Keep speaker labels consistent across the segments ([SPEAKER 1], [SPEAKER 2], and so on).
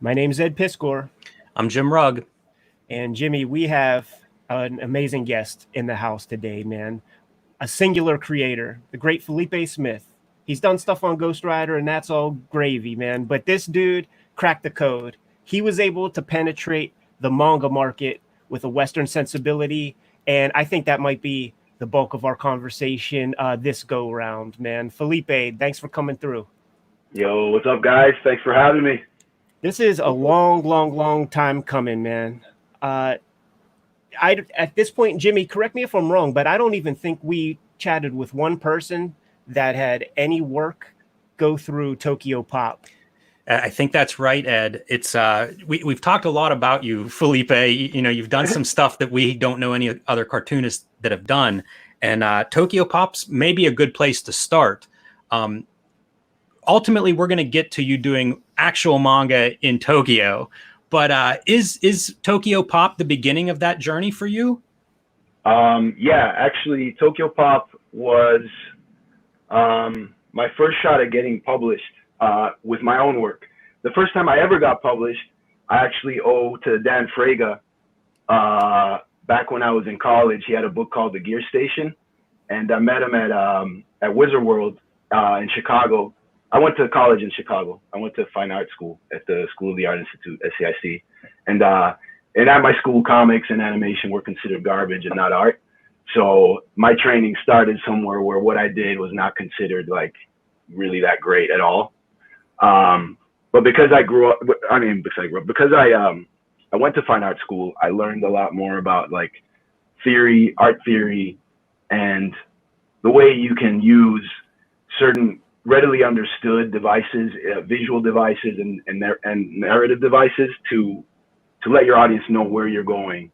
[SPEAKER 1] My name's Ed Piskor,
[SPEAKER 2] I'm Jim Rugg.
[SPEAKER 1] and Jimmy, we have an amazing guest in the house today, man. A singular creator, the great Felipe Smith. He's done stuff on Ghost Rider, and that's all gravy, man. But this dude cracked the code. He was able to penetrate the manga market with a Western sensibility, and I think that might be the bulk of our conversation this go round, man. Felipe, thanks for coming through.
[SPEAKER 3] Yo, what's up, guys? Thanks for having me.
[SPEAKER 1] This is a long time coming, man. At this point, Jimmy, correct me if I'm wrong, but I don't even think we chatted with one person that had any work go through TokyoPop.
[SPEAKER 2] I think that's right, Ed. It's we've talked a lot about you, Felipe. You know, you've done some stuff that we don't know any other cartoonists that have done, and TokyoPop's maybe a good place to start. Ultimately, we're going to get to you doing actual manga in Tokyo, but is TokyoPop the beginning of that journey for you?
[SPEAKER 3] Yeah, actually, TokyoPop was my first shot at getting published with my own work. The first time I ever got published, I actually owe to Dan Frega. Back when I was in college, he had a book called The Gear Station, and I met him at Wizard World in Chicago. I went to college in Chicago. I went to fine art school at the School of the Art Institute, SAIC. And at my school, comics and animation were considered garbage and not art. So my training started somewhere where what I did was not considered like really that great at all. But because I grew up, because I went to fine art school, I learned a lot more about like theory, art theory, and the way you can use certain readily understood devices, visual devices, and narrative devices to let your audience know where you're going,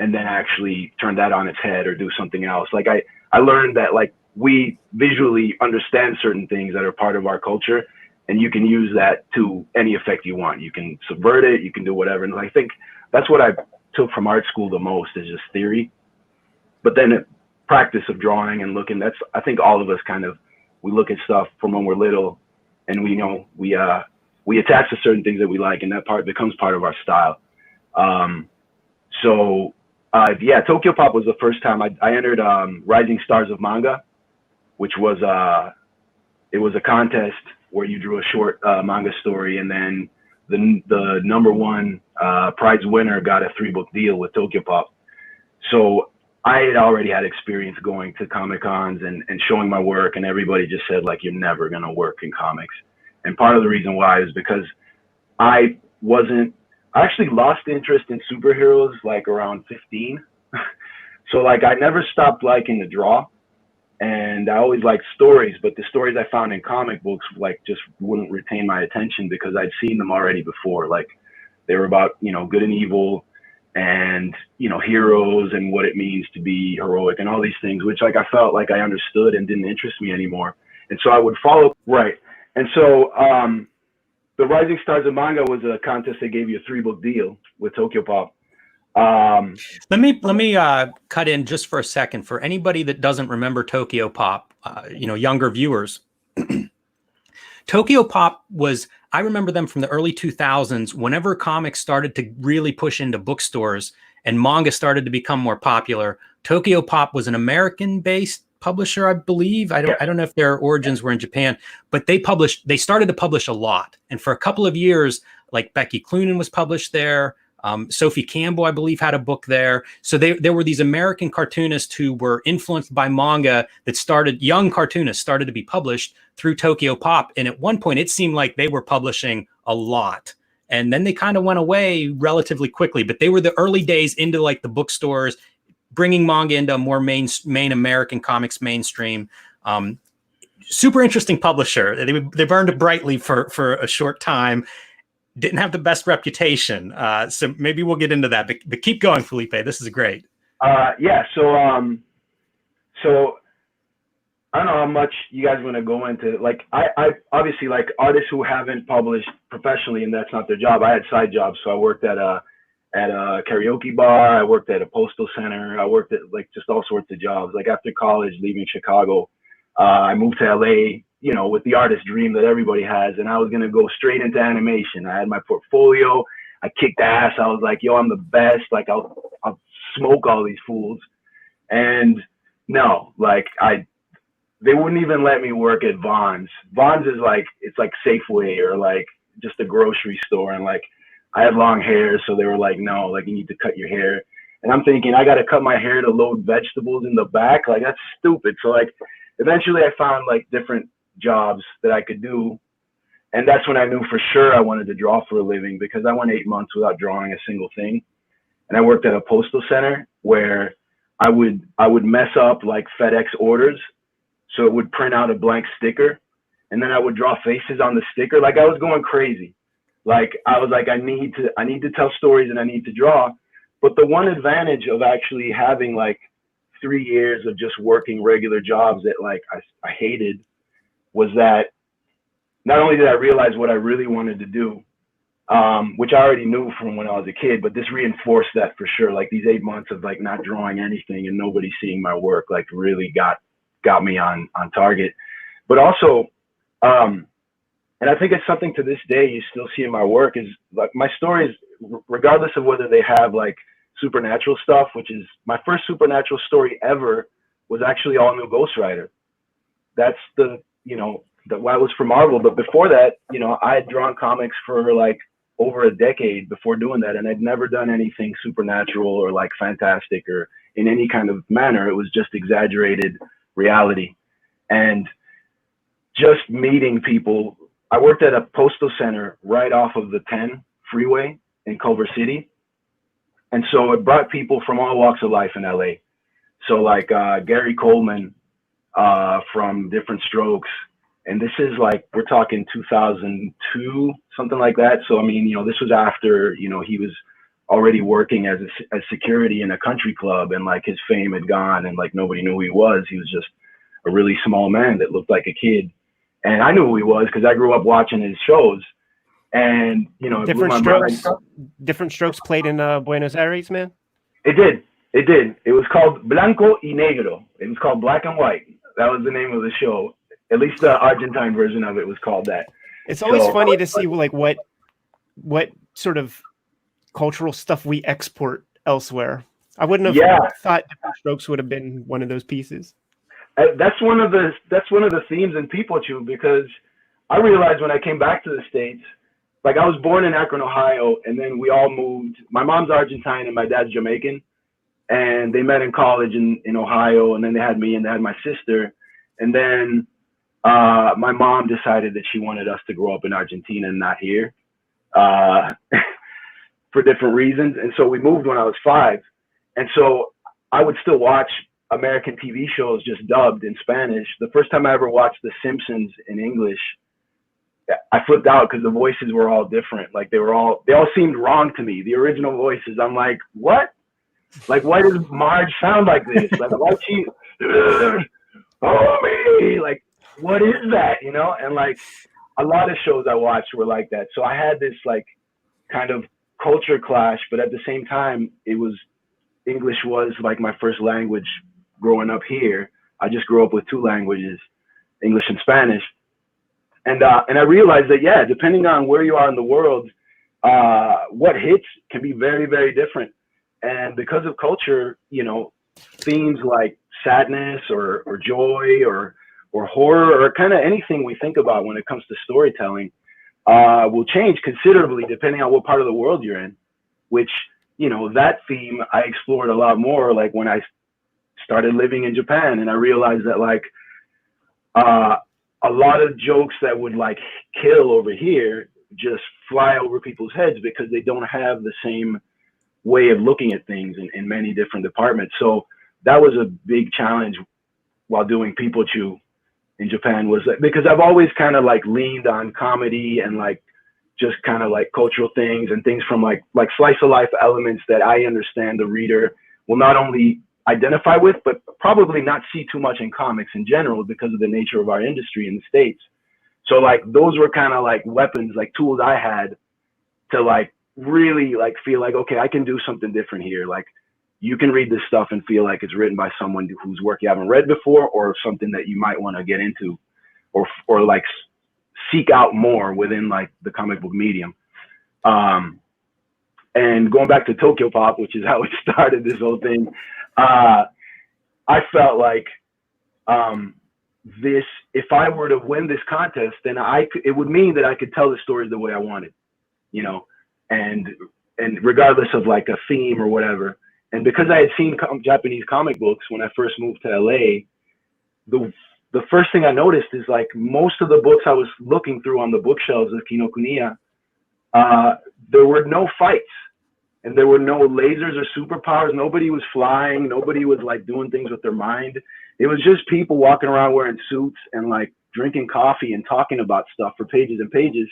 [SPEAKER 3] and then actually turn that on its head or do something else. Like I learned that like we visually understand certain things that are part of our culture, and you can use that to any effect you want. You can subvert it, you can do whatever. And I think that's what I took from art school the most, is just theory. But then practice of drawing and looking, I think all of us kind of, we look at stuff from when we're little, and we know we attach to certain things that we like, and that part becomes part of our style. Yeah, TokyoPop was the first time I entered Rising Stars of Manga, which was it was a contest where you drew a short manga story, and then the number one prize winner got a 3-book deal with TokyoPop. So I had already had experience going to Comic Cons and showing my work, and everybody just said like, you're never gonna work in comics. And part of the reason why is because I actually lost interest in superheroes like around 15. So like I never stopped liking to draw, and I always liked stories, but the stories I found in comic books like just wouldn't retain my attention because I'd seen them already before. Like they were about, you know, good and evil, and, you know, heroes and what it means to be heroic and all these things, which like I felt like I understood and didn't interest me anymore. And so I would follow, right. And so the Rising Stars of Manga was a contest that gave you a 3-book deal with TokyoPop.
[SPEAKER 2] Let me cut in just for a second for anybody that doesn't remember TokyoPop, you know, younger viewers. TokyoPop was, I remember them from the early 2000s, whenever comics started to really push into bookstores and manga started to become more popular. TokyoPop was an American-based publisher, I believe. I don't know if their origins were in Japan, but they started to publish a lot. And for a couple of years, like Becky Cloonan was published there. Sophie Campbell, I believe, had a book there. So there were these American cartoonists who were influenced by manga that young cartoonists started to be published through TokyoPop. And at one point, it seemed like they were publishing a lot. And then they kind of went away relatively quickly. But they were the early days into like the bookstores, bringing manga into a more main American comics mainstream. Super interesting publisher. They burned brightly for a short time. Didn't have the best reputation. So maybe we'll get into that, but keep going, Felipe. This is great.
[SPEAKER 3] Yeah. So I don't know how much you guys want to go into. Like, I obviously like artists who haven't published professionally, and that's not their job. I had side jobs. So I worked at a karaoke bar. I worked at a postal center. I worked at like just all sorts of jobs. Like after college, leaving Chicago, I moved to LA, you know, with the artist dream that everybody has, and I was gonna go straight into animation. I had my portfolio. I kicked ass. I was like, yo, I'm the best. Like, I'll smoke all these fools. And no, like, they wouldn't even let me work at Vons. Vons is like, it's like Safeway or like just a grocery store. And like, I had long hair, so they were like, no, like, you need to cut your hair. And I'm thinking, I got to cut my hair to load vegetables in the back. Like, that's stupid. So like, eventually I found like different jobs that I could do. And that's when I knew for sure I wanted to draw for a living, because I went 8 months without drawing a single thing. And I worked at a postal center where I would mess up like FedEx orders. So it would print out a blank sticker, and then I would draw faces on the sticker. Like, I was going crazy. Like, I was like, I need to tell stories and I need to draw. But the one advantage of actually having like 3 years of just working regular jobs that like I hated was that not only did I realize what I really wanted to do, which I already knew from when I was a kid, but this reinforced that for sure. Like, these 8 months of like not drawing anything and nobody seeing my work, like, really got me on target. But also, and I think it's something to this day you still see in my work, is like, my stories, regardless of whether they have like supernatural stuff, which is my first supernatural story ever, was actually All New Ghost Rider. That's the, you know, that was for Marvel. But before that, you know, I had drawn comics for like over a decade before doing that, and I'd never done anything supernatural or like fantastic or in any kind of manner. It was just exaggerated reality. And just meeting people. I worked at a postal center right off of the 10 freeway in Culver City, and so it brought people from all walks of life in LA. So like Gary Coleman from Different Strokes. And this is like, we're talking 2002, something like that. So, I mean, you know, this was after, you know, he was already working as security in a country club, and like his fame had gone and like nobody knew who he was. He was just a really small man that looked like a kid. And I knew who he was because I grew up watching his shows. And, you know,
[SPEAKER 1] Different Strokes played in Buenos Aires, man?
[SPEAKER 3] It did. It was called Blanco y Negro. It was called Black and White. That was the name of the show. At least the Argentine version of it was called that.
[SPEAKER 1] It's always funny to see like what sort of cultural stuff we export elsewhere. I wouldn't have thought Different Strokes would have been one of those pieces.
[SPEAKER 3] That's one of the themes in PEEPO, because I realized when I came back to the States, like, I was born in Akron, Ohio, and then we all moved. My mom's Argentine and my dad's Jamaican, and they met in college in Ohio, and then they had me and they had my sister. And then my mom decided that she wanted us to grow up in Argentina and not here for different reasons. And so we moved when I was 5. And so I would still watch American TV shows just dubbed in Spanish. The first time I ever watched The Simpsons in English, I flipped out because the voices were all different. Like, they all seemed wrong to me. The original voices, I'm like, what? Like, why does Marge sound like this? Like, why she, oh me, like, what is that, you know? And like, a lot of shows I watched were like that. So I had this like kind of culture clash, but at the same time, English was like my first language growing up here. I just grew up with 2 languages, English and Spanish. And I realized that, yeah, depending on where you are in the world, what hits can be very, very different. And because of culture, you know, themes like sadness or joy or horror or kind of anything we think about when it comes to storytelling will change considerably depending on what part of the world you're in, which, you know, that theme I explored a lot more like when I started living in Japan, and I realized that like a lot of jokes that would like kill over here just fly over people's heads because they don't have the same way of looking at things in many different departments. So that was a big challenge while doing PEEPO in Japan, was that because I've always kind of like leaned on comedy and like just kind of like cultural things and things from like slice of life elements that I understand the reader will not only identify with, but probably not see too much in comics in general because of the nature of our industry in the States. So like those were kind of like weapons, like tools I had to like really like feel like, okay, I can do something different here. Like you can read this stuff and feel like it's written by someone whose work you haven't read before or something that you might want to get into or like seek out more within like the comic book medium. And going back to TokyoPop, which is how it started, this whole thing, I felt like if I were to win this contest, then it would mean that I could tell the stories the way I wanted, you know, and regardless of like a theme or whatever. And because I had seen Japanese comic books when I first moved to LA, the first thing I noticed is like most of the books I was looking through on the bookshelves of Kinokuniya, there were no fights and there were no lasers or superpowers. Nobody was flying. Nobody was like doing things with their mind. It was just people walking around wearing suits and like drinking coffee and talking about stuff for pages and pages.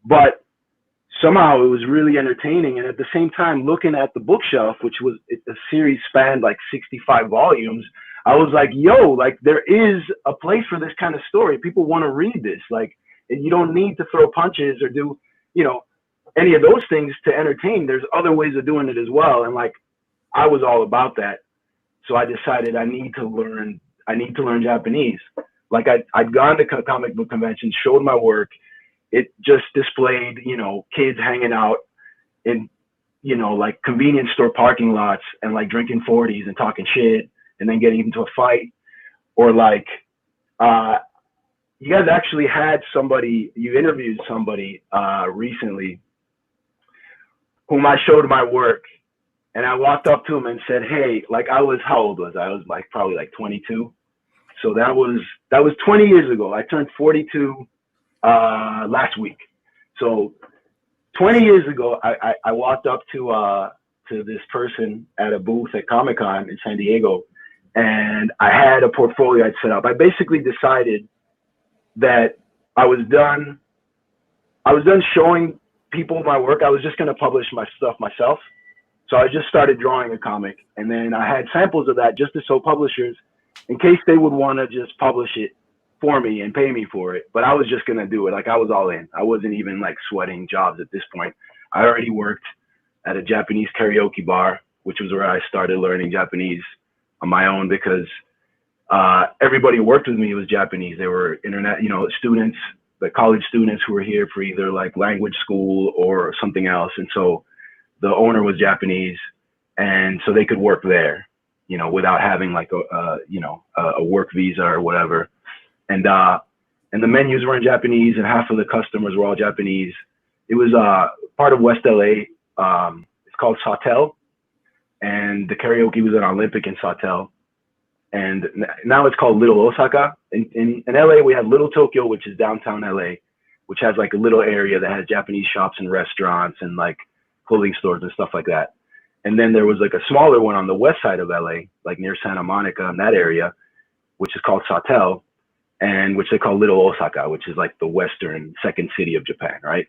[SPEAKER 3] But somehow it was really entertaining. And at the same time, looking at the bookshelf, which was a series spanned like 65 volumes, I was like, yo, like there is a place for this kind of story. People want to read this. Like, and you don't need to throw punches or do, you know, any of those things to entertain. There's other ways of doing it as well. And like, I was all about that. So I decided I need to learn Japanese. Like I'd gone to comic book conventions, showed my work. It just displayed, you know, kids hanging out in, you know, like convenience store parking lots and like drinking 40s and talking shit and then getting into a fight. Or like, you guys actually had somebody, you interviewed somebody recently whom I showed my work, and I walked up to him and said, hey, like how old was I? I was like probably like 22. So that was 20 years ago. I turned 42 last week. So 20 years ago, I walked up to this person at a booth at Comic-Con in San Diego, and I had a portfolio I'd set up. I basically decided that I was done showing people my work. I was just going to publish my stuff myself. So I just started drawing a comic, and then I had samples of that just to show publishers in case they would want to just publish it for me and pay me for it. But I was just going to do it. Like I was all in. I wasn't even like sweating jobs at this point. I already worked at a Japanese karaoke bar, which was where I started learning Japanese on my own, because everybody who worked with me was Japanese. They were internet, you know, students, the college students who were here for either like language school or something else. And so the owner was Japanese, and so they could work there, you know, without having like a work visa or whatever. And the menus were in Japanese, and half of the customers were all Japanese. It was part of West LA. It's called Sawtelle, and the karaoke was at Olympic in Sawtelle. And now it's called Little Osaka. In LA, we have Little Tokyo, which is downtown LA, which has like a little area that has Japanese shops and restaurants and like clothing stores and stuff like that. And then there was like a smaller one on the west side of LA, like near Santa Monica in that area, which is called Sawtelle, and which they call Little Osaka, which is like the western second city of Japan, right?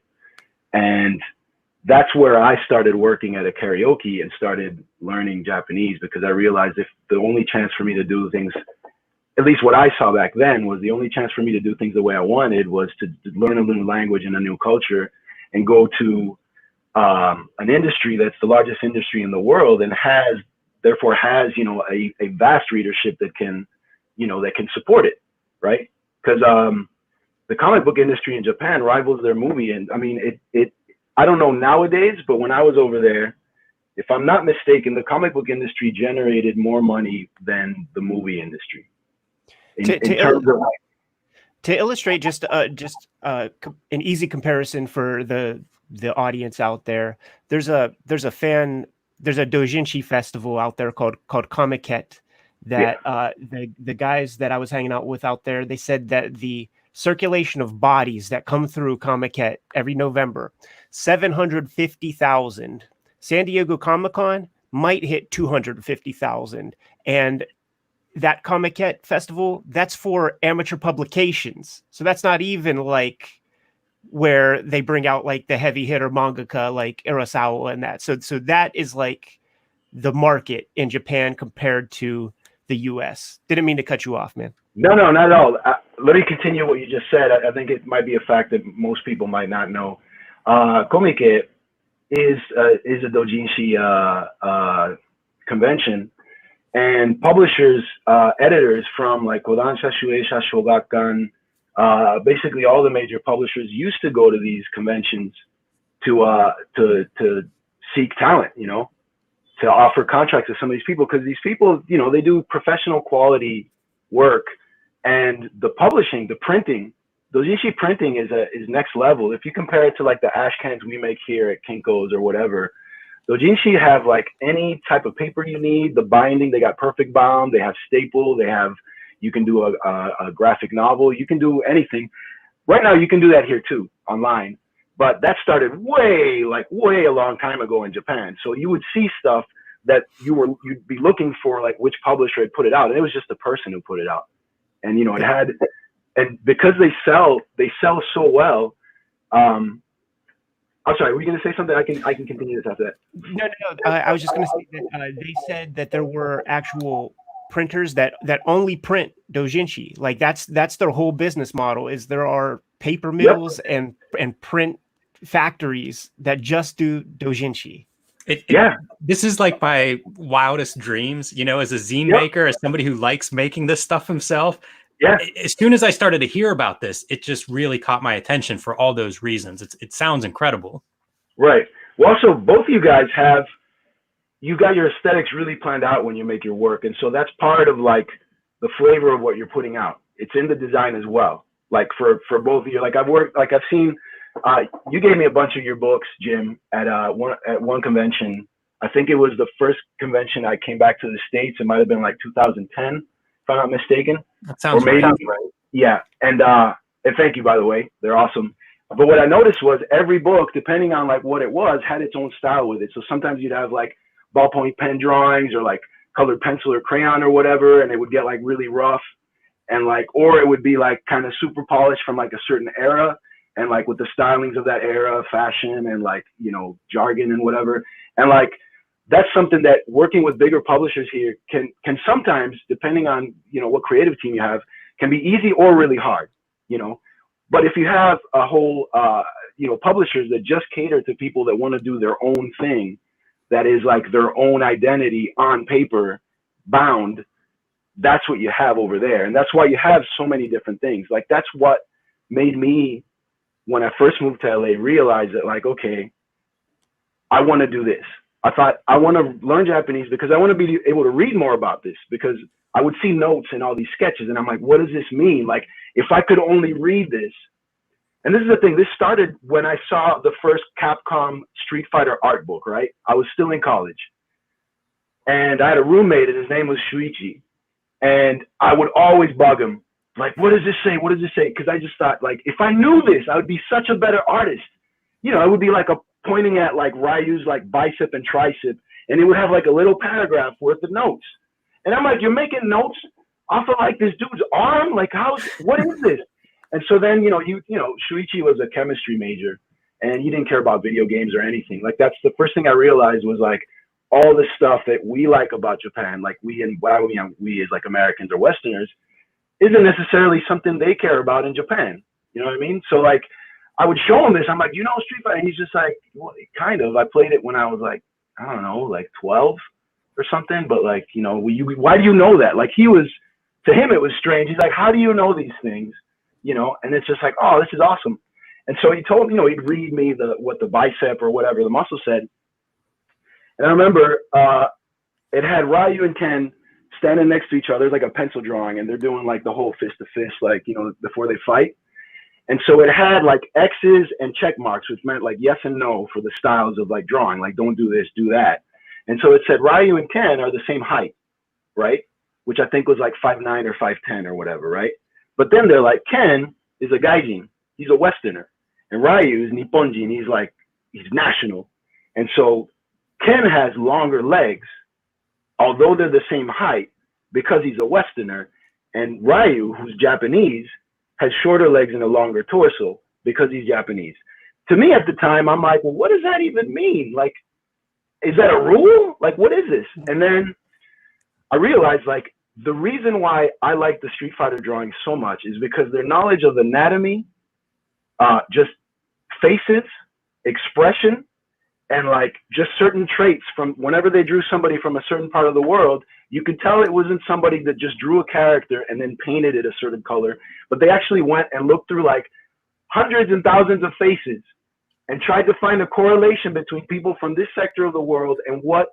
[SPEAKER 3] And that's where I started working at a karaoke and started learning Japanese, because I realized if the only chance for me to do things, at least what I saw back then, was the only chance for me to do things the way I wanted was to learn a new language and a new culture and go to an industry that's the largest industry in the world and therefore has, you know, a vast readership that can support it, right? Because the comic book industry in Japan rivals their movie. And I mean, I don't know nowadays, but when I was over there, if I'm not mistaken, the comic book industry generated more money than the movie industry.
[SPEAKER 1] To illustrate just an easy comparison for the audience out there, there's a dojinshi festival out there called Comiket that the guys that I was hanging out with out there, they said that the circulation of bodies that come through Comiket every November, 750,000. San Diego Comic-Con might hit 250,000. And that Comiket festival, that's for amateur publications. So that's not even like where they bring out like the heavy hitter mangaka like Urasawa and that. So that is like the market in Japan compared to the US. Didn't mean to cut you off, man.
[SPEAKER 3] No, not at all. Let me continue what you just said. I think it might be a fact that most people might not know. Komike is a dojinshi convention, and publishers, editors from like Kodansha, Shueisha, Shogakukan, Basically all the major publishers used to go to these conventions to seek talent, you know, to offer contracts to some of these people, because these people, you know, they do professional quality work, and the publishing, the printing, dojinshi printing is next level. If you compare it to like the ash cans we make here at Kinko's or whatever, dojinshi have like any type of paper you need, the binding, they got perfect bound, they have staple, they have, you can do a graphic novel, you can do anything. Right now you can do that here too, online. But that started way a long time ago in Japan. So you would see stuff that you'd be looking for, like which publisher had put it out, and it was just the person who put it out. And you know, it had, and because they sell so well. I'm sorry, were you going to say something? I can continue this after that.
[SPEAKER 1] No. I was just going to say that they said that there were actual printers that only print dojinshi. Like that's their whole business model. Is there are paper mills and print factories that just do dojinshi.
[SPEAKER 2] This is like my wildest dreams, you know, as a zine maker, as somebody who likes making this stuff himself.
[SPEAKER 3] Yeah.
[SPEAKER 2] As soon as I started to hear about this, it just really caught my attention for all those reasons. It sounds incredible.
[SPEAKER 3] Right. Well, also both of you guys you got your aesthetics really planned out when you make your work. And so that's part of like the flavor of what you're putting out. It's in the design as well. Like for both of you, like I've seen, you gave me a bunch of your books, Jim, at one convention. I think it was the first convention I came back to the States. It might've been like 2010, if I'm not mistaken.
[SPEAKER 2] That sounds right.
[SPEAKER 3] Yeah. And thank you, by the way, they're awesome. But what I noticed was every book, depending on like what it was, had its own style with it. So sometimes you'd have like ballpoint pen drawings or like colored pencil or crayon or whatever, and it would get like really rough, and like, or it would be like kind of super polished from like a certain era, and like with the stylings of that era, fashion and like, you know, jargon and whatever. And like, that's something that working with bigger publishers here can sometimes, depending on, you know, what creative team you have, can be easy or really hard, you know. But if you have a whole, you know, publishers that just cater to people that want to do their own thing, that is like their own identity on paper, bound, that's what you have over there. And that's why you have so many different things. Like that's what made me, when I first moved to LA, realize that like, okay, I want to do this. I thought I want to learn Japanese because I want to be able to read more about this, because I would see notes and all these sketches and I'm like, what does this mean? Like if I could only read this. And this is the thing, this started when I saw the first Capcom Street Fighter art book, right? I was still in college. And I had a roommate and his name was Shuichi. And I would always bug him, like, what does this say? What does this say? Because I just thought, like, if I knew this, I would be such a better artist. You know, it would be like pointing at like Ryu's like bicep and tricep, and it would have like a little paragraph worth of notes. And I'm like, you're making notes off of like this dude's arm? Like, what is this? And so then, you know, Shuichi was a chemistry major and he didn't care about video games or anything. Like that's the first thing I realized was like all the stuff that we like about Japan, like we as like Americans or Westerners, isn't necessarily something they care about in Japan. You know what I mean? So like I would show him this. I'm like, you know, Street Fighter. And he's just like, well, kind of. I played it when I was like, I don't know, like 12 or something. But like, you know, why do you know that? Like to him, it was strange. He's like, how do you know these things? You know, and it's just like, oh, this is awesome. And so he told me, you know, he'd read me what the bicep or whatever the muscle said. And I remember it had Ryu and Ken standing next to each other, like a pencil drawing, and they're doing like the whole fist to fist, like, you know, before they fight. And so it had like X's and check marks, which meant like yes and no for the styles of like drawing, like don't do this, do that. And so it said Ryu and Ken are the same height, right? Which I think was like 5'9" or 5'10" or whatever, right? But then they're like, Ken is a gaijin, he's a Westerner, and Ryu is Nipponjin, he's national. And so Ken has longer legs, although they're the same height, because he's a Westerner, and Ryu, who's Japanese, has shorter legs and a longer torso because he's Japanese. To me at the time, I'm like, well, what does that even mean? Like, is that a rule? Like, what is this? And then I realized like, the reason why I like the Street Fighter drawings so much is because their knowledge of anatomy, just faces, expression, and like just certain traits from whenever they drew somebody from a certain part of the world, You could tell it wasn't somebody that just drew a character and then painted it a certain color, but they actually went and looked through like hundreds and thousands of faces and tried to find a correlation between people from this sector of the world and what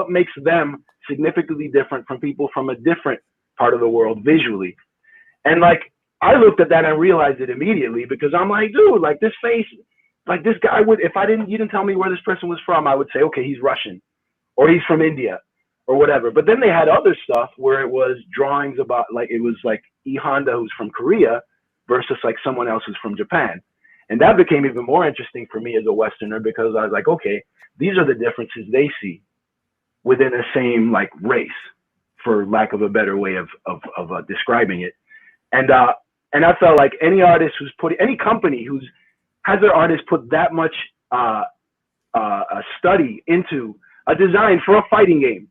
[SPEAKER 3] makes them significantly different from people from a different part of the world visually. And like, I looked at that and realized it immediately, because I'm like, dude, like this face, like this guy would, if you didn't tell me where this person was from, I would say, okay, he's Russian or he's from India or whatever. But then they had other stuff where it was drawings about, like, it was like E Honda, who's from Korea, versus like someone else who's from Japan. And that became even more interesting for me as a Westerner, because I was like, okay, these are the differences they see within the same like race, for lack of a better way of describing it. And I felt like any artist any company who's has their artist put that much study into a design for a fighting game,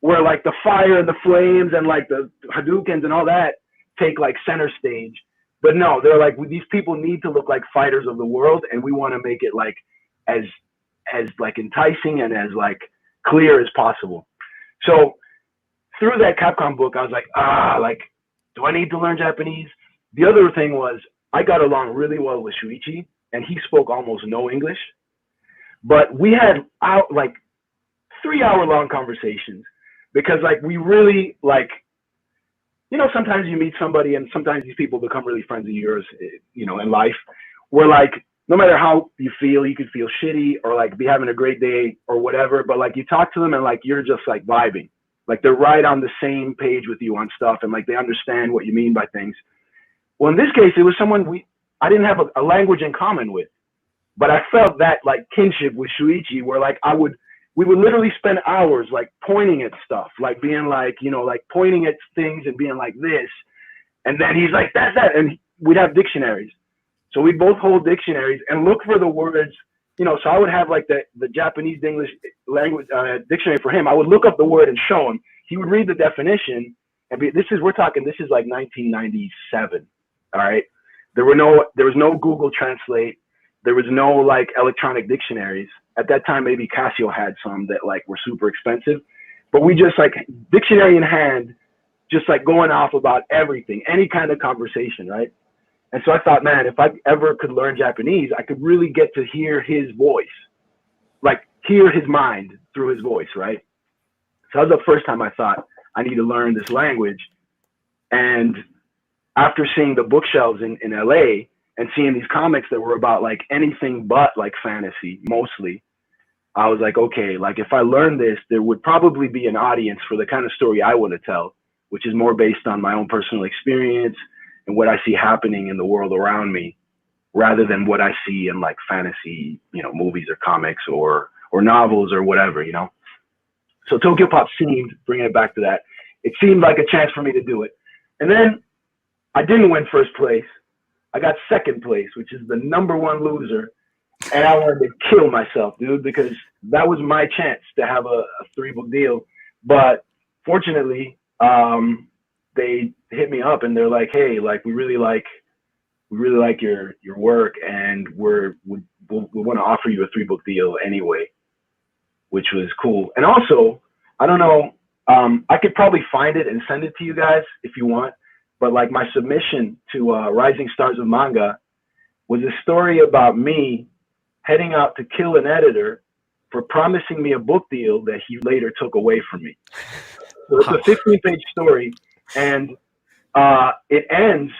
[SPEAKER 3] where like the fire and the flames and like the Hadoukens and all that take like center stage. But no, they're like, these people need to look like fighters of the world, and we want to make it like as like enticing and as like clear as possible. So through that Capcom book, I was like, like, do I need to learn Japanese? The other thing was, I got along really well with Shuichi, and he spoke almost no English, but we had like 3-hour-long conversations, because like we really like, you know, sometimes you meet somebody and sometimes these people become really friends of yours, you know, in life, where like, no matter how you feel, you could feel shitty or like be having a great day or whatever, but like you talk to them and like you're just like vibing, like they're right on the same page with you on stuff, and like they understand what you mean by things. Well, in this case, it was someone I didn't have a language in common with, but I felt that like kinship with Shuichi, where like we would literally spend hours like pointing at stuff, like being like, you know, like pointing at things and being like this. And then he's like, that's that. And we'd have dictionaries. So we'd both hold dictionaries and look for the words, you know, so I would have like the Japanese to English language dictionary for him. I would look up the word and show him. He would read the definition and this is like 1997. All right. There was no Google Translate. There was no like electronic dictionaries. At that time, maybe Casio had some that like were super expensive, but we just like dictionary in hand, just like going off about everything, any kind of conversation, right? And so I thought, man, if I ever could learn Japanese, I could really get to hear his voice, like hear his mind through his voice, right? So that was the first time I thought I need to learn this language. And after seeing the bookshelves in LA and seeing these comics that were about like anything but like fantasy, mostly, I was like, okay, like if I learned this, there would probably be an audience for the kind of story I want to tell, which is more based on my own personal experience and what I see happening in the world around me, rather than what I see in like fantasy, you know, movies or comics or novels or whatever, you know? So TokyoPop seemed, bringing it back to that, it seemed like a chance for me to do it. And then I didn't win first place. I got second place, which is the #1 loser. And I wanted to kill myself, dude, because that was my chance to have a 3-book deal. But fortunately, they hit me up and they're like, hey, like we really like your work, and we want to offer you a 3-book deal anyway, which was cool. And also, I don't know, I could probably find it and send it to you guys if you want, but like my submission to Rising Stars of Manga was a story about me heading out to kill an editor for promising me a book deal that he later took away from me. So it's a 15-page story, and it ends,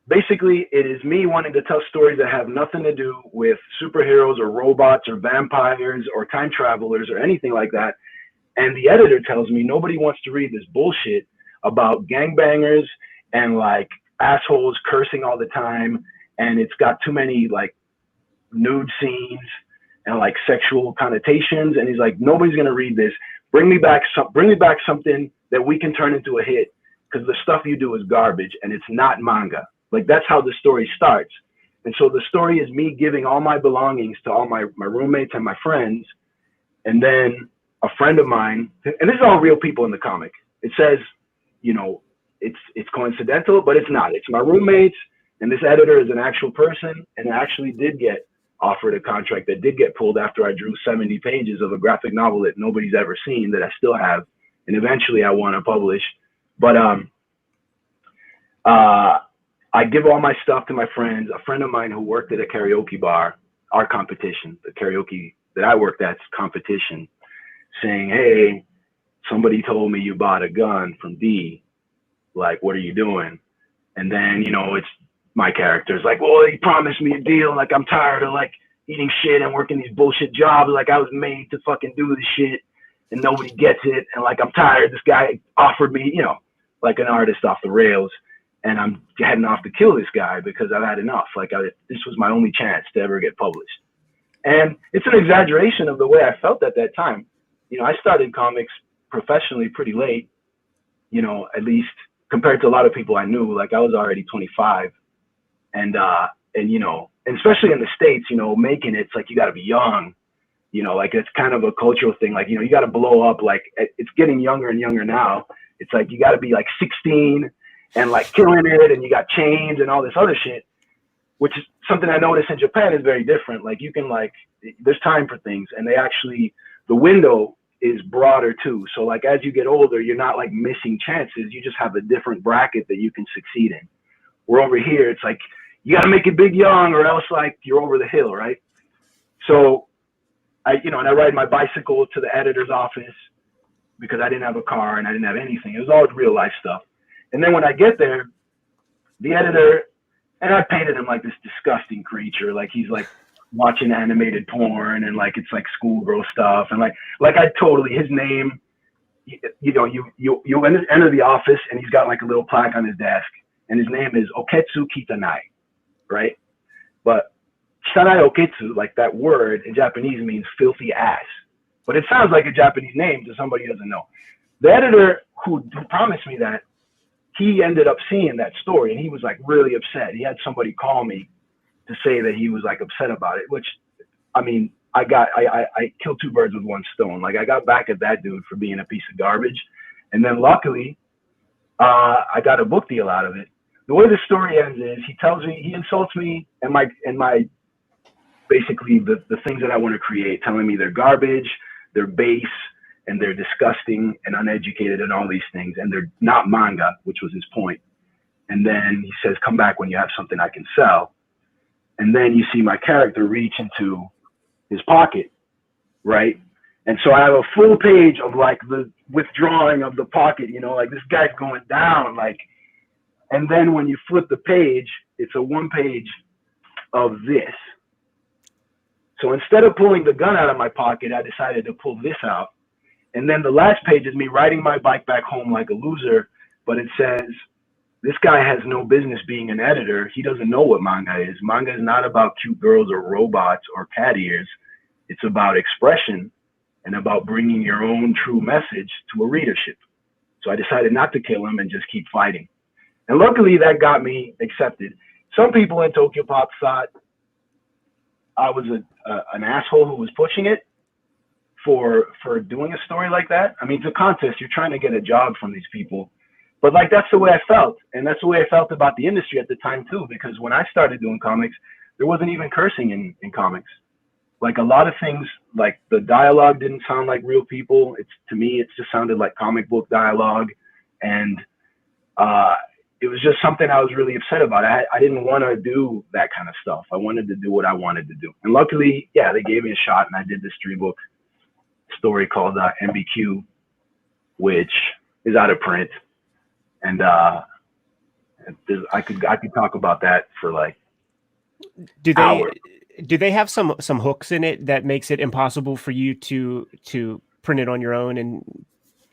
[SPEAKER 3] basically it is me wanting to tell stories that have nothing to do with superheroes or robots or vampires or time travelers or anything like that. And the editor tells me nobody wants to read this bullshit about gangbangers and like assholes cursing all the time, and it's got too many like nude scenes and like sexual connotations. And he's like, nobody's gonna read this. Bring me back something that we can turn into a hit, because the stuff you do is garbage and it's not manga. Like that's how the story starts. And so the story is me giving all my belongings to all my roommates and my friends, and then a friend of mine, and this is all real people in the comic. It says, you know, it's coincidental, but it's not. It's my roommates, and this editor is an actual person, and actually did get offered a contract that did get pulled after I drew 70 pages of a graphic novel that nobody's ever seen, that I still have and eventually I want to publish. But I give all my stuff to my friends. A friend of mine who worked at a karaoke bar, our competition, the karaoke that I worked at's competition, saying, hey, somebody told me you bought a gun from D. Like, what are you doing? And then, you know, it's my character's like, well, he promised me a deal. Like, I'm tired of like eating shit and working these bullshit jobs. Like, I was made to fucking do this shit and nobody gets it. And like, I'm tired. This guy offered me, you know, like an artist off the rails. And I'm heading off to kill this guy because I've had enough. Like, this was my only chance to ever get published. And it's an exaggeration of the way I felt at that time. You know, I started comics professionally pretty late, you know, at least compared to a lot of people I knew. Like, I was already 25. And you know, and especially in the States, you know, making it's like, you got to be young, you know, like it's kind of a cultural thing. Like, you know, you got to blow up. Like, it's getting younger and younger now. It's like, you got to be like 16 and like killing it, and you got chains and all this other shit, which is something I noticed in Japan is very different. Like, you can like, there's time for things, and they actually, the window is broader too. So like, as you get older, you're not like missing chances. You just have a different bracket that you can succeed in. Where over here, it's like, you got to make it big young or else like you're over the hill, right? So you know, and I ride my bicycle to the editor's office because I didn't have a car and I didn't have anything. It was all real life stuff. And then when I get there, the editor, and I painted him like this disgusting creature, like he's like watching animated porn and like it's like schoolgirl stuff, and like I totally, his name, you know, you enter the office and he's got like a little plaque on his desk, and his name is Oketsu Kitanai, right? But Shanai Oketsu, like that word in Japanese means filthy ass, but it sounds like a Japanese name to somebody who doesn't know. The editor who promised me that, he ended up seeing that story and he was like really upset. He had somebody call me to say that he was like upset about it, which, I mean, I killed two birds with one stone. Like, I got back at that dude for being a piece of garbage. And then luckily, I got a book deal out of it. The way the story ends is he tells me, he insults me and my basically the things that I want to create, telling me they're garbage, they're base, and they're disgusting and uneducated and all these things, and they're not manga, which was his point. And then he says, come back when you have something I can sell. And then you see my character reach into his pocket, right? And so I have a full page of like the withdrawing of the pocket, you know, like this guy's going down, like, and then when you flip the page, it's a one page of this. So instead of pulling the gun out of my pocket, I decided to pull this out. And then the last page is me riding my bike back home like a loser, but it says, this guy has no business being an editor. He doesn't know what manga is. Manga is not about cute girls or robots or cat ears. It's about expression and about bringing your own true message to a readership. So I decided not to kill him and just keep fighting. And luckily that got me accepted. Some people in TokyoPop thought I was an asshole who was pushing it for doing a story like that. I mean, it's a contest. You're trying to get a job from these people. But like, that's the way I felt. And that's the way I felt about the industry at the time too, because when I started doing comics, there wasn't even cursing in comics. Like, a lot of things, like the dialogue didn't sound like real people. To me, it just sounded like comic book dialogue. And it was just something I was really upset about. I didn't want to do that kind of stuff. I wanted to do what I wanted to do. And luckily, yeah, they gave me a shot, and I did this 3-book story called MBQ, which is out of print. And I could talk about that for like hours.
[SPEAKER 1] Do they have some hooks in it that makes it impossible for you to print it on your own? And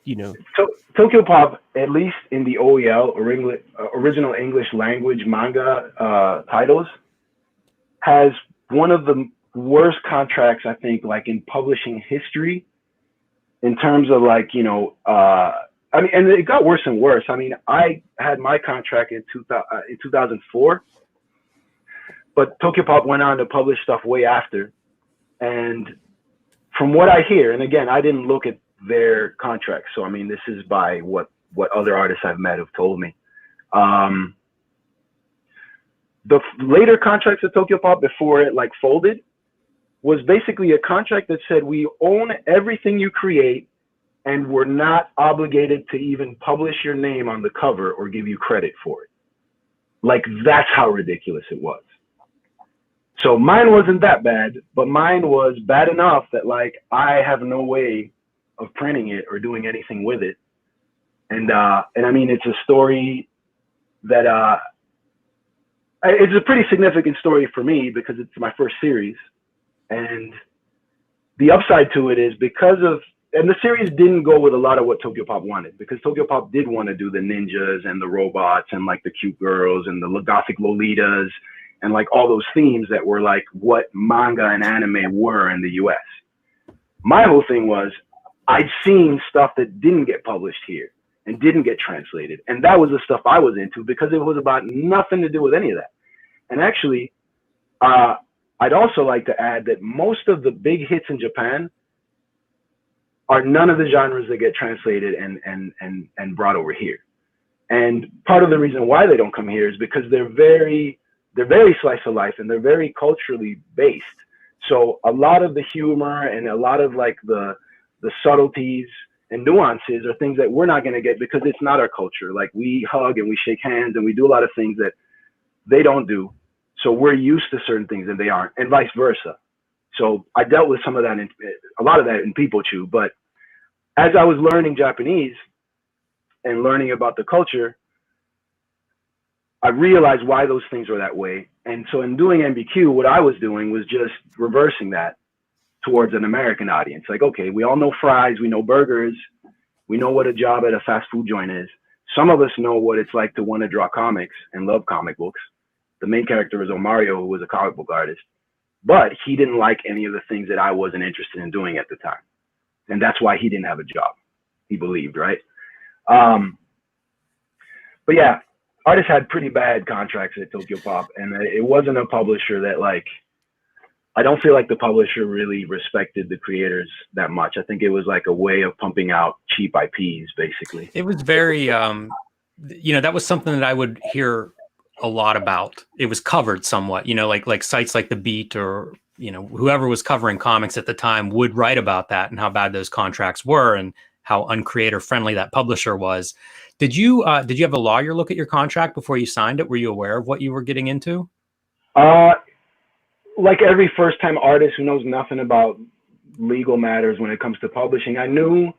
[SPEAKER 1] you know,
[SPEAKER 3] so TokyoPop, at least in the OEL or original English language manga titles, has one of the worst contracts, I think, like in publishing history, in terms of like, you know, I mean, and it got worse and worse. I mean, I had my contract in 2004, but TokyoPop went on to publish stuff way after. And from what I hear, and again, I didn't look at their contracts, so I mean, this is by what other artists I've met have told me. The later contracts of TokyoPop before it like folded was basically a contract that said, we own everything you create, and were not obligated to even publish your name on the cover or give you credit for it. Like, that's how ridiculous it was. So mine wasn't that bad, but mine was bad enough that, like, I have no way of printing it or doing anything with it. And I mean, it's a story that, it's a pretty significant story for me because it's my first series. And the upside to it is because of, and the series didn't go with a lot of what TokyoPop wanted, because TokyoPop did want to do the ninjas and the robots and like the cute girls and the gothic lolitas and like all those themes that were like what manga and anime were in the US. My whole thing was I'd seen stuff that didn't get published here and didn't get translated. And that was the stuff I was into because it was about nothing to do with any of that. And actually, I'd also like to add that most of the big hits in Japan are none of the genres that get translated and brought over here. And part of the reason why they don't come here is because they're very slice of life and they're very culturally based. So a lot of the humor and a lot of like the subtleties and nuances are things that we're not going to get because it's not our culture. Like, we hug and we shake hands and we do a lot of things that they don't do. So we're used to certain things and they aren't, and vice versa. So I dealt with some of that, a lot of that in PEEPO, but as I was learning Japanese and learning about the culture, I realized why those things were that way. And so in doing MBQ, what I was doing was just reversing that towards an American audience. Like, okay, we all know fries, we know burgers, we know what a job at a fast food joint is. Some of us know what it's like to want to draw comics and love comic books. The main character was Omario, who was a comic book artist, but he didn't like any of the things that I wasn't interested in doing at the time. And that's why he didn't have a job, he believed, right? But yeah, artists had pretty bad contracts at TokyoPop, and it wasn't a publisher that, like, I don't feel like the publisher really respected the creators that much. I think it was like a way of pumping out cheap IPs, basically.
[SPEAKER 2] It was very, you know, that was something that I would hear a lot about. It was covered somewhat, you know, like sites like The Beat or, you know, whoever was covering comics at the time would write about that and how bad those contracts were and how uncreator friendly that publisher was. Did you have a lawyer look at your contract before you signed it? Were you aware of what you were getting into?
[SPEAKER 3] Like every first-time artist who knows nothing about legal matters when it comes to publishing, I knew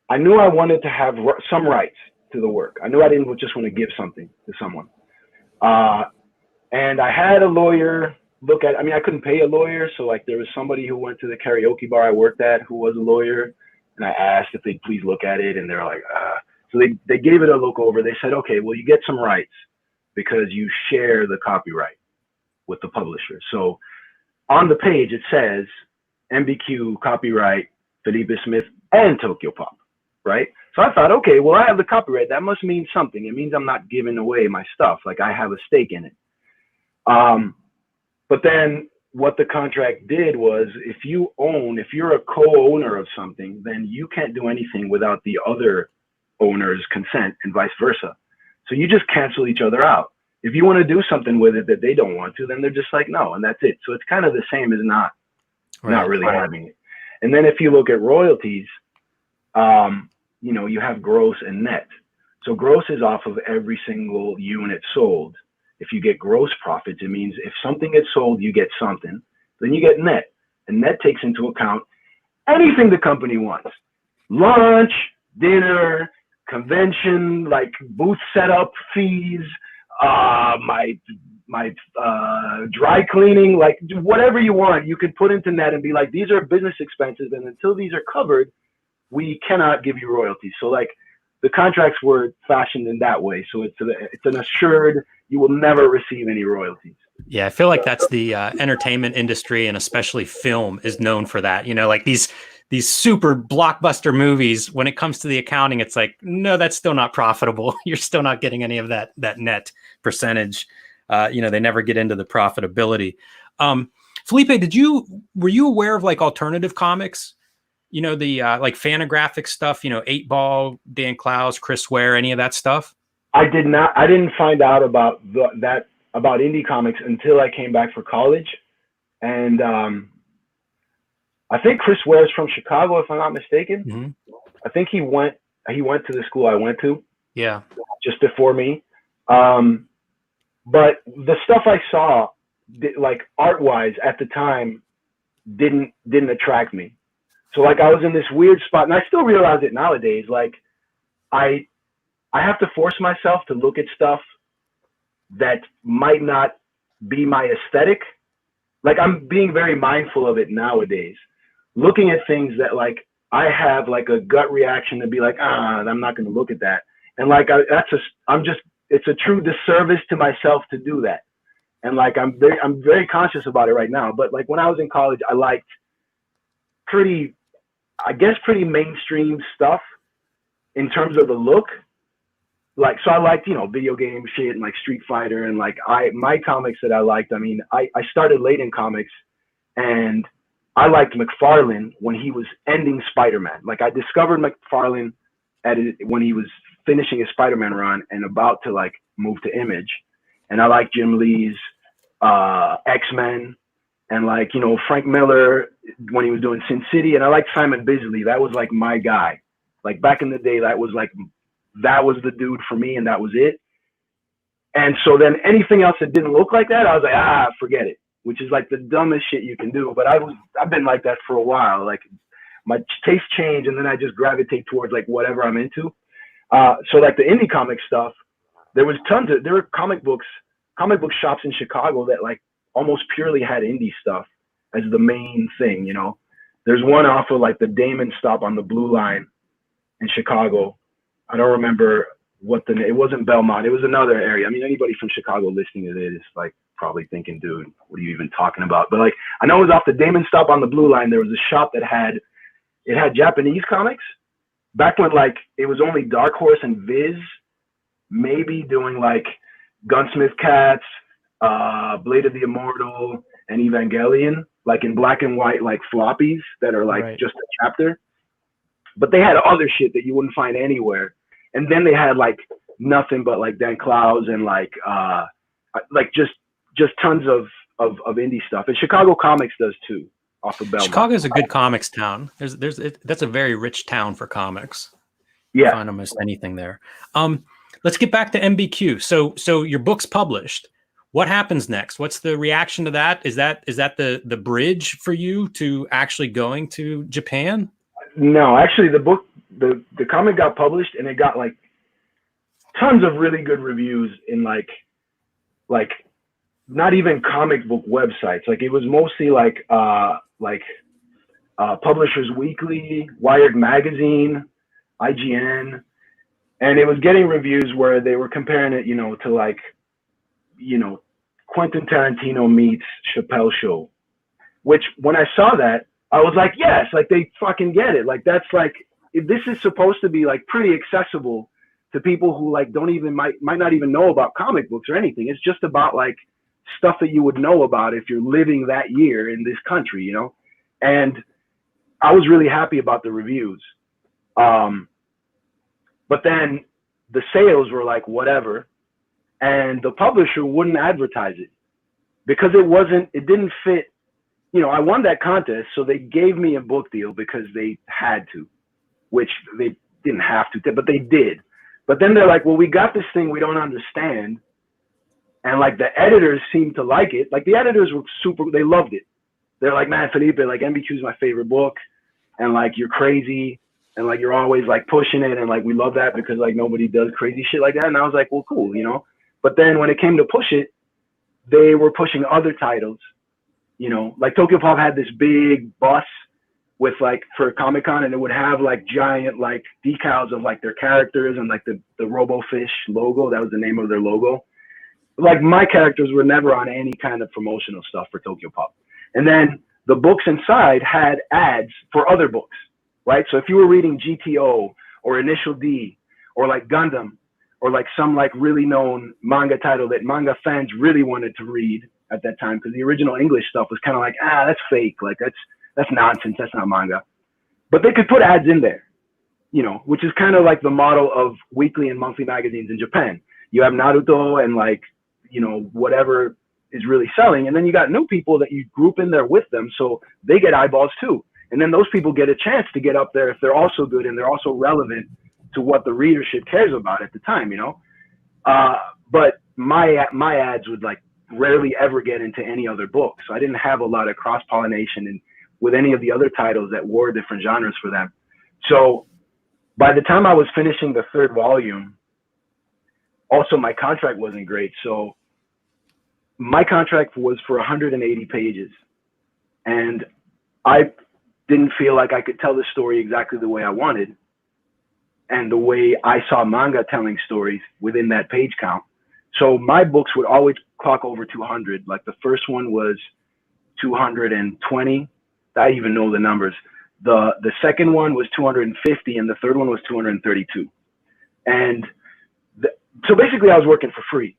[SPEAKER 3] I wanted to have some rights to the work. I knew I didn't just want to give something to someone. And I had a lawyer look at, I mean, I couldn't pay a lawyer. So like there was somebody who went to the karaoke bar I worked at who was a lawyer. And I asked if they'd please look at it. And they're like, so they gave it a look over. They said, okay, well, you get some rights because you share the copyright with the publisher. So on the page, it says MBQ copyright Felipe Smith and TokyoPop, right? So I thought, okay, well, I have the copyright. That must mean something. It means I'm not giving away my stuff. Like, I have a stake in it. But then what the contract did was, if you're a co-owner of something, then you can't do anything without the other owner's consent and vice versa. So you just cancel each other out. If you want to do something with it that they don't want to, then they're just like, no, and that's it. So it's kind of the same as not really having it. And then if you look at royalties, you know, you have gross and net. So gross is off of every single unit sold. If you get gross profits, it means if something gets sold, you get something. Then you get net. And net takes into account anything the company wants. Lunch, dinner, convention, like booth setup fees, my dry cleaning, like whatever you want, you could put into net and be like, these are business expenses, and until these are covered, we cannot give you royalties. So like the contracts were fashioned in that way. So it's an assured, you will never receive any royalties.
[SPEAKER 2] Yeah, I feel like that's the entertainment industry, and especially film is known for that. You know, like these super blockbuster movies, when it comes to the accounting, it's like, no, that's still not profitable. You're still not getting any of that net percentage. You know, they never get into the profitability. Felipe, were you aware of like alternative comics? You know, the like Fantagraphic stuff, you know, 8-Ball, Dan Clowes, Chris Ware, any of that stuff? I did not.
[SPEAKER 3] I didn't find out about about indie comics until I came back for college. And I think Chris Ware is from Chicago, if I'm not mistaken. I think he went to the school I went to.
[SPEAKER 2] Yeah.
[SPEAKER 3] Just before me. But the stuff I saw, like art-wise at the time, didn't attract me. So like I was in this weird spot, and I still realize it nowadays. Like I have to force myself to look at stuff that might not be my aesthetic. Like I'm being very mindful of it nowadays. Looking at things that like I have like a gut reaction to be like, I'm not going to look at that. And like it's a true disservice to myself to do that. And like I'm very conscious about it right now. But like when I was in college, I liked pretty mainstream stuff in terms of the look. Like, so I liked, video game shit and like Street Fighter, and like my comics that I liked. I mean, I started late in comics, and I liked McFarlane when he was ending Spider-Man. Like I discovered McFarlane when he was finishing his Spider-Man run and about to like move to Image. And I like Jim Lee's X-Men, and like, Frank Miller when he was doing Sin City. And I like Simon Bisley. That was like my guy. Like back in the day, that was the dude for me, and that was it. And so then anything else that didn't look like that, I was like, forget it, which is like the dumbest shit you can do. But I've been like that for a while. Like my taste change, and then I just gravitate towards like whatever I'm into. So like the indie comic stuff, there were comic book shops in Chicago that like almost purely had indie stuff as the main thing. There's one off of like the Damon stop on the Blue Line in Chicago. I don't remember it wasn't Belmont. It was another area. I mean, anybody from Chicago listening to this is like probably thinking, dude, what are you even talking about? But like, I know it was off the Damon stop on the Blue Line. There was a shop that had Japanese comics back when like it was only Dark Horse and Viz maybe doing like Gunsmith Cats, Blade of the Immortal, and Evangelion, like in black and white, like floppies that are like just a chapter. But they had other shit that you wouldn't find anywhere. And then they had like nothing but like Dan Clowes and like just tons of indie stuff. And Chicago Comics does too, off of Belmont.
[SPEAKER 2] Chicago's a good comics town. That's a very rich town for comics.
[SPEAKER 3] Yeah.
[SPEAKER 2] You find almost anything there. Let's get back to MBQ. So your book's published. What happens next? What's the reaction to that? Is that the bridge for you to actually going to Japan?
[SPEAKER 3] No, actually the comic got published, and it got like tons of really good reviews in like not even comic book websites. Like it was mostly like Publishers Weekly, Wired Magazine, IGN, and it was getting reviews where they were comparing it, to like, Quentin Tarantino meets Chappelle Show, which when I saw that, I was like, yes, like they fucking get it. Like that's like, if this is supposed to be like pretty accessible to people who like might not even know about comic books or anything. It's just about like stuff that you would know about if you're living that year in this country, And I was really happy about the reviews. But then the sales were like whatever, and the publisher wouldn't advertise it because it didn't fit. I won that contest, so they gave me a book deal because they had to, which they didn't have to, but they did. But then they're like, well, we got this thing we don't understand. And like the editors seemed to like it. Like the editors were they loved it. They're like, man, Felipe, like MBQ is my favorite book. And like, you're crazy. And like, you're always like pushing it. And like, we love that because like nobody does crazy shit like that. And I was like, well, cool, But then when it came to push it, they were pushing other titles. Like TokyoPop had this big bus with like for Comic-Con, and it would have like giant like decals of like their characters and like the RoboFish logo. That was the name of their logo. Like my characters were never on any kind of promotional stuff for TokyoPop. And then the books inside had ads for other books, right? So if you were reading GTO or Initial D or like Gundam or like some like really known manga title that manga fans really wanted to read at that time, because the original English stuff was kind of like, that's fake, like that's nonsense, that's not manga. But they could put ads in there, which is kind of like the model of weekly and monthly magazines in Japan. You have Naruto and like, whatever is really selling, and then you got new people that you group in there with them, so they get eyeballs too. And then those people get a chance to get up there if they're also good and they're also relevant to what the readership cares about at the time, you know? But my ads would like rarely ever get into any other book. So I didn't have a lot of cross-pollination and with any of the other titles that were different genres for them. So by the time I was finishing the 3rd volume, also my contract wasn't great. So my contract was for 180 pages. And I didn't feel like I could tell the story exactly the way I wanted and the way I saw manga telling stories within that page count. So my books would always clock over 200. Like the first one was 220. I even know the numbers. The second one was 250 and the third one was 232. And so basically I was working for free.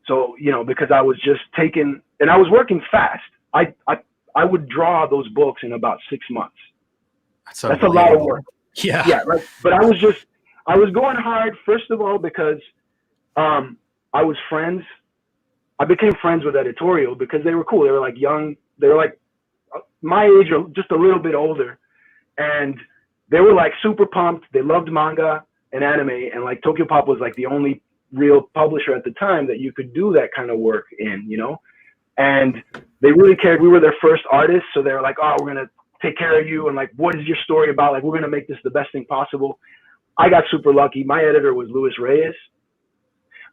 [SPEAKER 3] So, you know, because I was just taking, and I was working fast. I would draw those books in about 6 months. That's a lot of work.
[SPEAKER 2] Yeah.
[SPEAKER 3] Yeah. Right. But I was going hard, first of all, because I was friends. I became friends with editorial because they were cool. They were like young. They were like my age or just a little bit older. And they were like super pumped. They loved manga and anime. And like TokyoPop was like the only real publisher at the time that you could do that kind of work in, you know? And they really cared. We were their first artists. So they were like, oh, we're going to take care of you. And like, what is your story about? Like, we're going to make this the best thing possible. I got super lucky. My editor was Luis Reyes.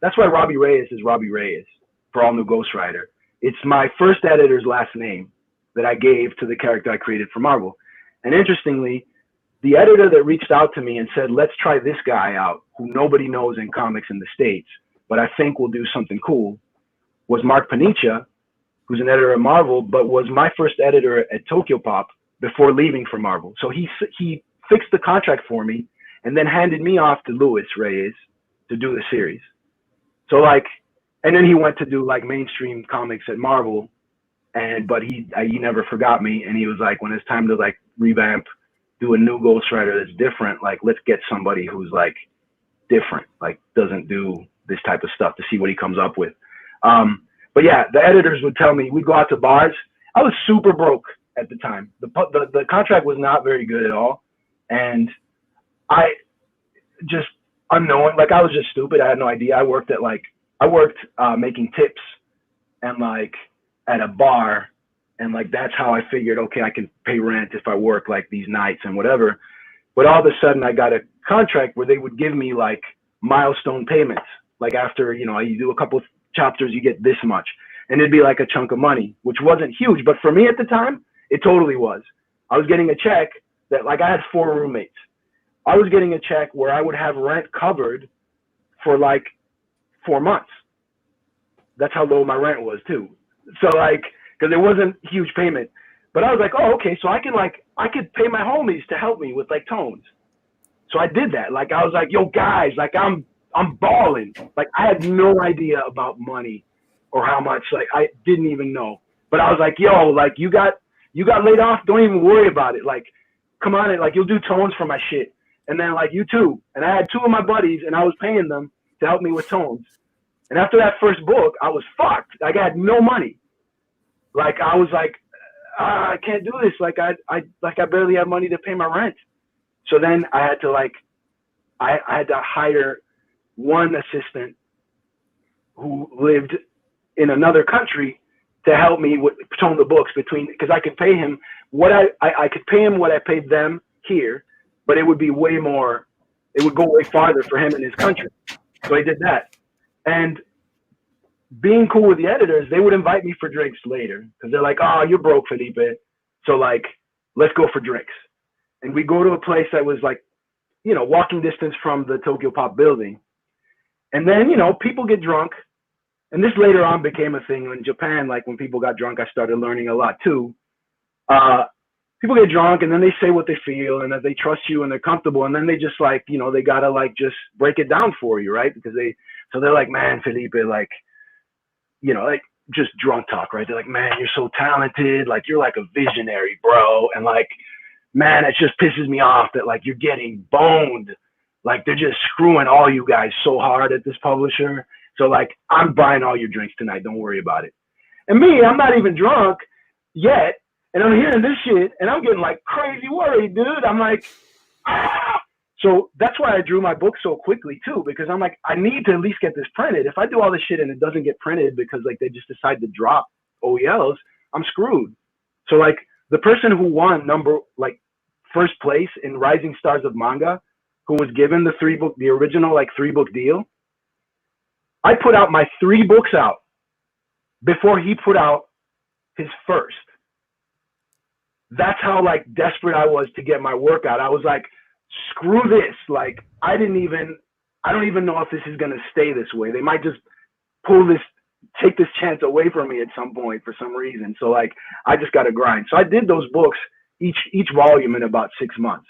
[SPEAKER 3] That's why Robbie Reyes is Robbie Reyes for All New Ghost Rider. It's my first editor's last name that I gave to the character I created for Marvel. And interestingly, the editor that reached out to me and said, let's try this guy out, who nobody knows in comics in the States, but I think will do something cool, was Mark Panicia, who's an editor at Marvel, but was my first editor at TokyoPop before leaving for Marvel. So he fixed the contract for me and then handed me off to Luis Reyes to do the series. So like, and then he went to do like mainstream comics at Marvel, but he never forgot me. And he was like, when it's time to like revamp, do a new Ghost Rider that's different, like let's get somebody who's like different, like doesn't do this type of stuff, to see what he comes up with. But yeah, the editors would tell me, we'd go out to bars. I was super broke at the time. The contract was not very good at all. And I just unknowing, like I was just stupid. I had no idea. I worked making tips and like at a bar. And like, that's how I figured, okay, I can pay rent if I work like these nights and whatever. But all of a sudden I got a contract where they would give me like milestone payments. Like after, you know, you do a couple of chapters, you get this much. And it'd be like a chunk of money, which wasn't huge. But for me at the time, it totally was. I was getting a check that, like, I had 4 roommates. I was getting a check where I would have rent covered for like 4 months. That's how low my rent was too. So like, because it wasn't huge payment. But I was like, oh, okay, so I could pay my homies to help me with like tones. So I did that. Like I was like, yo guys, like I'm balling. Like I had no idea about money or how much, like I didn't even know. But I was like, yo, like you got laid off, don't even worry about it. Like, come on, like you'll do tones for my shit. And then like you too. And I had 2 of my buddies and I was paying them to help me with tones. And after that first book, I was fucked. Like I had no money. Like I was like, I can't do this. Like I barely have money to pay my rent. So then I had to like, I had to hire one assistant who lived in another country to help me with tone the books because I could pay him what I could pay him what I paid them here, but it would be way more, it would go way farther for him in his country. So I did that. And being cool with the editors, they would invite me for drinks later because they're like, oh, you're broke, Felipe. So like, let's go for drinks. And we go to a place that was like, you know, walking distance from the TokyoPop building. And then, you know, people get drunk. And this later on became a thing in Japan. Like when people got drunk, I started learning a lot too. People get drunk and then they say what they feel and that they trust you and they're comfortable. And then they just like, you know, they got to like just break it down for you, right? Because they're like, man, Felipe, like, you know, like just drunk talk, right? They're like, man, you're so talented. Like, you're like a visionary, bro. And like, man, it just pisses me off that like you're getting boned. Like they're just screwing all you guys so hard at this publisher. So like, I'm buying all your drinks tonight. Don't worry about it. And me, I'm not even drunk yet. And I'm hearing this shit, and I'm getting like crazy worried, dude. I'm like, ah! So that's why I drew my book so quickly too, because I'm like, I need to at least get this printed. If I do all this shit and it doesn't get printed because like they just decide to drop OELs, I'm screwed. So like the person who won first place in Rising Stars of Manga, who was given the original like 3-book deal, I put out my 3 books out before he put out his first. That's how like desperate I was to get my work out. I was like, screw this. Like I don't even know if this is going to stay this way. They might just take this chance away from me at some point for some reason. So like, I just got to grind. So I did those books, each volume in about 6 months.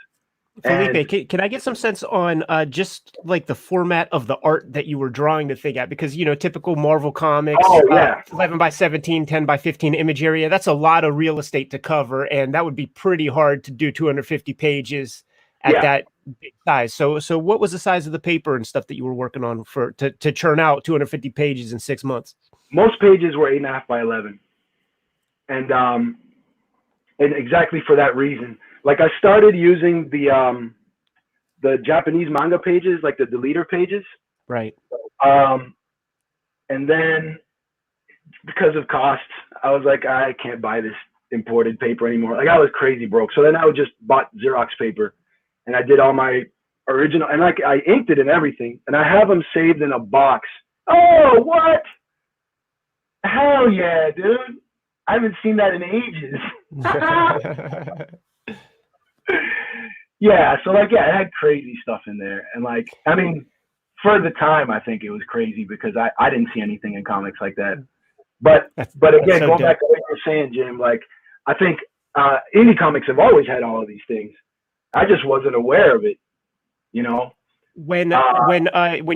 [SPEAKER 1] Felipe, can I get some sense on just like the format of the art that you were drawing the thing at? Because, you know, typical Marvel Comics, 11 by 17, 10 by 15 image area, that's a lot of real estate to cover. And that would be pretty hard to do 250 pages at that big size. So what was the size of the paper and stuff that you were working on to churn out 250 pages in 6 months?
[SPEAKER 3] Most pages were 8.5 by 11. And exactly for that reason. Like I started using the Japanese manga pages, like the deleter pages.
[SPEAKER 1] Right.
[SPEAKER 3] And then because of costs, I was like, I can't buy this imported paper anymore. Like I was crazy broke. So then I just bought Xerox paper and I did all my original, and like I inked it and everything, and I have them saved in a box. Oh, what? Hell yeah, dude. I haven't seen that in ages. Yeah, so like, yeah, it had crazy stuff in there. And like, I mean, for the time, I think it was crazy because I didn't see anything in comics like that. But again, so going back to what you're saying, Jim, like, I think indie comics have always had all of these things. I just wasn't aware of it, you know?
[SPEAKER 1] When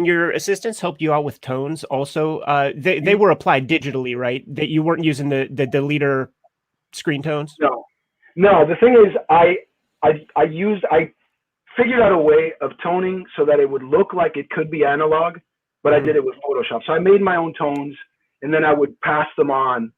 [SPEAKER 1] your assistants helped you out with tones, also, they were applied digitally, right? That you weren't using the deleter screen tones?
[SPEAKER 3] No, the thing is, I figured out a way of toning so that it would look like it could be analog, but I did it with Photoshop. So I made my own tones, and then I would pass them on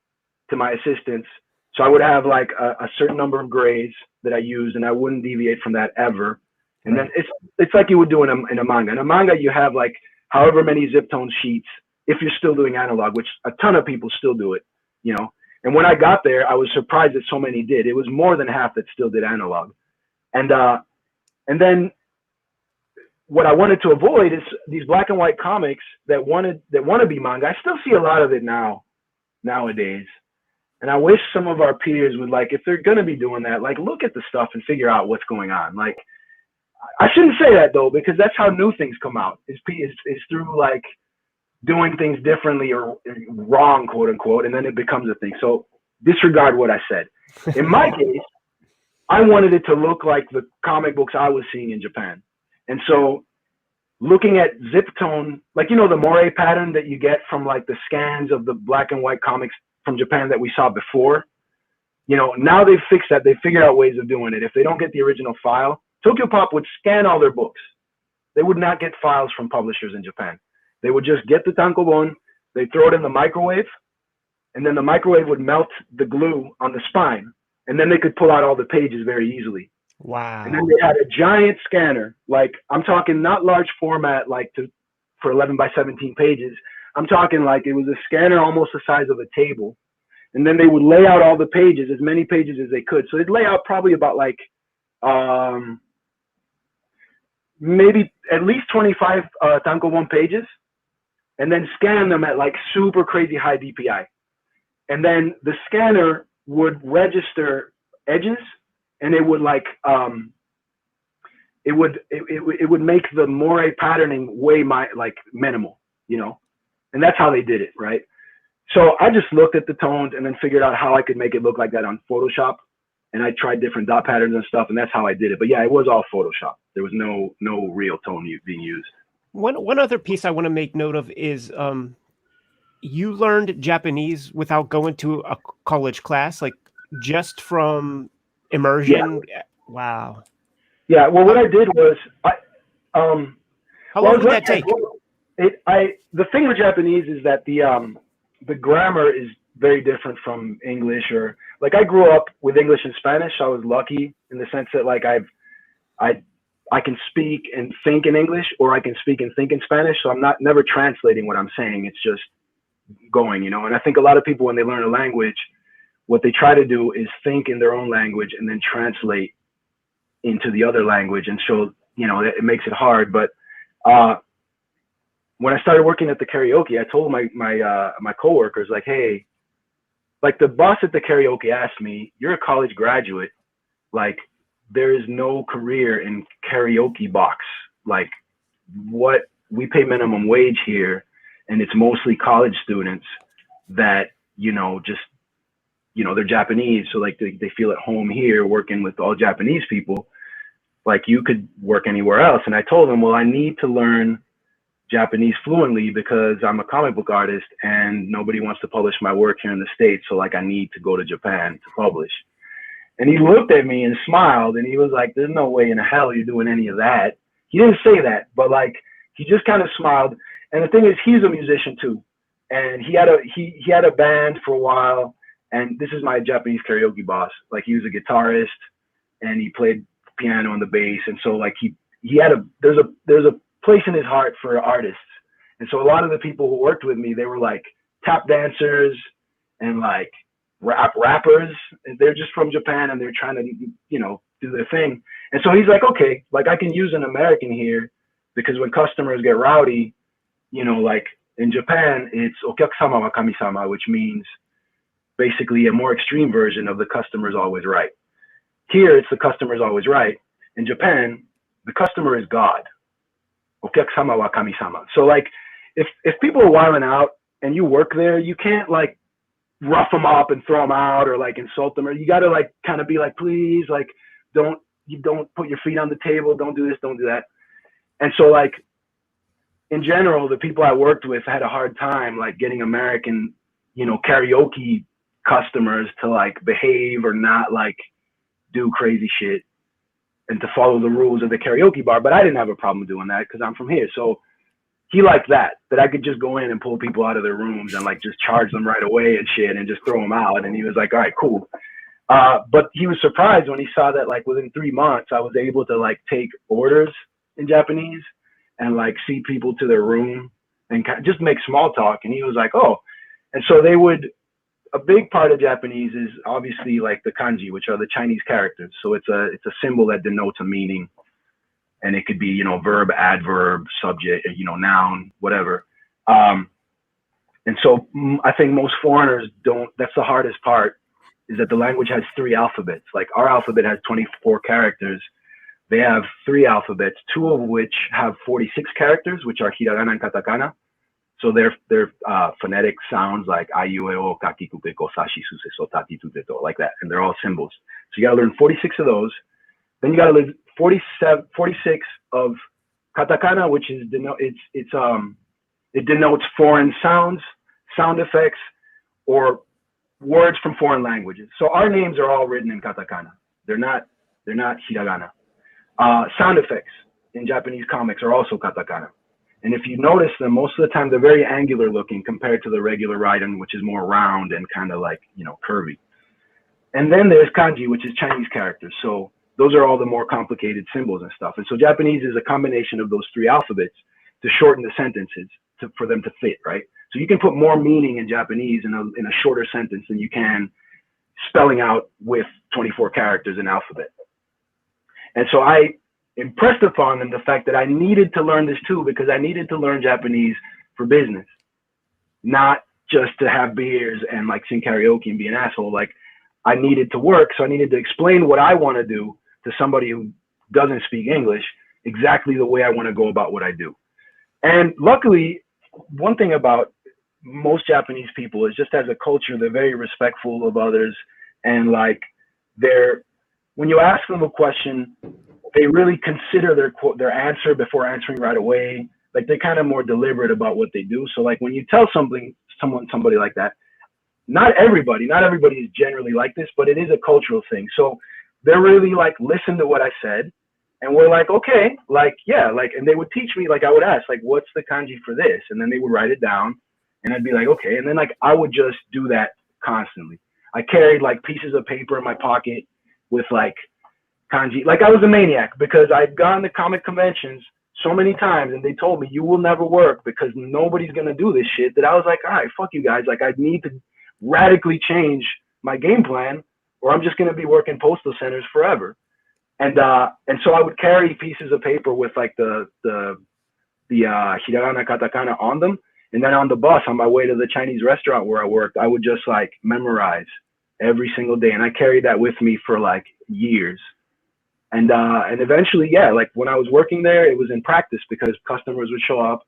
[SPEAKER 3] to my assistants. So I would have like a certain number of grays that I used, and I wouldn't deviate from that ever. And then it's like you would do in a manga. In a manga, you have like however many zip tone sheets if you're still doing analog, which a ton of people still do it, you know. And when I got there, I was surprised that so many did. It was more than half that still did analog. And then what I wanted to avoid is these black and white comics that want to be manga. I still see a lot of it nowadays. And I wish some of our peers would, like, if they're going to be doing that, like, look at the stuff and figure out what's going on. Like, I shouldn't say that though, because that's how new things come out. Is through like doing things differently or wrong, quote unquote, and then it becomes a thing. So disregard what I said. In my case, I wanted it to look like the comic books I was seeing in Japan. And so looking at zip tone, like, you know, the moire pattern that you get from like the scans of the black and white comics from Japan that we saw before, you know, now they've fixed that. They've figured out ways of doing it. If they don't get the original file, TokyoPop would scan all their books. They would not get files from publishers in Japan. They would just get the Tango-bon, they throw it in the microwave, and then the microwave would melt the glue on the spine, and then they could pull out all the pages very easily.
[SPEAKER 1] Wow.
[SPEAKER 3] And then they had a giant scanner, like, I'm talking not large format, like for 11 by 17 pages. I'm talking like it was a scanner almost the size of a table. And then they would lay out all the pages, as many pages as they could. So they'd lay out probably about like, maybe at least 25 Tango-bon pages, and then scan them at like super crazy high DPI. And then the scanner would register edges, and it would like it would make the moire patterning way minimal, you know. And that's how they did it, right? So I just looked at the tones and then figured out how I could make it look like that on Photoshop. And I tried different dot patterns and stuff, and that's how I did it. But yeah, it was all Photoshop. There was no real tone being used.
[SPEAKER 1] One other piece I want to make note of is you learned Japanese without going to a college class, like just from immersion. Yeah. Wow.
[SPEAKER 3] Yeah. Well, what I did was
[SPEAKER 1] how long did that take?
[SPEAKER 3] The thing with Japanese is that the grammar is very different from English, or like I grew up with English and Spanish. So I was lucky in the sense that like I can speak and think in English, or I can speak and think in Spanish. So I'm not never translating what I'm saying. It's just going, you know. And I think a lot of people, when they learn a language, what they try to do is think in their own language and then translate into the other language. And so, you know, it makes it hard. But when I started working at the karaoke, I told my coworkers, like, hey, like the boss at the karaoke asked me, you're a college graduate, like there is no career in karaoke box. Like what, we pay minimum wage here, and it's mostly college students that, you know, just, you know, they're Japanese. So like they feel at home here working with all Japanese people. Like you could work anywhere else. And I told them, well, I need to learn Japanese fluently because I'm a comic book artist and nobody wants to publish my work here in the States. So like I need to go to Japan to publish. And he looked at me and smiled and he was like, there's no way in hell you're doing any of that. He didn't say that, but like he just kind of smiled. And the thing is, he's a musician too. And he had a band for a while. And this is my Japanese karaoke boss. Like he was a guitarist and he played piano and the bass. And so like there's a place in his heart for artists. And so a lot of the people who worked with me, they were like tap dancers and like rappers. And they're just from Japan and they're trying to, you know, do their thing. And so he's like, okay, like I can use an American here because when customers get rowdy, you know, like in Japan, it's okyakusama wa kami-sama, which means basically a more extreme version of the customer's always right. Here, it's the customer's always right. In Japan, the customer is God. Okyakusama wa kami-sama. So like, if people are wilding out and you work there, you can't like rough them up and throw them out or like insult them, or you got to like kind of be like, please, like don't put your feet on the table, don't do this, don't do that. And so like in general, the people I worked with had a hard time like getting American, you know, karaoke customers to like behave or not like do crazy shit and to follow the rules of the karaoke bar. But I didn't have a problem doing that because I'm from here. So he liked that I could just go in and pull people out of their rooms and like just charge them right away and shit and just throw them out. And he was like, all right, cool. But he was surprised when he saw that like within 3 months, I was able to like take orders in Japanese and like see people to their room and just make small talk. And he was like, oh, and so a big part of Japanese is obviously like the kanji, which are the Chinese characters. So it's a symbol that denotes a meaning. And it could be, you know, verb, adverb, subject, you know, noun, whatever. And so I think most foreigners that's the hardest part, is that the language has 3 alphabets. Like our alphabet has 24 characters. They have 3 alphabets, 2 of which have 46 characters, which are hiragana and katakana. So they're phonetic sounds like aiueo, kaki, kupeko, sashi, suseso, tati, tuteto, like that. And they're all symbols. So you got to learn 46 of those. Then you got to learn 46 of katakana, which is it denotes foreign sounds, sound effects, or words from foreign languages. So our names are all written in katakana. They're not hiragana. Sound effects in Japanese comics are also katakana. And if you notice them, most of the time they're very angular looking compared to the regular writing, which is more round and kind of like, you know, curvy. And then there's kanji, which is Chinese characters. So those are all the more complicated symbols and stuff. And so Japanese is a combination of those 3 alphabets to shorten the sentences for them to fit, right? So you can put more meaning in Japanese in a shorter sentence than you can spelling out with 24 characters in alphabet. And so I impressed upon them the fact that I needed to learn this too, because I needed to learn Japanese for business, not just to have beers and like sing karaoke and be an asshole. Like I needed to work, so I needed to explain what I want to do to somebody who doesn't speak English exactly the way I want to go about what I do. And luckily, one thing about most Japanese people is just as a culture, they're very respectful of others. And like when you ask them a question, they really consider their answer before answering right away. Like they're kind of more deliberate about what they do. So like when you tell somebody like that, not everybody is generally like this, but it is a cultural thing. So they're really like, listen to what I said. And we're like, okay, like, yeah, like, and they would teach me, like, I would ask, like, what's the kanji for this? And then they would write it down and I'd be like, okay. And then like, I would just do that constantly. I carried like pieces of paper in my pocket with like kanji. Like I was a maniac because I'd gone to comic conventions so many times and they told me you will never work because nobody's going to do this shit, that I was like, all right, fuck you guys. Like I need to radically change my game plan or I'm just going to be working postal centers forever. And so I would carry pieces of paper with like the hiragana, katakana on them. And then on the bus on my way to the Chinese restaurant where I worked, I would just like memorize every single day. And I carried that with me for like years. And eventually, yeah, like when I was working there, it was in practice because customers would show up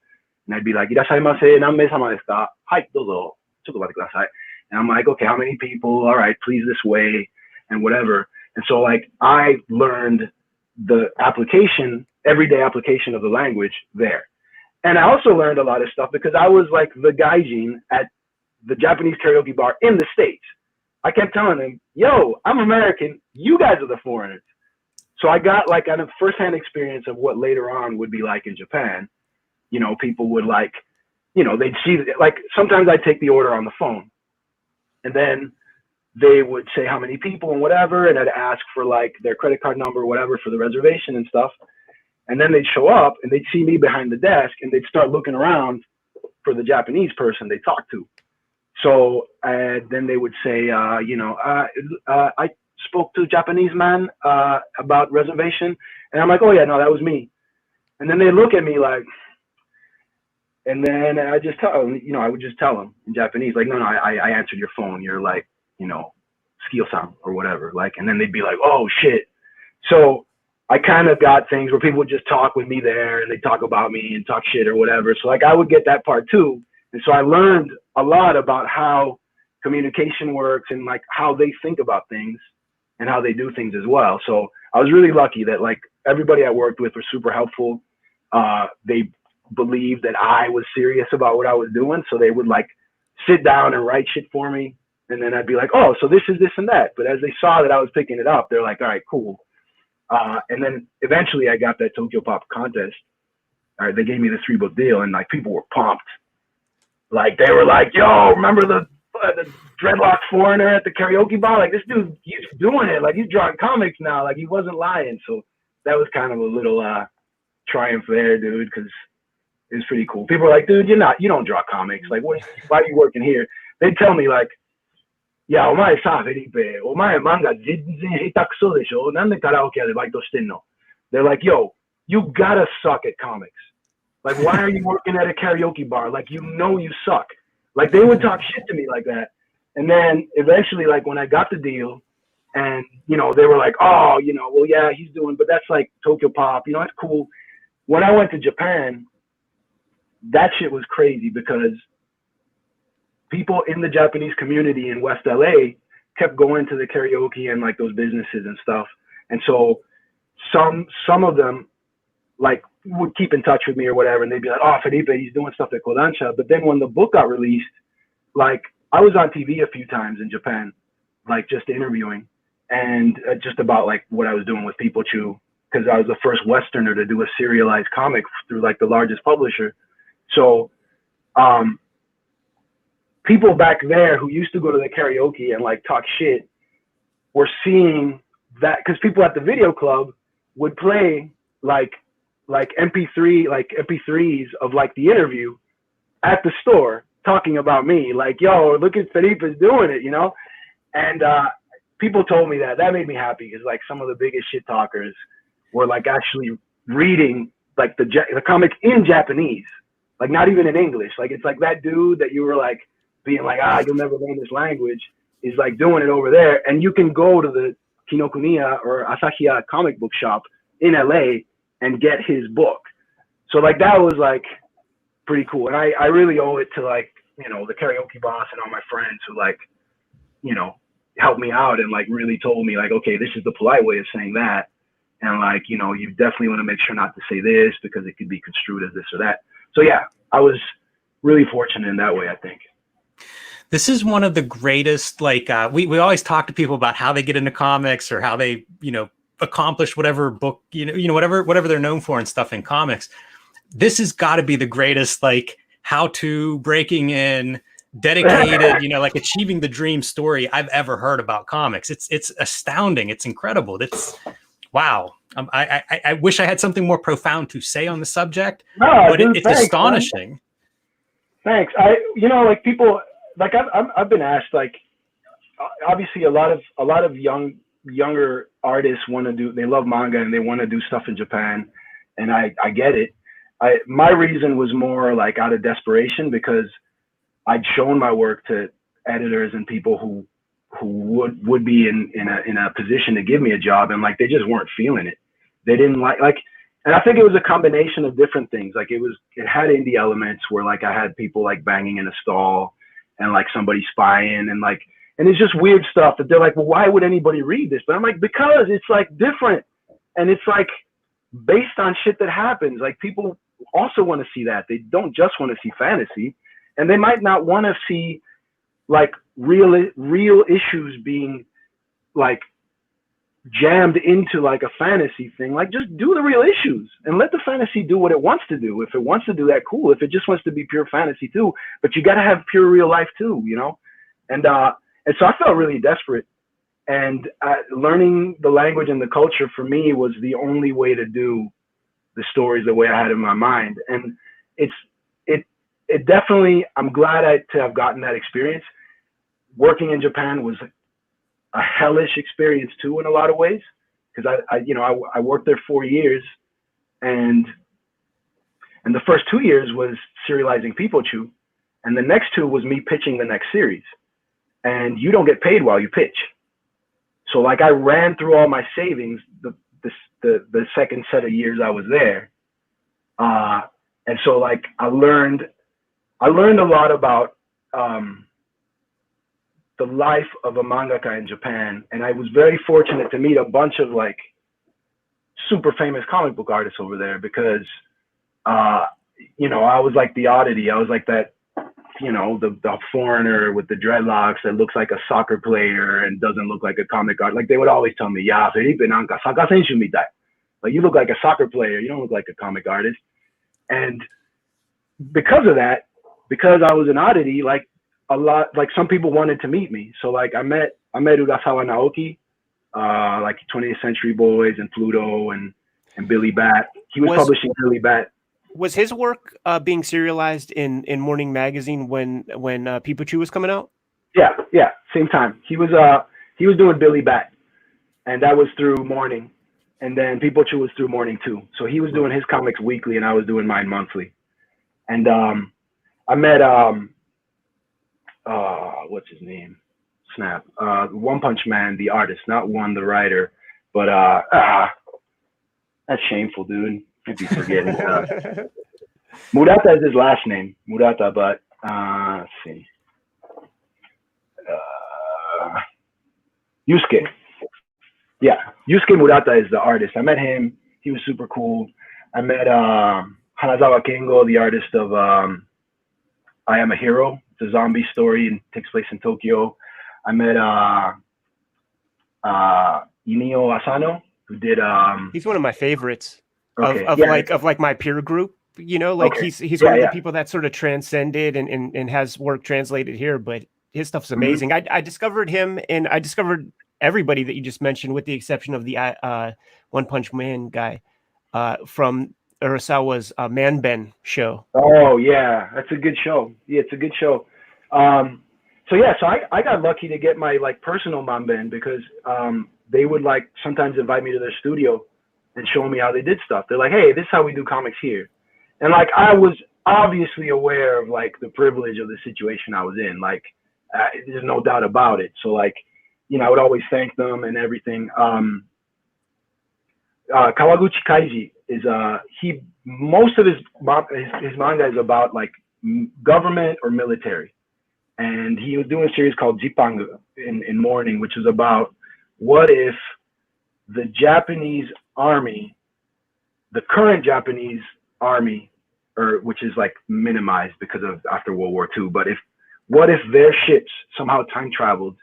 [SPEAKER 3] and I'd be like, "Irashaimase, nanmei sama desu ka? Hai, dozo, chotto watatte kudasai." And I'm like, okay, how many people? All right, please this way and whatever. And so like I learned the application, everyday application of the language there. And I also learned a lot of stuff because I was like the gaijin at the Japanese karaoke bar in the States. I kept telling them, yo, I'm American. You guys are the foreigners. So I got like a firsthand experience of what later on would be like in Japan. You know, people would like, you know, they'd see, like sometimes I'd take the order on the phone and then they would say how many people and whatever. And I'd ask for like their credit card number or whatever for the reservation and stuff. And then they'd show up and they'd see me behind the desk and they'd start looking around for the Japanese person they talked to. So then they would say, I spoke to a Japanese man about reservation. And I'm like, oh yeah, no, that was me. And then they look at me like, and then I just tell them, you know, I would just tell them in Japanese, like, no, I answered your phone. You're like, you know, Skio-san or whatever. Like, and then they'd be like, oh shit. So I kind of got things where people would just talk with me there and they talk about me and talk shit or whatever. So like I would get that part too. And so I learned a lot about how communication works and like how they think about things and how they do things as well. So I was really lucky that like everybody I worked with were super helpful. They believed that I was serious about what I was doing. So they would like sit down and write shit for me. And then I'd be like, oh, so this is this and that. But as they saw that I was picking it up, they're like, all right, cool. And then eventually I got that TokyoPop contest. All right, they gave me the 3-book deal and like people were pumped. Like they were like, yo, remember the dreadlock foreigner at the karaoke bar? Like this dude, he's doing it. Like he's drawing comics now. Like he wasn't lying. So that was kind of a little triumph there, dude, because it was pretty cool. People were like, dude, you don't draw comics. Like why are you working here? They'd tell me like, yeah, お前さ、Felipe, お前漫画全然下手くそでしょ? なんでカラオケ屋でバイトしてんの? They're like, yo, you gotta suck at comics. Like, why are you working at a karaoke bar? Like, you know you suck. Like, they would talk shit to me like that. And then eventually, like, when I got the deal and, you know, they were like, oh, you know, well, yeah, he's doing, but that's like TokyoPop, you know, that's cool. When I went to Japan, that shit was crazy because people in the Japanese community in West LA kept going to the karaoke and like those businesses and stuff. And so some of them like would keep in touch with me or whatever. And they'd be like, oh, Felipe, he's doing stuff at Kodansha. But then when the book got released, like I was on TV a few times in Japan, like just interviewing and just about like what I was doing with PEEPO, because I was the first Westerner to do a serialized comic through like the largest publisher. So, people back there who used to go to the karaoke and like talk shit were seeing that because people at the video club would play like MP3s of like the interview at the store talking about me, like, yo, look at Felipe's doing it, you know? And people told me that made me happy because like some of the biggest shit talkers were like actually reading like the comic in Japanese, like not even in English. Like it's like that dude that you were like being like, you'll never learn this language, is like doing it over there. And you can go to the Kinokuniya or Asahiya comic book shop in LA and get his book. So like that was like pretty cool. And I really owe it to like, you know, the karaoke boss and all my friends who like, you know, helped me out and like really told me like, okay, this is the polite way of saying that. And like, you know, you definitely want to make sure not to say this because it could be construed as this or that. So yeah, I was really fortunate in that way, I think.
[SPEAKER 2] This is one of the greatest, like, we always talk to people about how they get into comics or how they, you know, accomplish whatever book, whatever they're known for and stuff in comics. This has got to be the greatest, like, how to breaking in, dedicated, like achieving the dream story I've ever heard about comics. It's astounding. It's incredible. Wow. I wish I had something more profound to say on the subject, but
[SPEAKER 3] dude,
[SPEAKER 2] it's
[SPEAKER 3] thanks,
[SPEAKER 2] astonishing.
[SPEAKER 3] Man. Thanks. Like people, like I've been asked, like, obviously a lot of younger artists they love manga and they want to do stuff in Japan, and I get it. My reason was more like out of desperation, because I'd shown my work to editors and people who would be in a position to give me a job, and like they just weren't feeling it. They didn't like, and I think it was a combination of different things. Like it had indie elements where like I had people like banging in a stall and like somebody spying and it's just weird stuff that they're like, well, why would anybody read this? But I'm like, because it's like different, and it's like based on shit that happens. Like people also want to see that. They don't just want to see fantasy, and they might not want to see like real issues being like jammed into like a fantasy thing. Like just do the real issues and let the fantasy do what it wants to do. If it wants to do that, cool. If it just wants to be pure fantasy too, but you got to have pure real life too, And so I felt really desperate, and learning the language and the culture for me was the only way to do the stories the way I had in my mind. And it definitely, I'm glad to have gotten that experience. Working in Japan was a hellish experience too in a lot of ways, because I worked there 4 years, and the first 2 years was serializing PEEPO, and the next 2 was me pitching the next series, and you don't get paid while you pitch. So like I ran through all my savings the second set of years I was there, and so like I learned a lot about the life of a mangaka in Japan, and I was very fortunate to meet a bunch of like super famous comic book artists over there, because I was like the oddity. I was like that, the foreigner with the dreadlocks that looks like a soccer player and doesn't look like a comic artist. Like they would always tell me, "Yeah, Felipe, nanka saka senshu mitai." Like you look like a soccer player, you don't look like a comic artist. And because of that, because I was an oddity, like a lot, like some people wanted to meet me. So like I met Urasawa Naoki, like 20th Century Boys and Pluto and Billy Bat. He was publishing Billy Bat.
[SPEAKER 1] Was his work being serialized in Morning Magazine when PEEPO was coming out?
[SPEAKER 3] Yeah, same time. He was doing Billy Bat, and that was through Morning, and then PEEPO was through Morning too. So he was doing his comics weekly, and I was doing mine monthly. And I met what's his name? Snap. One Punch Man, the artist, not one the writer, but that's shameful, dude. I'd be forgetting. Murata is his last name, Murata, but let's see. Yusuke. Yeah, Yusuke Murata is the artist. I met him. He was super cool. I met Hanazawa Kengo, the artist of I Am a Hero. It's a zombie story and takes place in Tokyo. I met Inio Asano, who did
[SPEAKER 1] he's one of my favorites.
[SPEAKER 3] Okay.
[SPEAKER 1] Of my peer group, okay. He's one of the people that sort of transcended and has work translated here, but his stuff's amazing. Mm-hmm. I discovered him, and I discovered everybody that you just mentioned, with the exception of the One Punch Man guy from Urasawa's Man Ben show.
[SPEAKER 3] Oh yeah, that's a good show. Yeah, it's a good show. So I got lucky to get my like personal Man Ben, because they would like sometimes invite me to their studio and show me how they did stuff. They're like, hey, this is how we do comics here. And like, I was obviously aware of like the privilege of the situation I was in. Like, there's no doubt about it. So like, I would always thank them and everything. Kawaguchi Kaiji is, most of his manga is about like government or military. And he was doing a series called Jipang in Morning, which was about what if the Japanese army, the current Japanese army, which is like minimized because of after World War II, but what if their ships somehow time traveled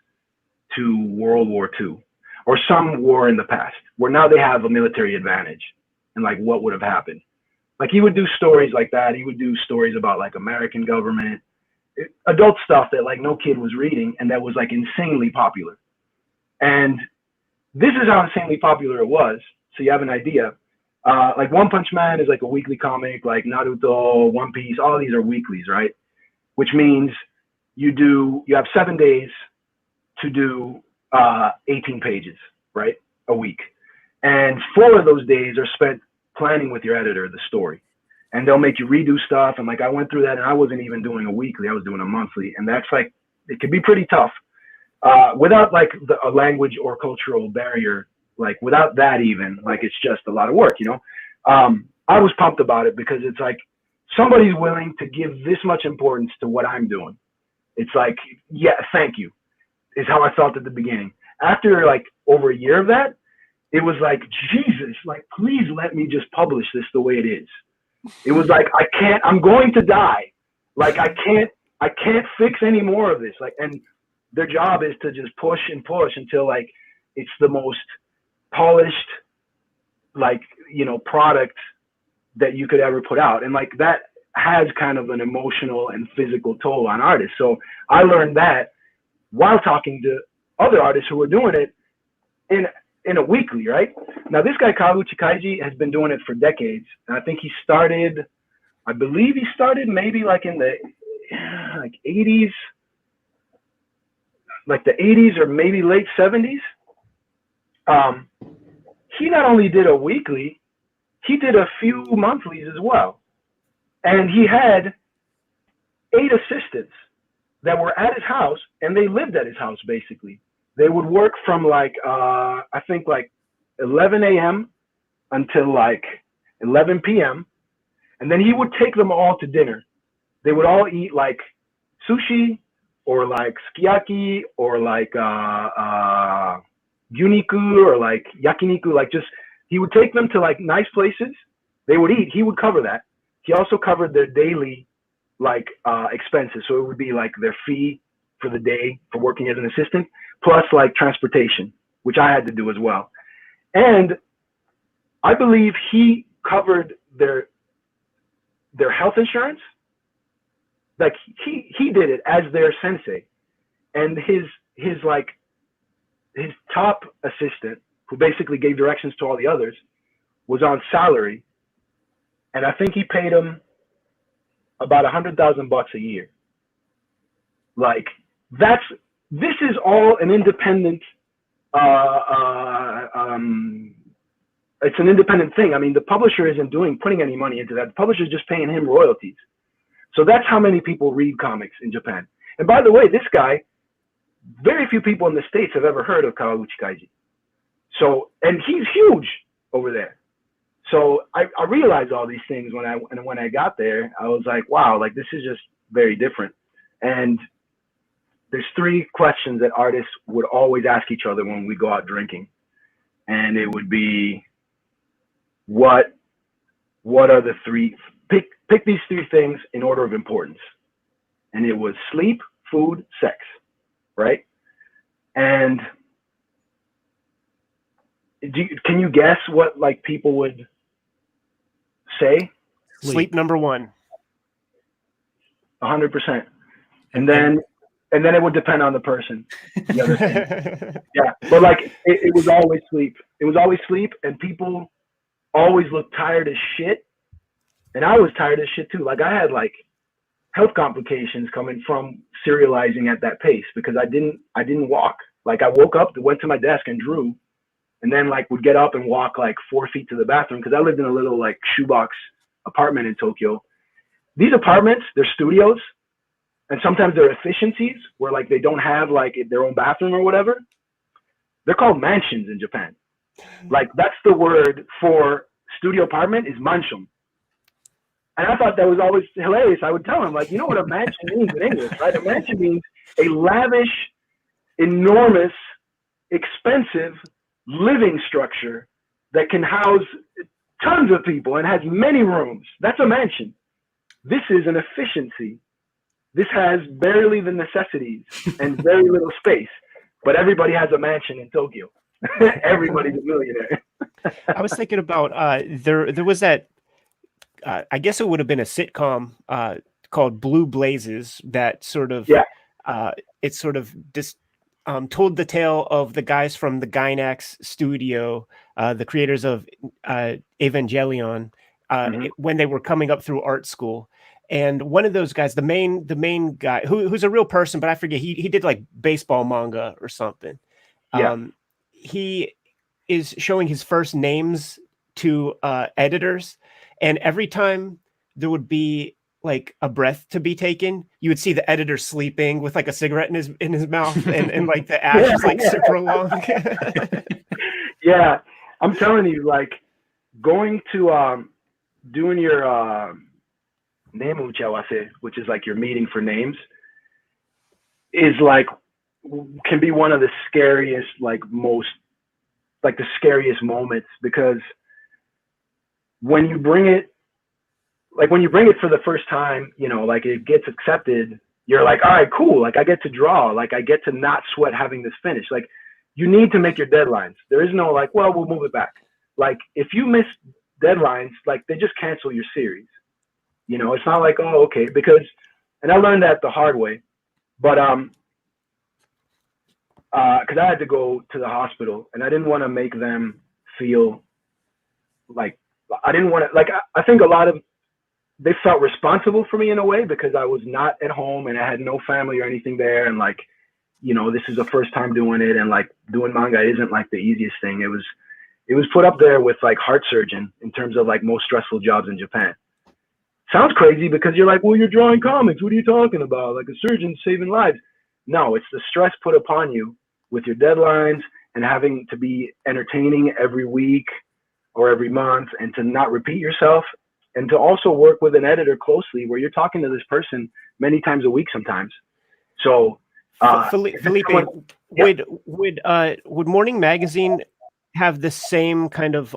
[SPEAKER 3] to World War II or some war in the past where now they have a military advantage, and like what would have happened? Like he would do stories like that. He would do stories about like American government adult stuff that like no kid was reading and that was like insanely popular. And this is how insanely popular it was. So you have an idea. Like One Punch Man is like a weekly comic, like Naruto, One Piece, all these are weeklies, right? Which means you have 7 days to do 18 pages, right? A week. And 4 of those days are spent planning with your editor the story. And they'll make you redo stuff. And like I went through that and I wasn't even doing a weekly, I was doing a monthly. And that's like, it could be pretty tough. Without like a language or cultural barrier, like without that even, like it's just a lot of work, you know? I was pumped about it because it's like somebody's willing to give this much importance to what I'm doing. It's like, yeah, thank you, is how I felt at the beginning. After like over a year of that, it was like, Jesus, like, please let me just publish this the way it is. It was like, I'm going to die. Like, I can't fix any more of this. Like, and their job is to just push and push until like, it's the most polished, like, you know, product that you could ever put out. And like, that has kind of an emotional and physical toll on artists. So I learned that while talking to other artists who were doing it in a weekly, right? Now, this guy, Kawauchi Kaiji, has been doing it for decades. And I think I believe he started maybe like in the like 80s, like the 80s or maybe late 70s. He not only did a weekly, he did a few monthlies as well. And he had 8 assistants that were at his house, and they lived at his house, basically. They would work from like, I think like 11 a.m. until like 11 p.m. And then he would take them all to dinner. They would all eat like sushi or like sukiyaki or like yuniku or like yakiniku. Like just, he would take them to like nice places. They would eat. He would cover that. He also covered their daily like expenses. So it would be like their fee for the day for working as an assistant, plus like transportation, which I had to do as well. And I believe he covered their health insurance. Like he did it as their sensei. And his top assistant, who basically gave directions to all the others, was on salary. And I think he paid him about $100,000 a year. Like, this is all an independent, it's an independent thing. I mean, the publisher isn't putting any money into that. The publisher is just paying him royalties. So that's how many people read comics in Japan. And by the way, this guy, very few people in the States have ever heard of Kawauchi Kaiji. So, and he's huge over there. So I realized all these things when I got there. I was like, wow, like this is just very different. And there's 3 questions that artists would always ask each other when we go out drinking. And it would be, what are the 3, pick these 3 things in order of importance. And it was sleep, food, sex, right? And can you guess what like people would say?
[SPEAKER 1] Sleep number 1.
[SPEAKER 3] 100%. And then it would depend on the person. The other thing. Yeah, but like it was always sleep. It was always sleep, and people always looked tired as shit. And I was tired as shit too. Like I had like health complications coming from serializing at that pace because I didn't walk. Like I woke up, went to my desk and drew, and then like would get up and walk like 4 feet to the bathroom because I lived in a little like shoebox apartment in Tokyo. These apartments, they're studios, and sometimes they're efficiencies where like they don't have like their own bathroom or whatever. They're called mansions in Japan. Like that's the word for studio apartment is mansion. And I thought that was always hilarious. I would tell him like, you know what a mansion means in English, right? A mansion means a lavish, enormous, expensive living structure that can house tons of people and has many rooms. That's a mansion. This is an efficiency. This has barely the necessities and very little space, but everybody has a mansion in Tokyo. Everybody's a millionaire.
[SPEAKER 1] I was thinking about there was that I guess it would have been a sitcom called Blue Blazes that sort of it sort of told the tale of the guys from the Gainax studio, the creators of Evangelion, when they were coming up through art school. And one of those guys, the main guy who's a real person, but I forget, he did like baseball manga or something. He is showing his first names to editors, and every time there would be like a breath to be taken, you would see the editor sleeping with like a cigarette in his mouth, and like the ash is like super long.
[SPEAKER 3] Yeah, I'm telling you, like going to doing your name uchawase, which is like your meeting for names, is like can be one of the scariest, like most like the scariest moments, because when you bring it for the first time, you know, like it gets accepted, you're like, all right, cool. Like I get to draw, like I get to not sweat having this finished. Like you need to make your deadlines. There is no like, well, we'll move it back. Like if you miss deadlines, like they just cancel your series. You know, it's not like, oh, okay, because, and I learned that the hard way, but because I had to go to the hospital and I didn't want to make them feel like, I didn't want to, like, I think a lot of, they felt responsible for me in a way because I was not at home and I had no family or anything there. And like, you know, this is the first time doing it, and like doing manga isn't like the easiest thing. It was put up there with like heart surgeon in terms of like most stressful jobs in Japan. Sounds crazy because you're like, well, you're drawing comics. What are you talking about? Like a surgeon saving lives. No, it's the stress put upon you with your deadlines and having to be entertaining every week or every month, and to not repeat yourself, and to also work with an editor closely where you're talking to this person many times a week sometimes. So
[SPEAKER 1] Felipe, would Morning Magazine have the same kind of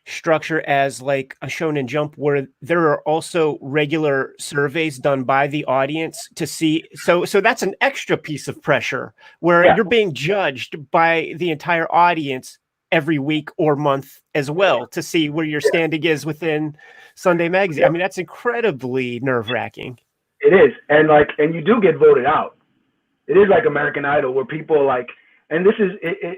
[SPEAKER 1] structure as like a Shonen Jump, where there are also regular surveys done by the audience to see? So that's an extra piece of pressure where you're being judged by the entire audience every week or month as well to see where your standing is within Sunday Magazine. I mean, that's incredibly nerve-wracking.
[SPEAKER 3] It is. And like, and you do get voted out. It is like American Idol, where people like, and this is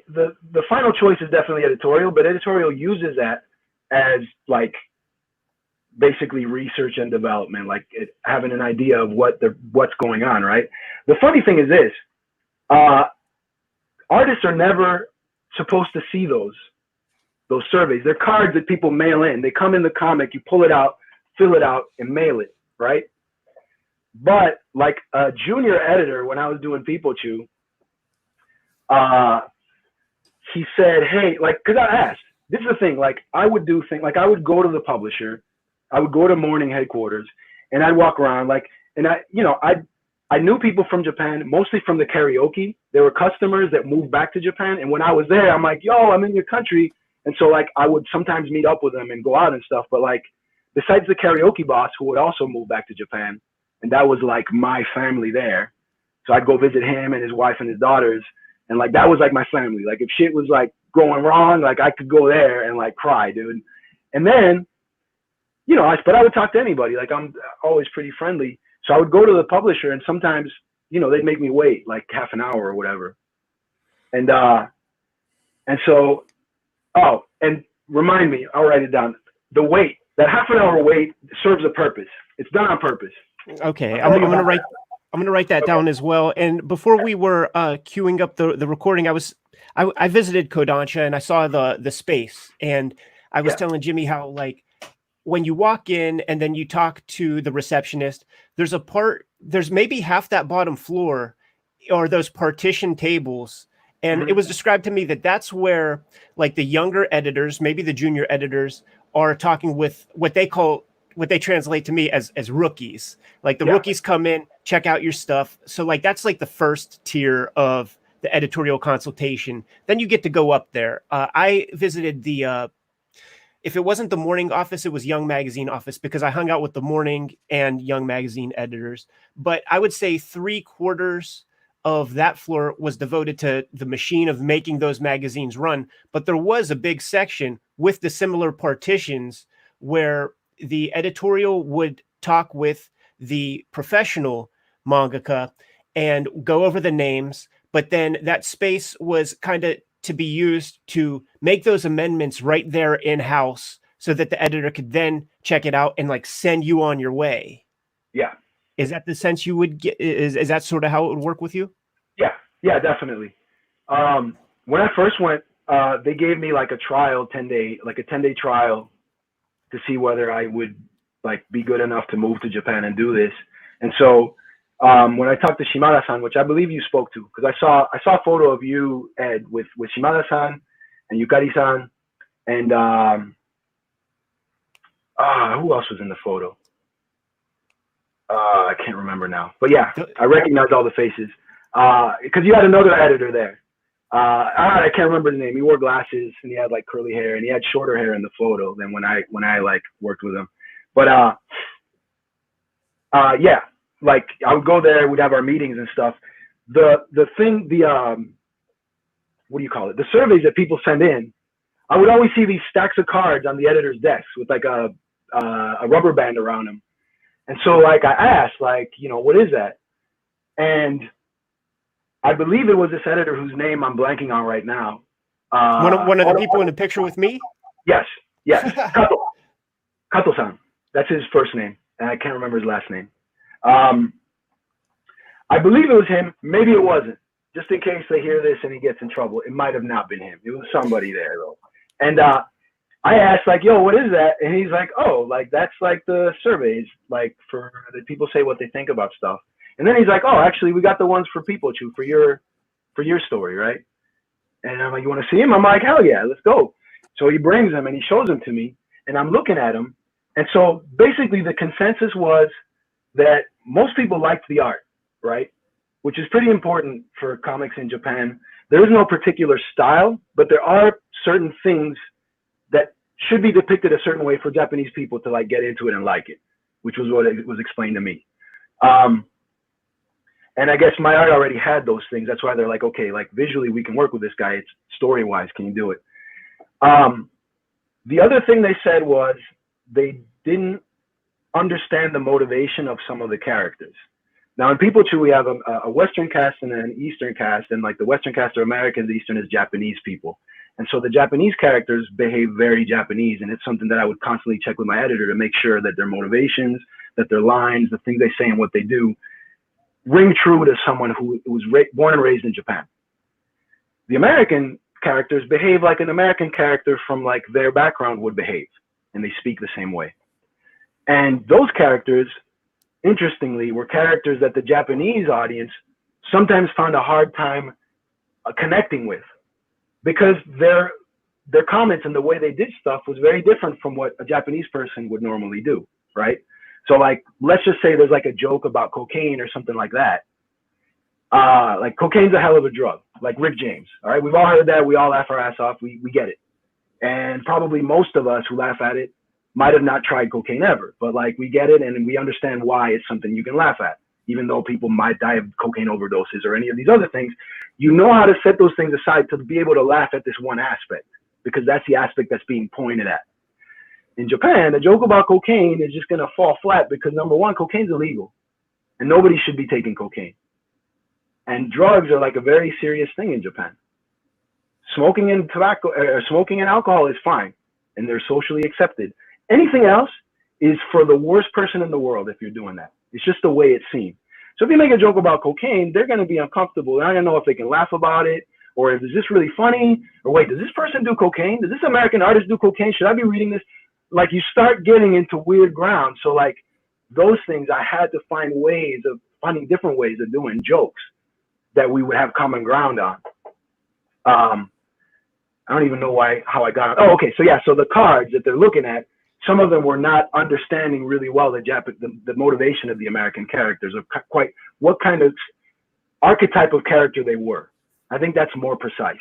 [SPEAKER 3] the final choice is definitely editorial, but editorial uses that as like basically research and development, like having an idea of what's going on, right? The funny thing is this, artists are never supposed to see those surveys. They're cards that people mail in. They come in the comic, you pull it out, fill it out, and mail it, right? But like a junior editor, when I was doing PEEPO, he said, hey, like, because I asked, this is the thing, like I would do things, like I would go to the publisher, I would go to morning headquarters, and I'd walk around, like, and I knew people from Japan, mostly from the karaoke. There were customers that moved back to Japan, and when I was there, I'm like, yo, I'm in your country. And so like I would sometimes meet up with them and go out and stuff, but like besides the karaoke boss who would also move back to Japan, and that was like my family there. So I'd go visit him and his wife and his daughters, and like that was like my family. Like if shit was like going wrong, like I could go there and like cry, dude. And then, you know, but I would talk to anybody. Like I'm always pretty friendly. So I would go to the publisher, and sometimes, you know, they'd make me wait like half an hour or whatever. And so, oh, and remind me, I'll write it down. The wait, that half an hour wait serves a purpose. It's done on purpose.
[SPEAKER 1] Okay, I'm gonna write that down as well. And before we were queuing up the recording, I visited Kodansha and I saw the space, and I was telling Jimmy how like when you walk in and then you talk to the receptionist, there's maybe half that bottom floor or those partition tables. And it was described to me that that's where like the younger editors, maybe the junior editors, are talking with what they translate to me as rookies. Like the rookies come in, check out your stuff. So like that's like the first tier of the editorial consultation. Then you get to go up there. I visited if it wasn't the morning office, it was Young Magazine office, because I hung out with the morning and Young Magazine editors. But I would say 3/4 of that floor was devoted to the machine of making those magazines run. But there was a big section with the similar partitions where the editorial would talk with the professional mangaka and go over the names, but then that space was kind of to be used to make those amendments right there in-house so that the editor could then check it out and like send you on your way.
[SPEAKER 3] Yeah.
[SPEAKER 1] Is that the sense you would get? Is that sort of how it would work with you?
[SPEAKER 3] Yeah, definitely. When I first went, they gave me like a trial, 10-day trial to see whether I would like be good enough to move to Japan and do this. And so when I talked to Shimada-san, which I believe you spoke to, because I saw a photo of you, Ed, with Shimada-san and Yukari-san, and who else was in the photo? I can't remember now, but yeah, I recognize all the faces because you had another editor there. I can't remember the name. He wore glasses and he had like curly hair and he had shorter hair in the photo than when I like worked with him. But yeah, like I would go there, we'd have our meetings and stuff. The what do you call it? The surveys that people send in, I would always see these stacks of cards on the editor's desk with like a rubber band around them. And so like I asked, like, you know, what is that? And I believe it was this editor whose name I'm blanking on right now.
[SPEAKER 1] One of the people in the picture with me?
[SPEAKER 3] Yes. Kato-san. That's his first name. And I can't remember his last name. I believe it was him. Maybe it wasn't. Just in case they hear this and he gets in trouble. It might have not been him. It was somebody there though. And I asked like, yo, what is that? And he's like, oh, like that's like the surveys, like for the people say what they think about stuff. And then he's like, oh, actually, we got the ones for PEEPO for your story, right? And I'm like, you want to see him? I'm like, hell yeah, let's go. So he brings them and he shows them to me, and I'm looking at them. And so basically, the consensus was that most people liked the art, right? Which is pretty important for comics in Japan. There is no particular style, but there are certain things that should be depicted a certain way for Japanese people to like get into it and like it, which was what it was explained to me. And I guess my art already had those things. That's why they're like, okay, like visually we can work with this guy. It's story-wise, can you do it? The other thing they said was they didn't understand the motivation of some of the characters. Now in PEEPO, we have a Western cast and an Eastern cast, and like the Western cast are Americans, the Eastern is Japanese people. And so the Japanese characters behave very Japanese, and it's something that I would constantly check with my editor to make sure that their motivations, that their lines, the things they say and what they do ring true to someone who was born and raised in Japan. The American characters behave like an American character from like their background would behave, and they speak the same way. And those characters, interestingly, were characters that the Japanese audience sometimes found a hard time connecting with, because their comments and the way they did stuff was very different from what a Japanese person would normally do, right? So like, let's just say there's like a joke about cocaine or something like that. Like cocaine's a hell of a drug, like Rick James, all right? We've all heard that, we all laugh our ass off, we get it. And probably most of us who laugh at it might have not tried cocaine ever, but like we get it and we understand why it's something you can laugh at. Even though people might die of cocaine overdoses or any of these other things, you know how to set those things aside to be able to laugh at this one aspect, because that's the aspect that's being pointed at. In Japan, a joke about cocaine is just gonna fall flat because number one, cocaine's illegal and nobody should be taking cocaine. And drugs are like a very serious thing in Japan. Smoking and smoking and alcohol is fine and they're socially accepted. Anything else is for the worst person in the world if you're doing that. It's just the way it's seen. So if you make a joke about cocaine, they're going to be uncomfortable. They're not going to know if they can laugh about it, or is this really funny? Or wait, does this person do cocaine? Does this American artist do cocaine? Should I be reading this? Like you start getting into weird ground. So like those things, I had to finding different ways of doing jokes that we would have common ground on. I don't even know how I got on. Oh, okay. So yeah, so the cards that they're looking at, some of them were not understanding really well the motivation of the American characters, of quite what kind of archetype of character they were. I think that's more precise.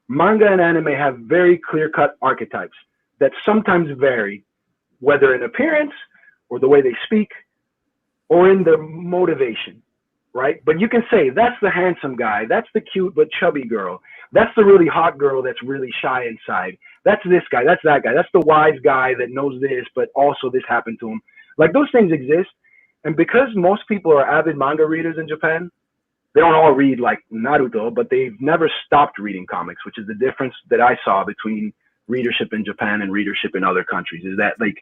[SPEAKER 3] Manga and anime have very clear-cut archetypes that sometimes vary, whether in appearance or the way they speak or in their motivation, right? But you can say, that's the handsome guy, that's the cute but chubby girl, that's the really hot girl that's really shy inside, that's this guy, that's that guy, that's the wise guy that knows this, but also this happened to him. Like those things exist. And because most people are avid manga readers in Japan, they don't all read like Naruto, but they've never stopped reading comics, which is the difference that I saw between readership in Japan and readership in other countries, is that like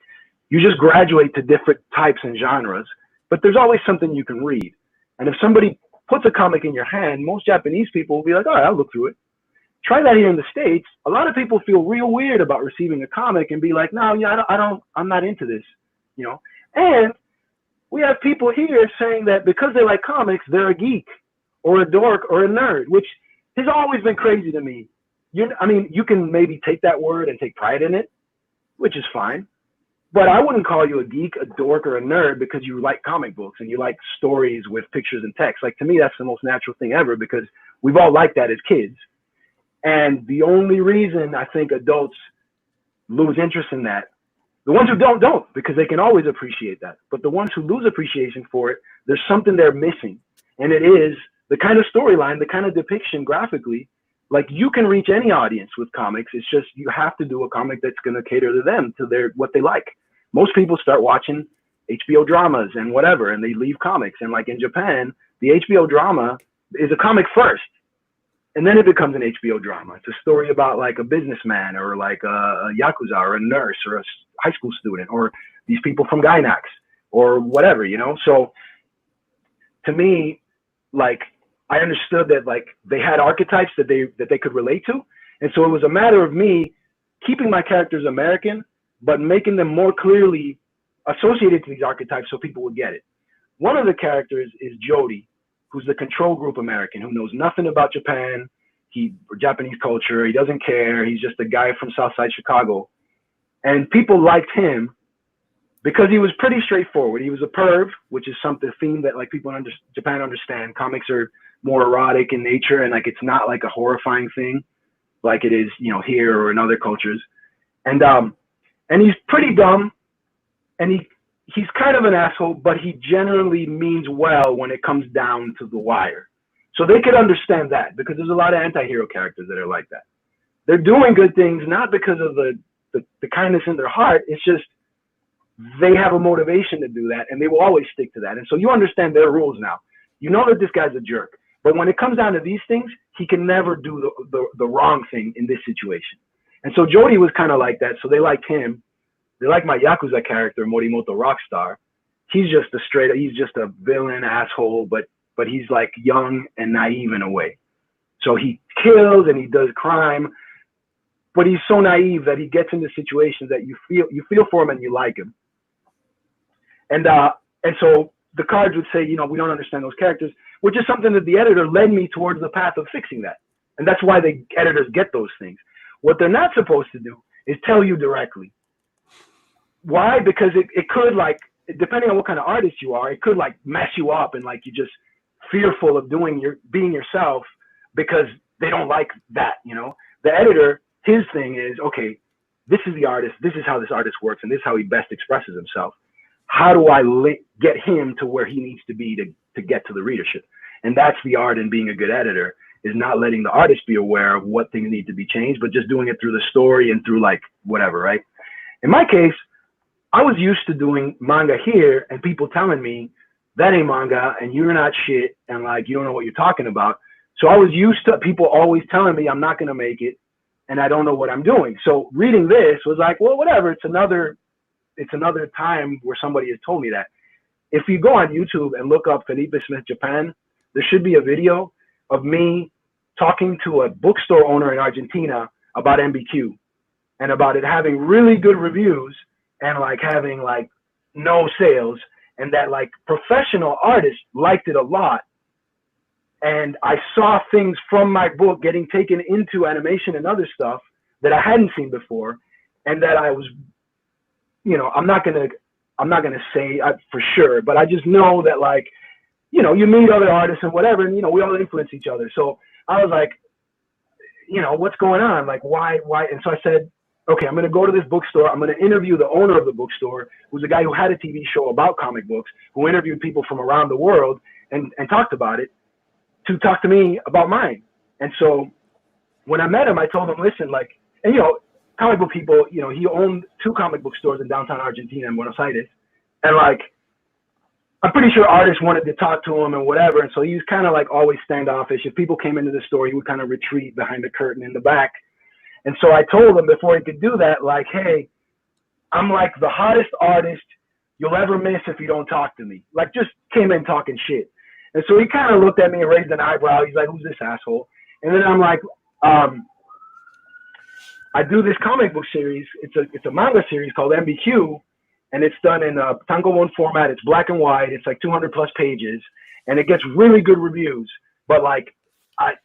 [SPEAKER 3] you just graduate to different types and genres, but there's always something you can read. And if somebody puts a comic in your hand, most Japanese people will be like, all right, I'll look through it. Try that here in the States. A lot of people feel real weird about receiving a comic and be like, no, yeah, I'm not into this, you know? And we have people here saying that because they like comics, they're a geek or a dork or a nerd, which has always been crazy to me. I mean, you can maybe take that word and take pride in it, which is fine. But I wouldn't call you a geek, a dork, or a nerd because you like comic books and you like stories with pictures and text. Like, to me, that's the most natural thing ever because we've all liked that as kids. And the only reason I think adults lose interest in that, the ones who don't, because they can always appreciate that. But the ones who lose appreciation for it, there's something they're missing. And it is the kind of storyline, the kind of depiction graphically. Like, you can reach any audience with comics. It's just you have to do a comic that's going to cater to them, to what they like. Most people start watching HBO dramas and whatever, and they leave comics. And like in Japan, the HBO drama is a comic first, and then it becomes an HBO drama. It's a story about like a businessman or like a yakuza or a nurse or a high school student or these people from Gainax or whatever, you know? So to me, like, I understood that like they had archetypes that they could relate to. And so it was a matter of me keeping my characters American, but making them more clearly associated to these archetypes so people would get it. One of the characters is Jody, who's the control group American, who knows nothing about Japan, or Japanese culture. He doesn't care. He's just a guy from Southside Chicago. And people liked him because he was pretty straightforward. He was a perv, which is a theme that like people in Japan understand. Comics are more erotic in nature, and like it's not like a horrifying thing like it is, you know, here or in other cultures. And he's pretty dumb, and he's kind of an asshole, but he generally means well when it comes down to the wire. So they could understand that, because there's a lot of anti-hero characters that are like that. They're doing good things not because of the kindness in their heart. It's just they have a motivation to do that, and they will always stick to that. And so you understand their rules now. You know that this guy's a jerk, but when it comes down to these things, he can never do the wrong thing in this situation. And so Jody was kind of like that, so they liked him. They like my Yakuza character, Morimoto Rockstar. He's just a villain asshole, but he's like young and naive in a way. So he kills and he does crime, but he's so naive that he gets into situations that you feel for him and you like him. And so the cards would say, you know, we don't understand those characters, which is something that the editor led me towards the path of fixing that. And that's why the editors get those things. What they're not supposed to do is tell you directly. Why? Because it could, like, depending on what kind of artist you are, it could like mess you up and like you're just fearful of being yourself because they don't like that, you know? The editor, his thing is, okay, this is the artist, this is how this artist works, and this is how he best expresses himself. How do I get him to where he needs to be to get to the readership? And that's the art in being a good editor, is not letting the artist be aware of what things need to be changed, but just doing it through the story and through like whatever, right? In my case, I was used to doing manga here and people telling me that ain't manga and you're not shit and like you don't know what you're talking about. So I was used to people always telling me I'm not going to make it and I don't know what I'm doing. So reading this was like, well, whatever. It's another time where somebody has told me that. If you go on YouTube and look up Felipe Smith Japan, there should be a video of me talking to a bookstore owner in Argentina about MBQ and about it having really good reviews and like having like no sales, and that like professional artists liked it a lot. And I saw things from my book getting taken into animation and other stuff that I hadn't seen before, and that I was, you know, I'm not gonna say for sure, but I just know that like, you know, you meet other artists and whatever, and you know, we all influence each other. So I was like, you know, what's going on? Like, why? And so I said, okay, I'm going to go to this bookstore. I'm going to interview the owner of the bookstore, who's a guy who had a TV show about comic books, who interviewed people from around the world and talked about it, to talk to me about mine. And so when I met him, I told him, listen, like, and you know, comic book people, you know, he owned 2 comic book stores in downtown Argentina in Buenos Aires. And like, I'm pretty sure artists wanted to talk to him and whatever. And so he was kind of like always standoffish. If people came into the store, he would kind of retreat behind the curtain in the back. And so I told him before he could do that, like, hey, I'm like the hottest artist you'll ever miss if you don't talk to me. Like, just came in talking shit. And so he kind of looked at me and raised an eyebrow. He's like, who's this asshole? And then I'm like, I do this comic book series. It's a manga series called MBQ, and it's done in a Tango-bon format. It's black and white. It's like 200 plus pages, and it gets really good reviews. But like,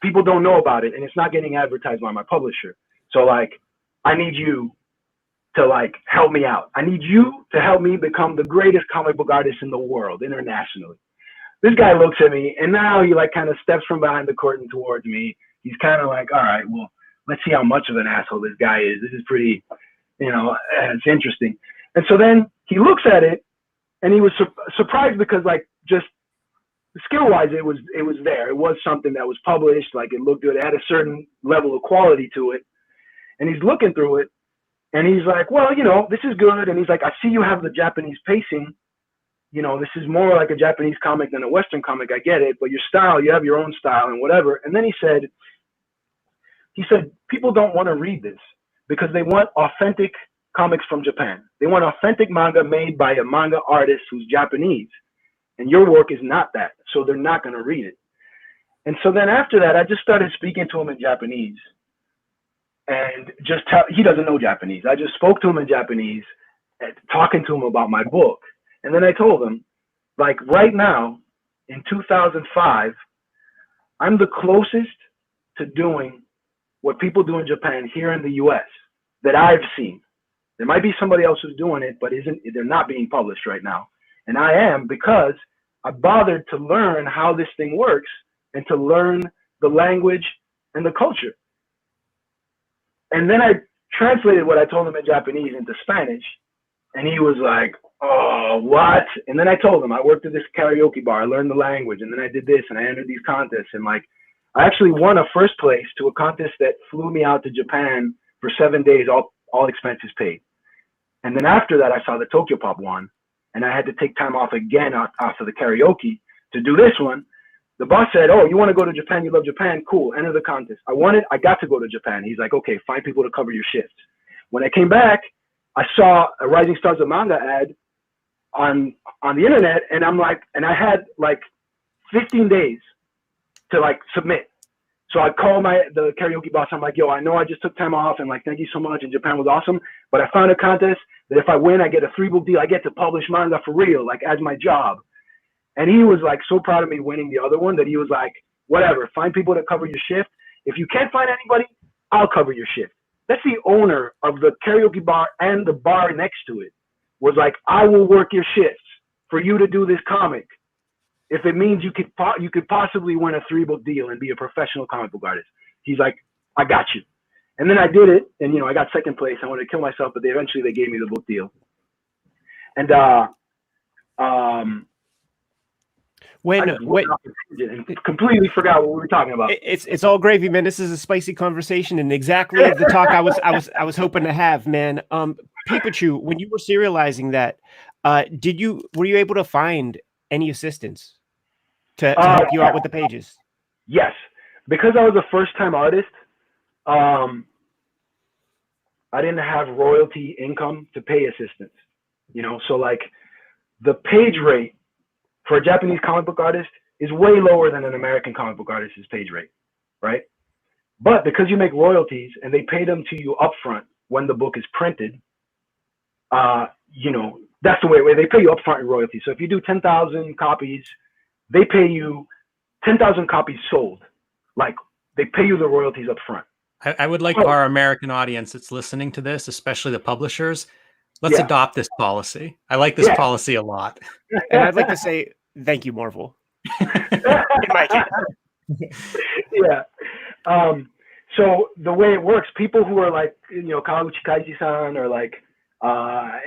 [SPEAKER 3] people don't know about it, and it's not getting advertised by my publisher. So like, I need you to like help me out. I need you to help me become the greatest comic book artist in the world internationally. This guy looks at me, and now he like kind of steps from behind the curtain towards me. He's kind of like, all right, well, let's see how much of an asshole this guy is. This is pretty, it's interesting. And so then he looks at it, and he was surprised because like just skill-wise, it was there. It was something that was published. Like, it looked good. It had a certain level of quality to it. And he's looking through it, and he's like, well, this is good. And he's like, I see you have the Japanese pacing. This is more like a Japanese comic than a Western comic. I get it, but your style, you have your own style and whatever. And then he said, people don't want to read this because they want authentic comics from Japan. They want authentic manga made by a manga artist who's Japanese. And your work is not that. So they're not going to read it. And so then after that, I just started speaking to him in Japanese. And he doesn't know Japanese. I just spoke to him in Japanese, talking to him about my book. And then I told him, like, right now, in 2005, I'm the closest to doing what people do in Japan here in the US that I've seen. There might be somebody else who's doing it, but they're not being published right now. And I am, because I bothered to learn how this thing works and to learn the language and the culture. And then I translated what I told him in Japanese into Spanish, and he was like, oh, what? And then I told him I worked at this karaoke bar, I learned the language, and then I did this, and I entered these contests, and like, I actually won a first place to a contest that flew me out to Japan for 7 days, all expenses paid. And then after that, I saw the TokyoPop one, and I had to take time off again after the karaoke to do this one. The boss said, oh, you want to go to Japan? You love Japan? Cool, enter the contest. I got to go to Japan. He's like, okay, find people to cover your shifts. When I came back, I saw a Rising Stars of Manga ad on the internet, and I had like 15 days to like submit. So I called the karaoke boss. I'm like, yo, I know I just took time off, and like, thank you so much, and Japan was awesome, but I found a contest that if I win, I get a 3-book deal. I get to publish manga for real, like as my job. And he was like so proud of me winning the other one that he was like, whatever, find people to cover your shift. If you can't find anybody, I'll cover your shift. That's the owner of the karaoke bar and the bar next to it was like, I will work your shifts for you to do this comic. If it means you could possibly win a 3-book deal and be a professional comic book artist. He's like, I got you. And then I did it, and I got second place. I wanted to kill myself, but eventually they gave me the book deal. And completely forgot what we were talking about.
[SPEAKER 1] It's all gravy, man. This is a spicy conversation and exactly the talk I was hoping to have, man. Pikachu, when you were serializing that, were you able to find any assistance to help you out with the pages?
[SPEAKER 3] Yes, because I was a first-time artist. I didn't have royalty income to pay assistants, so like the page rate for a Japanese comic book artist is way lower than an American comic book artist's page rate, right? But because you make royalties and they pay them to you upfront when the book is printed, that's the way they pay you upfront in royalties. So if you do 10,000 copies, they pay you 10,000 copies sold. Like, they pay you the royalties upfront.
[SPEAKER 2] I would like our American audience that's listening to this, especially the publishers, let's adopt this policy. I like this policy a lot.
[SPEAKER 1] And I'd like to say thank you, Marvel.
[SPEAKER 3] Yeah. So the way it works, people who are like, Kawaguchi Kaiji-san or like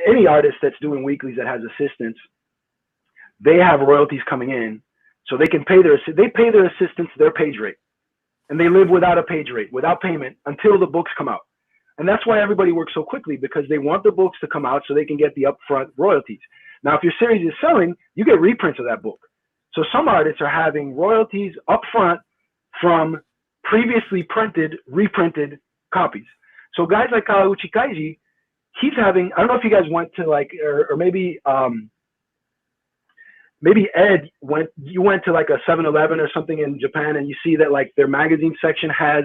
[SPEAKER 3] any artist that's doing weeklies that has assistants, they have royalties coming in, so they can pay their assistants their page rate. And they live without a page rate, without payment, until the books come out. And that's why everybody works so quickly, because they want the books to come out so they can get the upfront royalties. Now, if your series is selling, you get reprints of that book. So some artists are having royalties up front from previously reprinted copies. So guys like Kawauchi Kaiji, he's having, I don't know if you guys went to like, or maybe Ed you went to like a 7-Eleven or something in Japan, and you see that like their magazine section has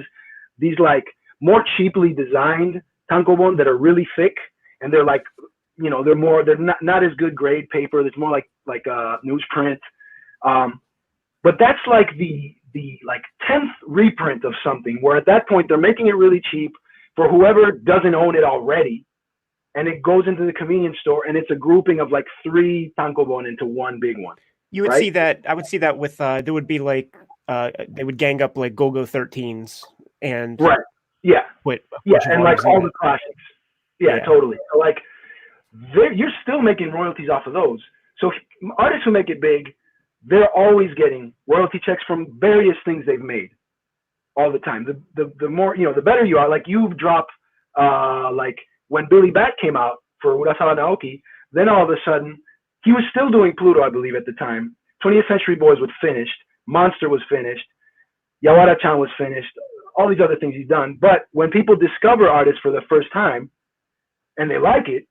[SPEAKER 3] these like more cheaply designed Tango-bon that are really thick, and they're like, you know, they're not as good grade paper. It's more like newsprint. But that's like the like 10th reprint of something, where at that point they're making it really cheap for whoever doesn't own it already. And it goes into the convenience store, and it's a grouping of like 3 Tango-bon into one big one.
[SPEAKER 1] You would
[SPEAKER 3] right?
[SPEAKER 1] see that. I would see that with there would be like they would gang up like Go-Go 13s and
[SPEAKER 3] right. Yeah. And like all the classics. Yeah, totally. So like you're still making royalties off of those. So artists who make it big, they're always getting royalty checks from various things they've made all the time. The more, you know, the better you are. Like you drop like when Billy Bat came out for Urasawa Naoki, then all of a sudden he was still doing Pluto, I believe, at the time. 20th Century Boys was finished. Monster was finished. Yawara-chan was finished. All these other things he's done. But when people discover artists for the first time and they like it,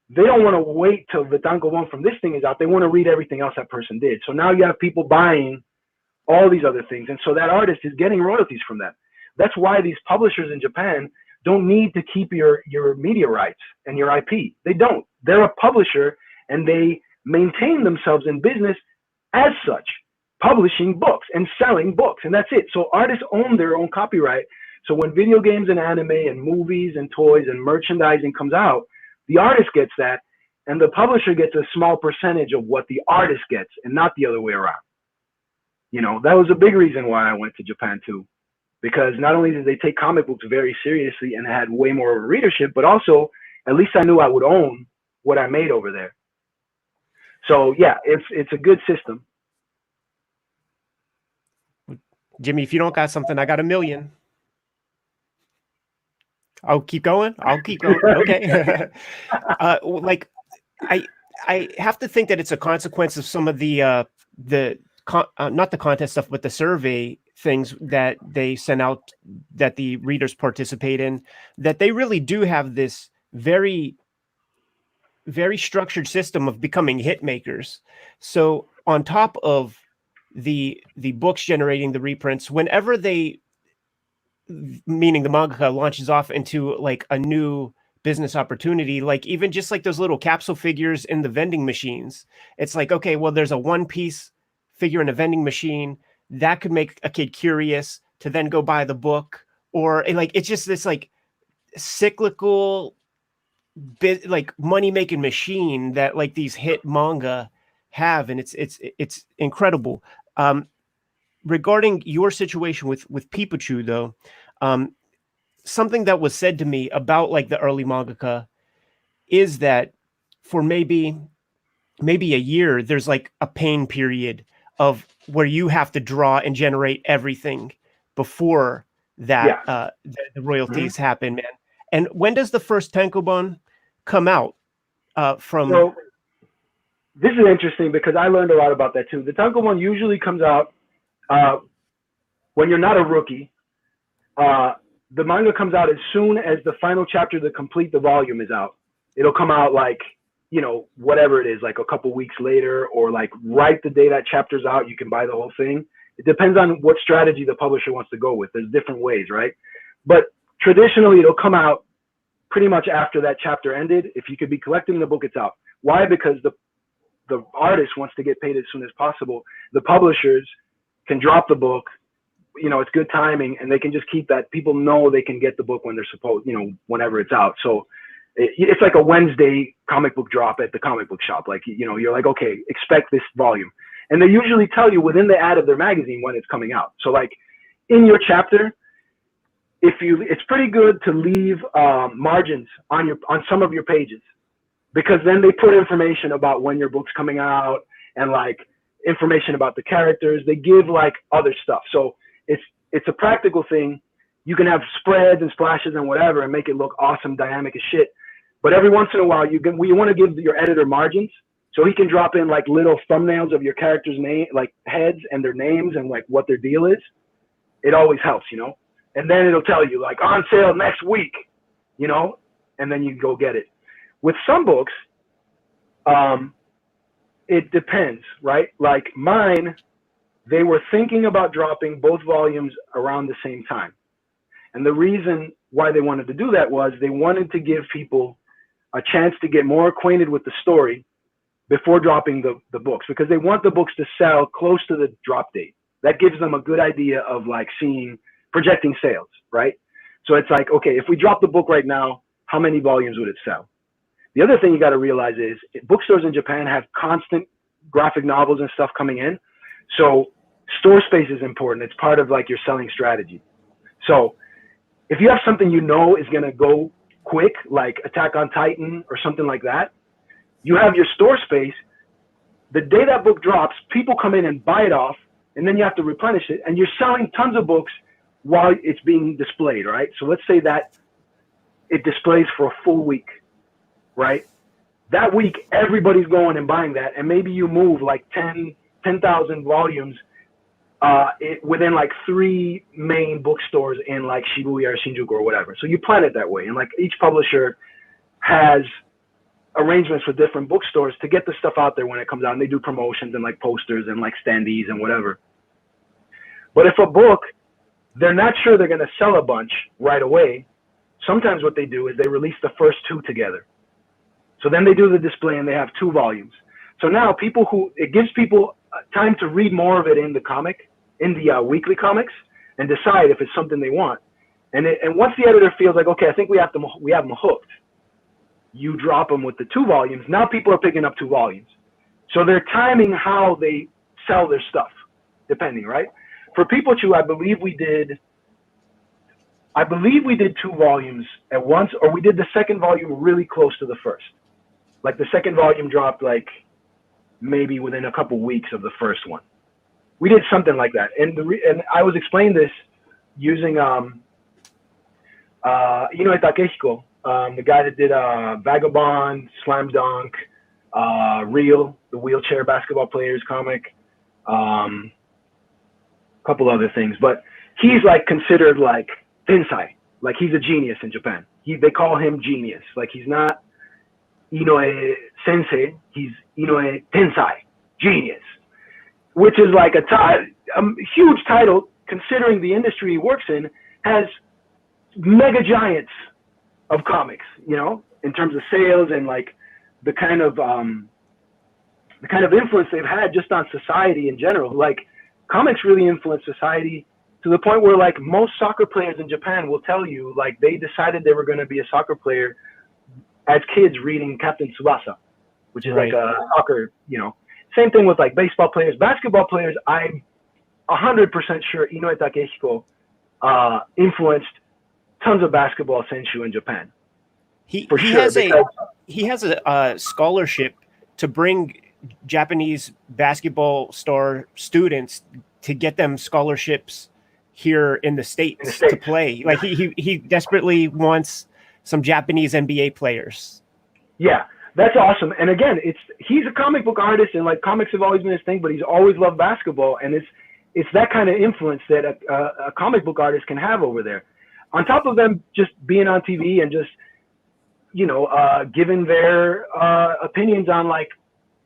[SPEAKER 3] they don't want to wait till the Tango-bon from this thing is out. They want to read everything else that person did. So now you have people buying all these other things. And so that artist is getting royalties from that. That's why these publishers in Japan don't need to keep your media rights and your IP. They don't. They're a publisher, and they maintain themselves in business as such, publishing books and selling books, and that's it. So artists own their own copyright. So when video games and anime and movies and toys and merchandising comes out, the artist gets that, and the publisher gets a small percentage of what the artist gets, and not the other way around. You know, that was a big reason why I went to Japan too, because not only did they take comic books very seriously and had way more of a readership, but also at least I knew I would own what I made over there. So yeah, it's a good system.
[SPEAKER 1] Jimmy, if you don't got something, I got 1 million. I'll keep going. Okay. Like I have to think that it's a consequence of some of the not the contest stuff, but the survey things that they sent out that the readers participate in, that they really do have this very, very structured system of becoming hit makers. So on top of the books generating the reprints, whenever they, meaning the mangaka, launches off into like a new business opportunity, like even just like those little capsule figures in the vending machines, it's like, okay, well, there's a one-piece figure in a vending machine that could make a kid curious to then go buy the book, or like it's just this like cyclical like money-making machine that like these hit manga have, and it's incredible. Regarding your situation with PEEPO though, something that was said to me about like the early mangaka is that for maybe a year, there's like a pain period of where you have to draw and generate everything before that the royalties happen, man. And when does the first Tango-bon come out?
[SPEAKER 3] So this is interesting because I learned a lot about that too. The Tango-bon usually comes out when you're not a rookie. The manga comes out as soon as the final chapter to complete the volume is out. It'll come out like, you know, whatever it is, like a couple weeks later, or like right the day that chapter's out, you can buy the whole thing. It depends on what strategy the publisher wants to go with. There's different ways, right? But traditionally, it'll come out pretty much after that chapter ended. If you could be collecting the book, it's out. Why? Because the artist wants to get paid as soon as possible. The publishers can drop the book. You know, it's good timing, and they can just keep that. People know they can get the book when they're supposed, you know, whenever it's out. So it's like a Wednesday comic book drop at the comic book shop. Like, you know, you're like, okay, expect this volume. And they usually tell you within the ad of their magazine when it's coming out. So like in your chapter, it's pretty good to leave margins on some of your pages, because then they put information about when your book's coming out and like information about the characters. They give like other stuff. So it's a practical thing. You can have spreads and splashes and whatever and make it look awesome, dynamic as shit. But every once in a while, you want to give your editor margins So he can drop in like little thumbnails of your character's name, like heads and their names and like what their deal is. It always helps, you know? And then it'll tell you like on sale next week, you know? And then you go get it. With some books, it depends, right? Like mine, they were thinking about dropping both volumes around the same time. And the reason why they wanted to do that was they wanted to give people a chance to get more acquainted with the story before dropping the books, because they want the books to sell close to the drop date. That gives them a good idea of like projecting sales, right? So it's like, okay, if we drop the book right now, how many volumes would it sell? The other thing you got to realize is bookstores in Japan have constant graphic novels and stuff coming in. So store space is important. It's part of like your selling strategy. So if you have something you know is going to go quick, like Attack on Titan or something like that, you have your store space. The day that book drops, people come in and buy it off, and then you have to replenish it, and you're selling tons of books while it's being displayed, right? So let's say that it displays for a full week, right? That week, everybody's going and buying that, and maybe you move like 10,000 volumes within like 3 main bookstores in like Shibuya or Shinjuku or whatever. So you plan it that way, and like each publisher has arrangements with different bookstores to get the stuff out there when it comes out, and they do promotions and like posters and like standees and whatever. But if a book, they're not sure they're going to sell a bunch right away, sometimes what they do is they release the first 2 together. So then they do the display and they have 2 volumes. So now it gives people time to read more of it in the weekly comics and decide if it's something they want. And once the editor feels like, okay, I think we have them hooked, you drop them with the 2 volumes. Now people are picking up 2 volumes. So they're timing how they sell their stuff, depending, right? For PEEPO, I believe we did 2 volumes at once, or we did the second volume really close to the first. Like the second volume dropped like maybe within a couple weeks of the first one. We did something like that. And I was explaining this using Inoue Takehiko, the guy that did Vagabond, Slam Dunk, Real, the wheelchair basketball players comic, couple other things. But he's like considered like tensai, like he's a genius in Japan. They call him genius. Like he's not Inoue sensei, he's Inoue tensai, genius, which is like a huge title considering the industry he works in has mega giants of comics, you know, in terms of sales and like the kind of influence they've had just on society in general. Like comics really influence society to the point where like most soccer players in Japan will tell you like they decided they were going to be a soccer player as kids reading Captain Tsubasa, which is like a soccer, you know. Same thing with like baseball players, basketball players. I'm 100% sure Inoue Takehiko influenced tons of basketball sensu in Japan. He
[SPEAKER 1] has a scholarship to bring Japanese basketball star students to get them scholarships here in the States to play. Like he desperately wants some Japanese NBA players. Yeah,
[SPEAKER 3] that's awesome. And again, he's a comic book artist, and like comics have always been his thing, but he's always loved basketball, and it's that kind of influence that a comic book artist can have over there. On top of them just being on TV and just, you know, giving their opinions on like,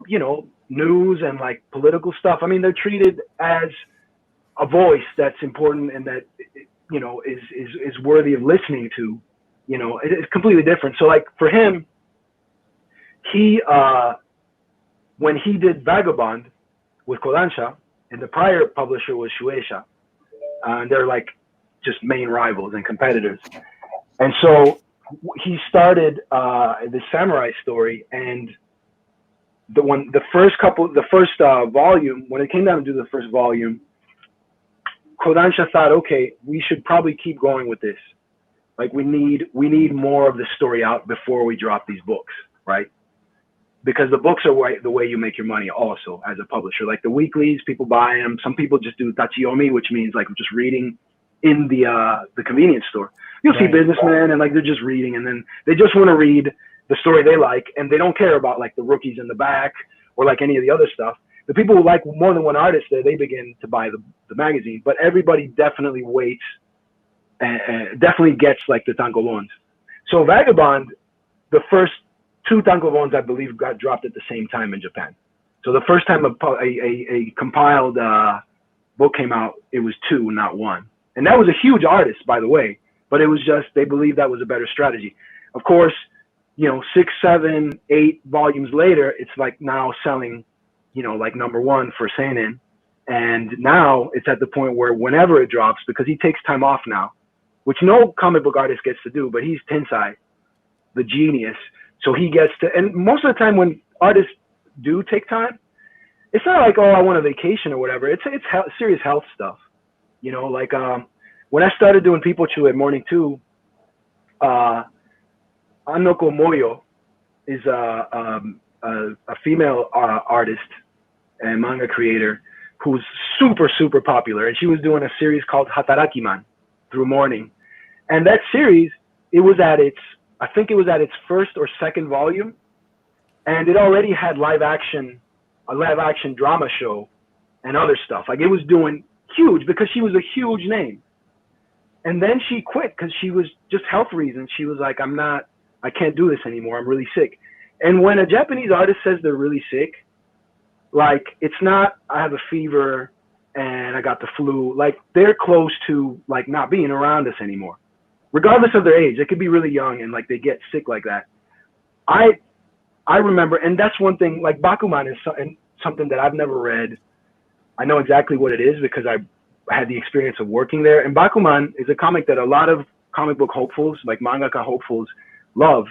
[SPEAKER 3] you know, news and like political stuff. I mean, they're treated as a voice that's important and that, you know, is worthy of listening to. You know, it's completely different. So like for him, when he did Vagabond with Kodansha, and the prior publisher was Shueisha, and they're like just main rivals and competitors. And so he started the samurai story, and the first volume, when it came down to do the first volume, Kodansha thought, okay, we should probably keep going with this. Like we need more of the story out before we drop these books, right? Because the books are the way you make your money also as a publisher. Like the weeklies, people buy them. Some people just do tachiyomi, which means like just reading in the convenience store. You'll see businessmen and like they're just reading, and then they just want to read the story they like, and they don't care about like the rookies in the back or like any of the other stuff. The people who like more than one artist there, they begin to buy the magazine, but everybody definitely waits and definitely gets like the Tango-bons. So Vagabond, the first 2 Tango-bons I believe got dropped at the same time in Japan. So the first time a compiled book came out, it was 2, not 1. And that was a huge artist, by the way, but it was just, they believed that was a better strategy. Of course, you know, 6, 7, 8 volumes later, it's like now selling, you know, like #1 for Seinen. And now it's at the point where whenever it drops, because he takes time off now, which no comic book artist gets to do, but he's Tensai, the genius. So he gets to, and most of the time when artists do take time, it's not like, oh, I want a vacation or whatever. It's serious health stuff. You know, like when I started doing People Chew at Morning 2, Anoko Moyo is a female artist and manga creator who's super, super popular. And she was doing a series called Hatarakiman through Morning. And that series, it was at its, I think it was at its first or second volume. And it already had a live action drama show and other stuff. Like it was doing huge because she was a huge name. And then she quit because she was just health reasons. She was like, I can't do this anymore. I'm really sick. And when a Japanese artist says they're really sick, like it's not, I have a fever and I got the flu. Like they're close to like not being around us anymore, regardless of their age. They could be really young and like they get sick like that. I remember, and that's one thing, like Bakuman is something that I've never read. I know exactly what it is because I had the experience of working there. And Bakuman is a comic that a lot of comic book hopefuls, like mangaka hopefuls, love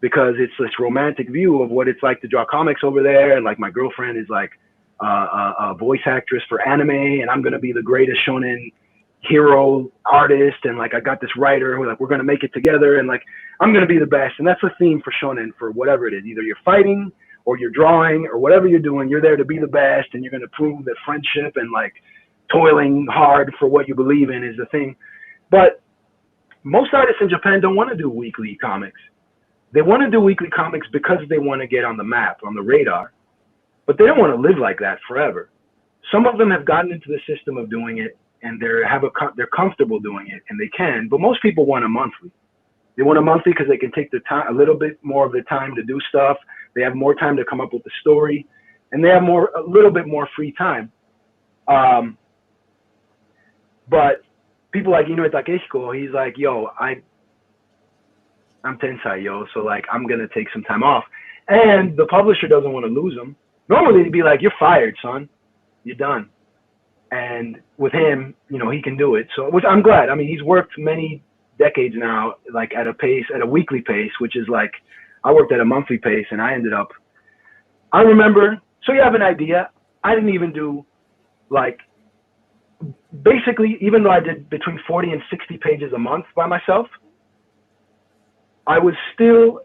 [SPEAKER 3] because it's this romantic view of what it's like to draw comics over there. And like my girlfriend is like a voice actress for anime, and I'm going to be the greatest shonen hero artist. And like I got this writer who like, we're going to make it together, and like I'm going to be the best. And that's the theme for shonen, for whatever it is. Either you're fighting or you're drawing or whatever you're doing, you're there to be the best, and you're going to prove that friendship and like toiling hard for what you believe in is the thing. But most artists in Japan don't want to do weekly comics. They want to do weekly comics because they want to get on the map, on the radar, but they don't want to live like that forever. Some of them have gotten into the system of doing it, and they're comfortable doing it, and they can. But most people want a monthly. They want a monthly because they can take the time, a little bit more of the time to do stuff. They have more time to come up with the story, and they have a little bit more free time. But people like Inoue Takehiko, he's like, yo, I'm Tensai, yo, so like I'm gonna take some time off. And the publisher doesn't want to lose him. Normally they'd be like, you're fired, son. You're done. And with him, you know, he can do it. So, which I'm glad. I mean, he's worked many decades now, like at a weekly pace, which is like, I worked at a monthly pace, and I remember, so you have an idea. I didn't even do like, basically, even though I did between 40 and 60 pages a month by myself, I still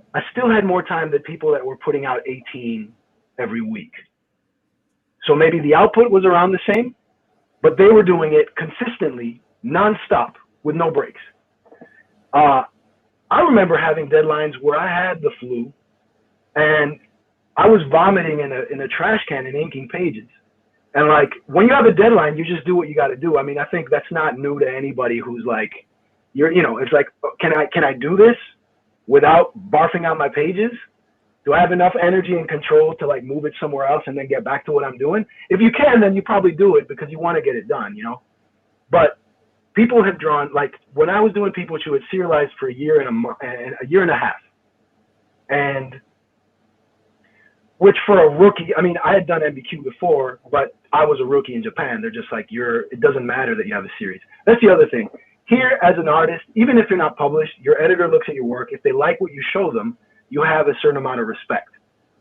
[SPEAKER 3] had more time than people that were putting out 18 every week. So maybe the output was around the same, but they were doing it consistently, nonstop, with no breaks. I remember having deadlines where I had the flu, and I was vomiting in a trash can and inking pages. And like, when you have a deadline, you just do what you got to do. I mean, I think that's not new to anybody who's like, it's like, can I do this without barfing out my pages? Do I have enough energy and control to like move it somewhere else and then get back to what I'm doing? If you can, then you probably do it because you want to get it done, you know? But people have drawn, like when I was doing People Chew, it serialized for a year and a half. And which for a rookie, I mean, I had done MBQ before, but I was a rookie in Japan. They're just like, it doesn't matter that you have a series. That's the other thing. Here, as an artist, even if you're not published, your editor looks at your work. If they like what you show them, you have a certain amount of respect.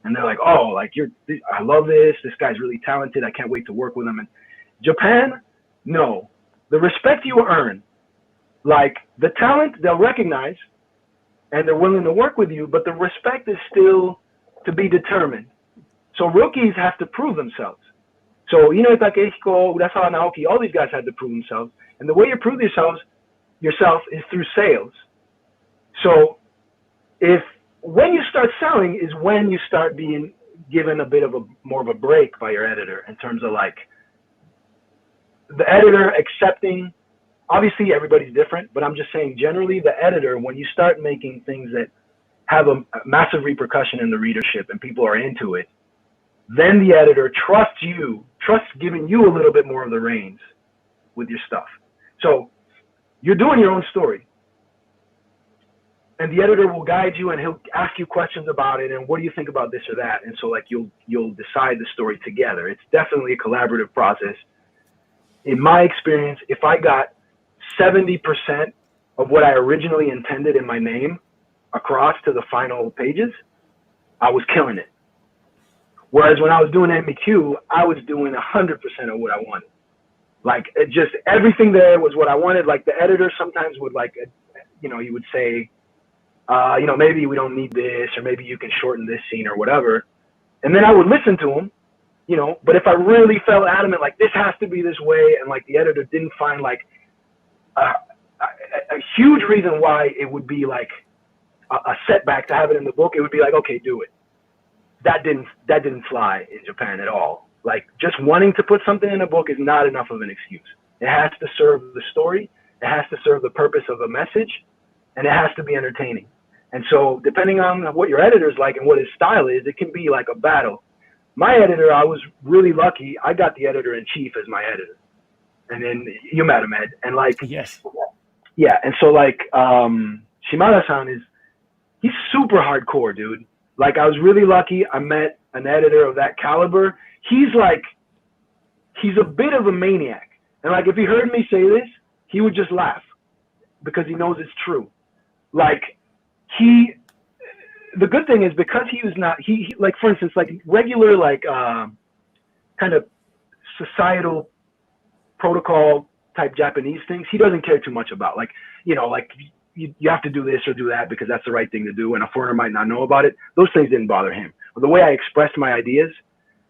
[SPEAKER 3] And they're like, oh, like I love this. This guy's really talented. I can't wait to work with him. And Japan, no. The respect you earn, like the talent they'll recognize and they're willing to work with you, but the respect is still to be determined. So rookies have to prove themselves. So Inoue Takehiko, Urasawa Naoki, all these guys had to prove themselves. And the way you prove yourself is through sales. So if when you start selling is when you start being given a bit of a more of a break by your editor in terms of like the editor accepting. Obviously everybody's different, but I'm just saying generally the editor, when you start making things that have a massive repercussion in the readership and people are into it, then the editor trusts giving you a little bit more of the reins with your stuff. So you're doing your own story, and the editor will guide you and he'll ask you questions about it and what do you think about this or that, and so like you'll decide the story together. It's definitely a collaborative process. In my experience, if I got 70% of what I originally intended in my name across to the final pages, I was killing it. Whereas when I was doing MEQ, I was doing 100% of what I wanted. Like it just, everything there was what I wanted. Like the editor sometimes would like, you know, he would say, you know, maybe we don't need this, or maybe you can shorten this scene or whatever. And then I would listen to him, you know, but if I really felt adamant, like this has to be this way, and like the editor didn't find like a huge reason why it would be like a setback to have it in the book, it would be like, okay, do it. That didn't fly in Japan at all. Like just wanting to put something in a book is not enough of an excuse. It has to serve the story, it has to serve the purpose of a message, and it has to be entertaining. And so depending on what your editor's like and what his style is, it can be like a battle. My editor, I was really lucky. I got the editor-in-chief as my editor. And then you met him, Ed. And like,
[SPEAKER 1] yes.
[SPEAKER 3] Yeah. And so like, Shimada-san he's super hardcore, dude. Like I was really lucky. I met an editor of that caliber. He's a bit of a maniac. And like, if he heard me say this, he would just laugh because he knows it's true. Like the good thing is because he was not, he like, for instance, like regular, like, kind of societal protocol type Japanese things, he doesn't care too much about. Like, you know, like you have to do this or do that because that's the right thing to do, and a foreigner might not know about it. Those things didn't bother him. The way I expressed my ideas,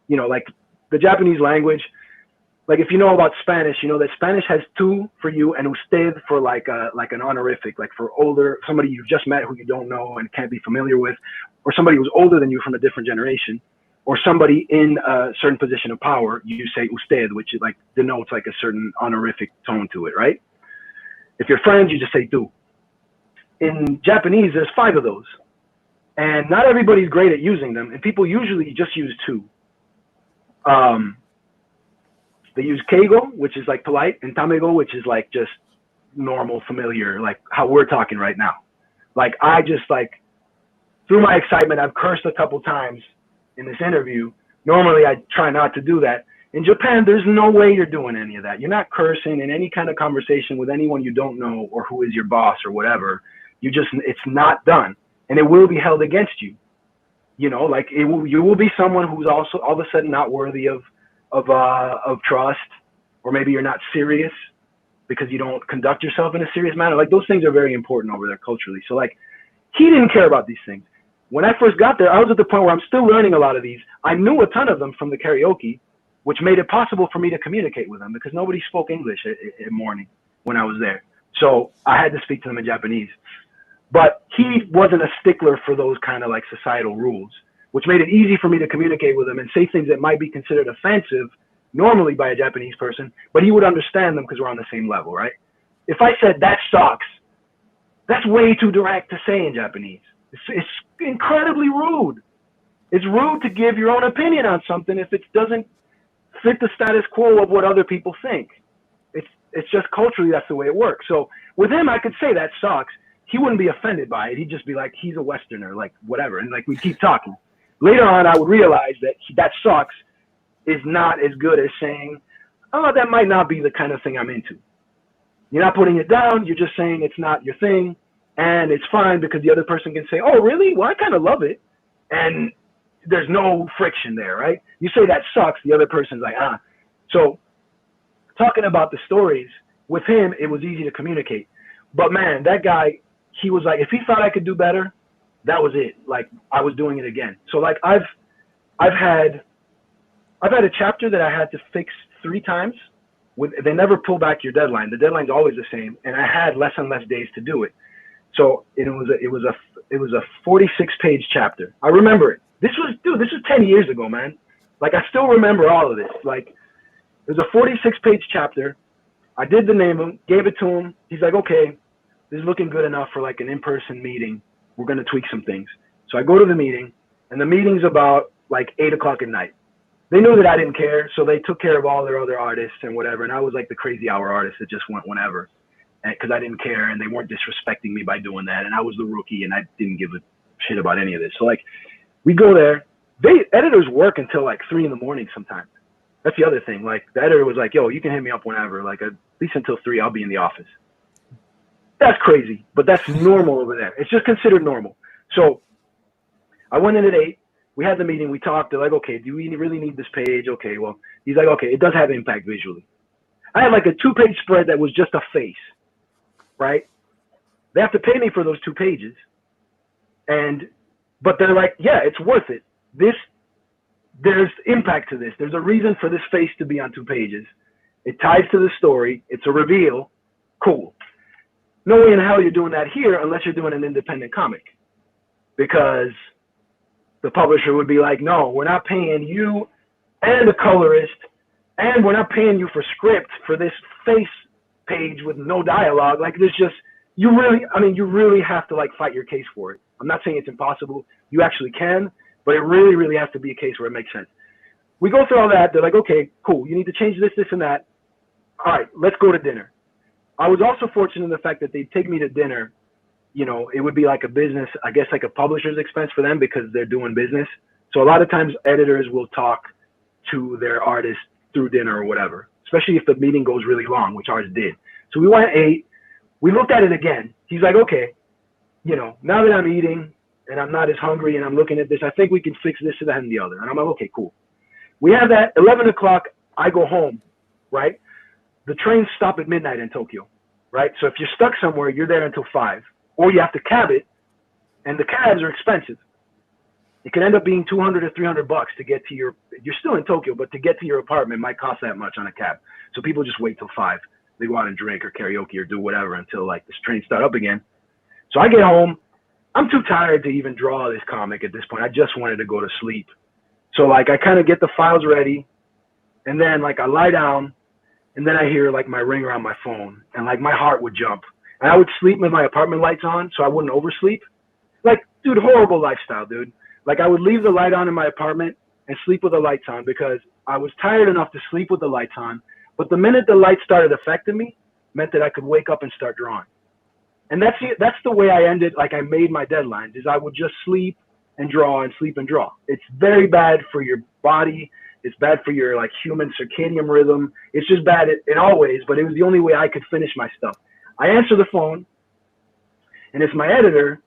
[SPEAKER 3] you know, like the Japanese language, like if you know about Spanish, you know that Spanish has tu for you and usted for like an honorific, like for older, somebody you just met who you don't know and can't be familiar with, or somebody who's older than you from a different generation, or somebody in a certain position of power, you say usted, which is like denotes like a certain honorific tone to it, right? If you're friends, you just say tu. In Japanese, there's 5 of those, and not everybody's great at using them, and people usually just use 2. They use keigo, which is like polite, and tamego, which is like just normal, familiar, like how we're talking right now. Like I just like, through my excitement, I've cursed a couple times in this interview. Normally I try not to do that. In Japan, there's no way you're doing any of that. You're not cursing in any kind of conversation with anyone you don't know or who is your boss or whatever. It's not done, and it will be held against you. You know, like you will be someone who's also all of a sudden not worthy of trust, or maybe you're not serious because you don't conduct yourself in a serious manner. Like those things are very important over there culturally. So like, he didn't care about these things. When I first got there, I was at the point where I'm still learning a lot of these. I knew a ton of them from the karaoke, which made it possible for me to communicate with them because nobody spoke English at morning when I was there. So I had to speak to them in Japanese. But he wasn't a stickler for those kind of like societal rules, which made it easy for me to communicate with him and say things that might be considered offensive normally by a Japanese person, but he would understand them because we're on the same level, right? If I said that sucks, that's way too direct to say in Japanese. It's incredibly rude. It's rude to give your own opinion on something if it doesn't fit the status quo of what other people think. It's just culturally, that's the way it works. So with him, I could say that sucks. He wouldn't be offended by it. He'd just be like, he's a Westerner, like whatever. And like, we keep talking. Later on, I would realize that that sucks is not as good as saying, oh, that might not be the kind of thing I'm into. You're not putting it down. You're just saying it's not your thing. And it's fine because the other person can say, oh, really? Well, I kind of love it. And there's no friction there, right? You say that sucks. The other person's like, ah. So talking about the stories, with him, it was easy to communicate. But man, that guy, he was like, if he thought I could do better, that was it. Like I was doing it again. So like I've had a chapter that I had to fix 3 times. They never pull back your deadline. The deadline's always the same, and I had less and less days to do it. So it was it was a 46-page chapter. I remember it. This was 10 years ago, man. Like, I still remember all of this. Like, it was a 46-page chapter. I did the name, gave it to him. He's like, okay, this is looking good enough for like an in-person meeting. We're going to tweak some things. So I go to the meeting, and the meeting's about like 8 o'clock at night. They knew that I didn't care, so they took care of all their other artists and whatever. And I was like the crazy hour artist that just went whenever, because I didn't care, and they weren't disrespecting me by doing that. And I was the rookie, and I didn't give a shit about any of this. So like, we go there. Editors work until like 3 in the morning sometimes. That's the other thing. Like, the editor was like, yo, you can hit me up whenever. Like, at least until 3, I'll be in the office. That's crazy, but that's normal over there. It's just considered normal. So I went in at 8. We had the meeting. We talked. They're like, okay, do we really need this page? Okay, well, he's like, okay, it does have impact visually. I had like a 2-page spread that was just a face, right? They have to pay me for those 2 pages. But they're like, yeah, it's worth it. There's impact to this. There's a reason for this face to be on 2 pages. It ties to the story. It's a reveal. Cool. No way in hell you're doing that here unless you're doing an independent comic, because the publisher would be like, no, we're not paying you and the colorist, and we're not paying you for script for this face page with no dialogue. Like, there's just, you really have to like fight your case for it. I'm not saying it's impossible. You actually can, but it really, really has to be a case where it makes sense. We go through all that. They're like, okay, cool. You need to change this, this, and that. All right, let's go to dinner. I was also fortunate in the fact that they'd take me to dinner. You know, it would be like a business, I guess like a publisher's expense for them because they're doing business. So a lot of times editors will talk to their artists through dinner or whatever, especially if the meeting goes really long, which ours did. So we went and ate. We looked at it again. He's like, okay, you know, now that I'm eating and I'm not as hungry and I'm looking at this, I think we can fix this, that, and the other. And I'm like, okay, cool. We have that. 11 o'clock, I go home, right? The trains stop at midnight in Tokyo, right? So if you're stuck somewhere, you're there until 5. Or you have to cab it, and the cabs are expensive. It can end up being $200 or $300 to get to you're still in Tokyo, but to get to your apartment might cost that much on a cab. So people just wait till 5. They go out and drink or karaoke or do whatever until like this train start up again. So I get home. I'm too tired to even draw this comic at this point. I just wanted to go to sleep. So like I kind of get the files ready, and then like I lie down, and then I hear like my ringer on my phone, and like my heart would jump. And I would sleep with my apartment lights on so I wouldn't oversleep. Like, dude, horrible lifestyle, dude. Like, I would leave the light on in my apartment and sleep with the lights on because I was tired enough to sleep with the lights on. But the minute the lights started affecting me, meant that I could wake up and start drawing. And that's the way I ended, like I made my deadlines, is I would just sleep and draw and sleep and draw. It's very bad for your body. It's bad for your like human circadian rhythm. It's just bad in all ways, but it was the only way I could finish my stuff. I answer the phone, and it's my editor,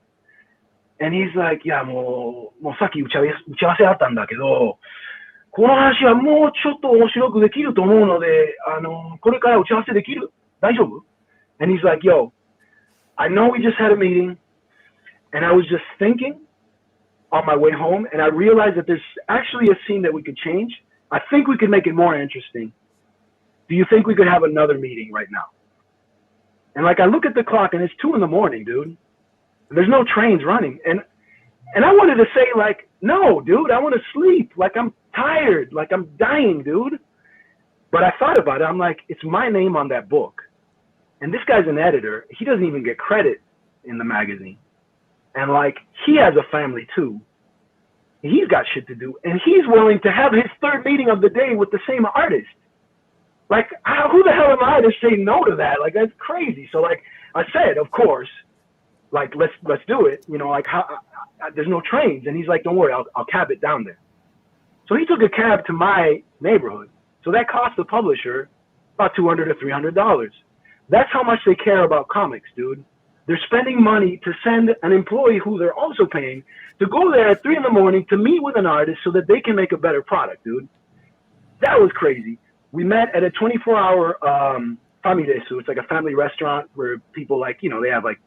[SPEAKER 3] and he's like,いや、もうさっき打ち合わせあったんだけど、この話はもうちょっと面白くできると思うので、これから打ち合わせできる？大丈夫？ And he's like, yo, I know we just had a meeting, and I was just thinking on my way home, and I realized that there's actually a scene that we could change. I think we could make it more interesting. Do you think we could have another meeting right now? And like I look at the clock and it's 2 in the morning, dude. There's no trains running. And I wanted to say like, no, dude, I want to sleep. Like I'm tired. Like I'm dying, dude. But I thought about it. I'm like, it's my name on that book. And this guy's an editor. He doesn't even get credit in the magazine. And like, he has a family too. He's got shit to do. And he's willing to have his 3rd meeting of the day with the same artist. Like, who the hell am I to say no to that? Like, that's crazy. So, like, I said, of course, like, let's do it. You know, like, there's no trains. And he's like, don't worry, I'll cab it down there. So he took a cab to my neighborhood. So that cost the publisher about $200 or $300. That's how much they care about comics, dude. They're spending money to send an employee who they're also paying to go there at 3 in the morning to meet with an artist so that they can make a better product, dude. That was crazy. We met at a 24-hour famidesu. It's like a family restaurant where people like, you know, they have like,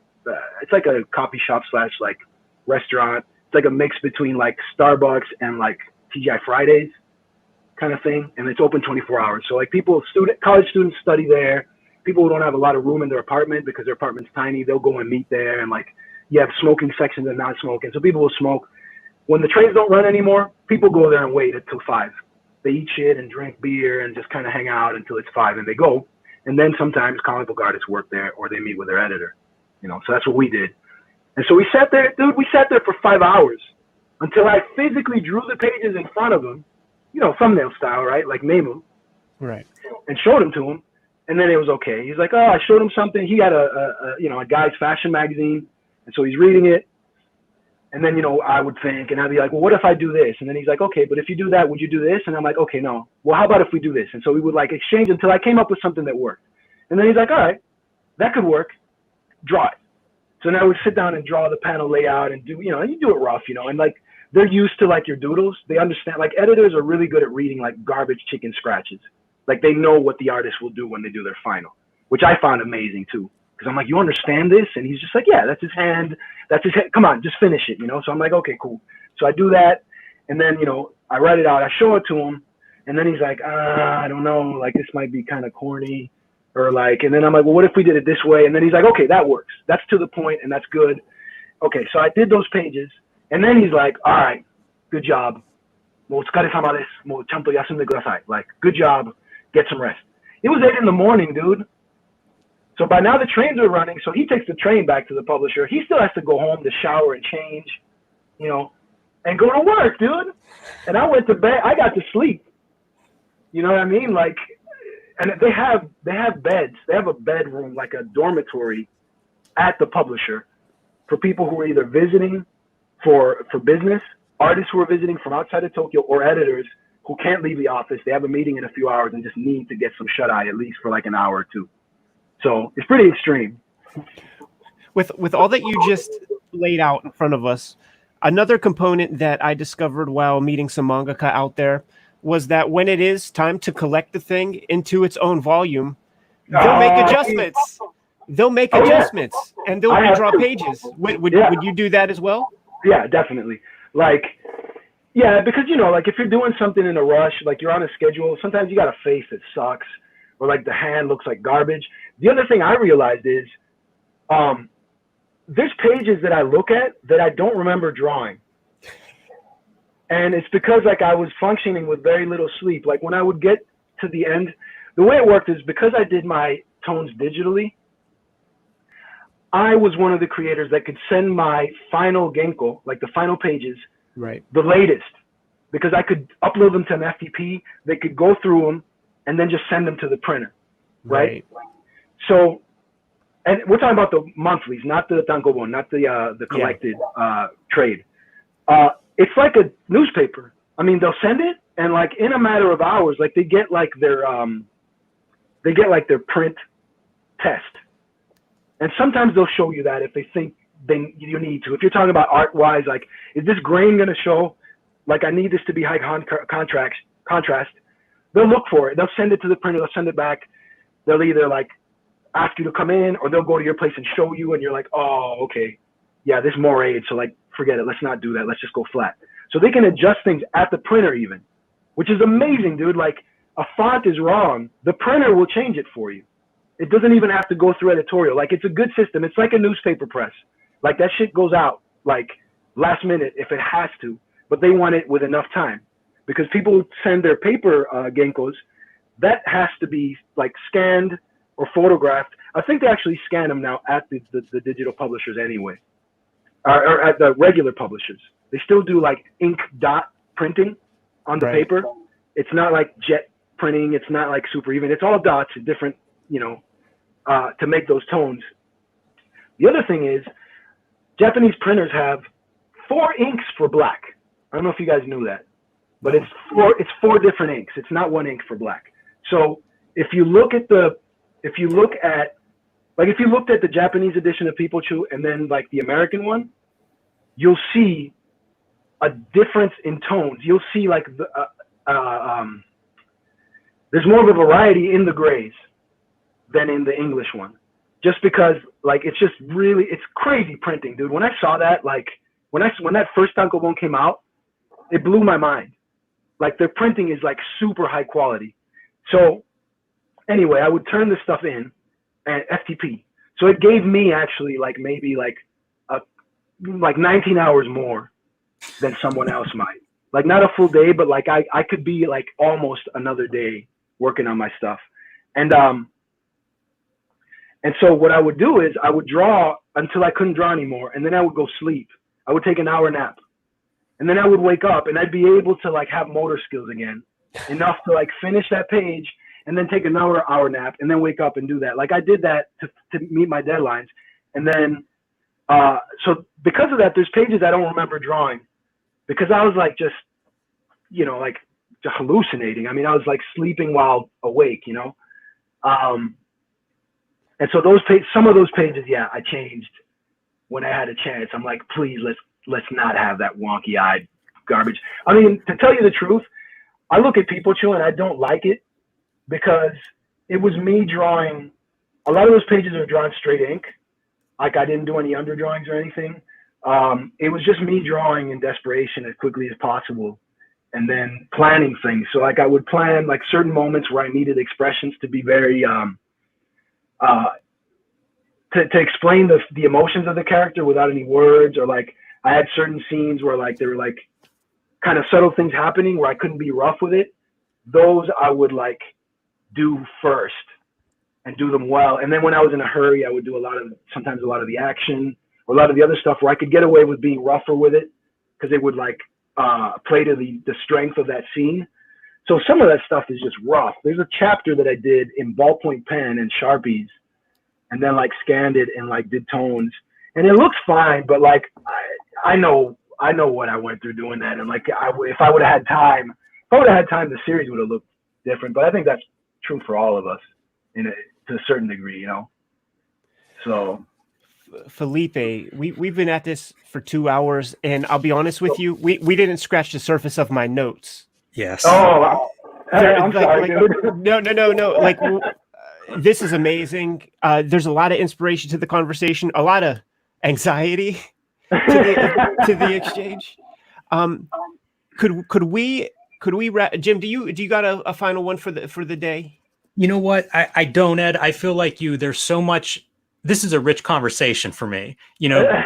[SPEAKER 3] it's like a coffee shop / like restaurant. It's like a mix between like Starbucks and like TGI Fridays kind of thing. And it's open 24 hours. So like college students study there. People who don't have a lot of room in their apartment because their apartment's tiny, they'll go and meet there. And like,
[SPEAKER 4] you have smoking sections and non-smoking. So people will smoke. When the trains don't run anymore, people go there and wait until 5. They eat shit and drink beer and just kind of hang out until it's 5 and they go. And then sometimes comic book artists work there or they meet with their editor, you know, so that's what we did. And so we sat there, dude, we sat there for 5 hours until I physically drew the pages in front of him, you know, thumbnail style, right? Like name him.
[SPEAKER 1] Right.
[SPEAKER 4] And showed him to him. And then it was okay. He's like, oh, I showed him something. He had a guy's fashion magazine. And so he's reading it. And then, you know, I would think, and I'd be like, well, what if I do this? And then he's like, okay, but if you do that, would you do this? And I'm like, okay, no. Well, how about if we do this? And so we would like exchange until I came up with something that worked. And then he's like, all right, that could work. Draw it. So now we'd sit down and draw the panel layout and do, you know, and you do it rough, you know, and like they're used to like your doodles. They understand, like editors are really good at reading like garbage chicken scratches. Like they know what the artist will do when they do their final, which I found amazing too. Cause I'm like, you understand this? And he's just like, yeah, that's his hand. That's his head. Come on, just finish it, you know? So I'm like, okay, cool. So I do that. And then, you know, I write it out. I show it to him. And then he's like, I don't know. Like, this might be kind of corny or like, and then I'm like, well, what if we did it this way? And then he's like, okay, that works. That's to the point and that's good. Okay. So I did those pages. And then he's like, all right, good job. Like, good job. Get some rest. It was 8 in the morning, dude. So by now the trains are running, so he takes the train back to the publisher. He still has to go home to shower and change, you know, and go to work, dude. And I went to bed. I got to sleep. You know what I mean? Like, and they have beds. They have a bedroom, like a dormitory at the publisher for people who are either visiting for business, artists who are visiting from outside of Tokyo, or editors who can't leave the office. They have a meeting in a few hours and just need to get some shut-eye at least for like an hour or two. So it's pretty extreme.
[SPEAKER 1] With all that you just laid out in front of us, another component that I discovered while meeting some mangaka out there was that when it is time to collect the thing into its own volume, they'll make adjustments. They'll make adjustments, and they'll redraw pages. Would you do that as well?
[SPEAKER 4] Yeah, definitely. Like, yeah, because, you know, like if you're doing something in a rush, like you're on a schedule, sometimes you got a face that sucks, or like the hand looks like garbage. The other thing I realized is there's pages that I look at that I don't remember drawing. And it's because like I was functioning with very little sleep. Like when I would get to the end, the way it worked is because I did my tones digitally, I was one of the creators that could send my final genko, like the final pages,
[SPEAKER 1] right,
[SPEAKER 4] the latest, because I could upload them to an FTP. They could go through them and then just send them to the printer, right? So, and we're talking about the monthlies, not the Tango-bon, not the collected trade. It's like a newspaper. I mean, they'll send it, and like in a matter of hours, like they get like their print test. And sometimes they'll show you that if they think you need to. If you're talking about art-wise, like, is this grain going to show? Like, I need this to be high contrast. They'll look for it. They'll send it to the printer. They'll send it back. They'll either, like, ask you to come in, or they'll go to your place and show you, and you're like, oh, okay. Yeah, this moirade, so, like, forget it. Let's not do that. Let's just go flat. So they can adjust things at the printer even, which is amazing, dude. Like, a font is wrong. The printer will change it for you. It doesn't even have to go through editorial. Like, it's a good system. It's like a newspaper press. Like, that shit goes out, like, last minute if it has to. But they want it with enough time. Because people send their paper genkos, that has to be, like, scanned or photographed. I think they actually scan them now at the digital publishers anyway. Or at the regular publishers. They still do, like, ink dot printing on the paper. It's not like jet printing. It's not, like, super even. It's all dots, different, you know, to make those tones. The other thing is, Japanese printers have 4 inks for black. I don't know if you guys knew that, but it's 4 different inks. It's not 1 ink for black. So if you look at the Japanese edition of PEEPO CHOO and then like the American one, you'll see a difference in tones. You'll see like there's more of a variety in the grays than in the English one, just because like it's crazy printing, dude. When I saw that, like when that first Tango-bon came out, it blew my mind. Like their printing is like super high quality. So anyway, I would turn this stuff in and FTP. So it gave me actually like maybe like like 19 hours more than someone else might. Like not a full day, but like I could be like almost another day working on my stuff. And so what I would do is I would draw until I couldn't draw anymore, and then I would go sleep. I would take an hour nap, and then I would wake up, and I'd be able to like have motor skills again, enough to like finish that page, and then take another hour nap, and then wake up and do that. Like I did that to meet my deadlines, and then so because of that, there's pages I don't remember drawing, because I was like just, you know, like just hallucinating. I mean, I was like sleeping while awake, you know. And so some of those pages, yeah, I changed when I had a chance. I'm like, please, let's not have that wonky-eyed garbage. I mean, to tell you the truth, I look at PEEPO and I don't like it, because it was me drawing. A lot of those pages are drawn straight ink. Like I didn't do any underdrawings or anything. It was just me drawing in desperation as quickly as possible, and then planning things. So like I would plan like certain moments where I needed expressions to be very to explain the emotions of the character without any words, or like I had certain scenes where like there were like kind of subtle things happening where I couldn't be rough with it. Those I would like do first and do them well. And then when I was in a hurry, I would do sometimes a lot of the action or a lot of the other stuff where I could get away with being rougher with it, because it would like play to the strength of that scene. So some of that stuff is just rough. There's a chapter that I did in ballpoint pen and Sharpies, and then like scanned it and like did tones, and it looks fine. But like I know what I went through doing that, and like if I would have had time, the series would have looked different. But I think that's true for all of us to a certain degree, you know. So
[SPEAKER 1] Felipe, we've been at this for 2 hours, and I'll be honest with you, we didn't scratch the surface of my notes.
[SPEAKER 2] Yes.
[SPEAKER 4] Oh, I'm sorry, dude.
[SPEAKER 1] No. Like, this is amazing. There's a lot of inspiration to the conversation, a lot of anxiety to the exchange. Could we Jim, do you got a final one for the day?
[SPEAKER 2] You know what? I don't, Ed. I feel like there's so much. This is a rich conversation for me. You know,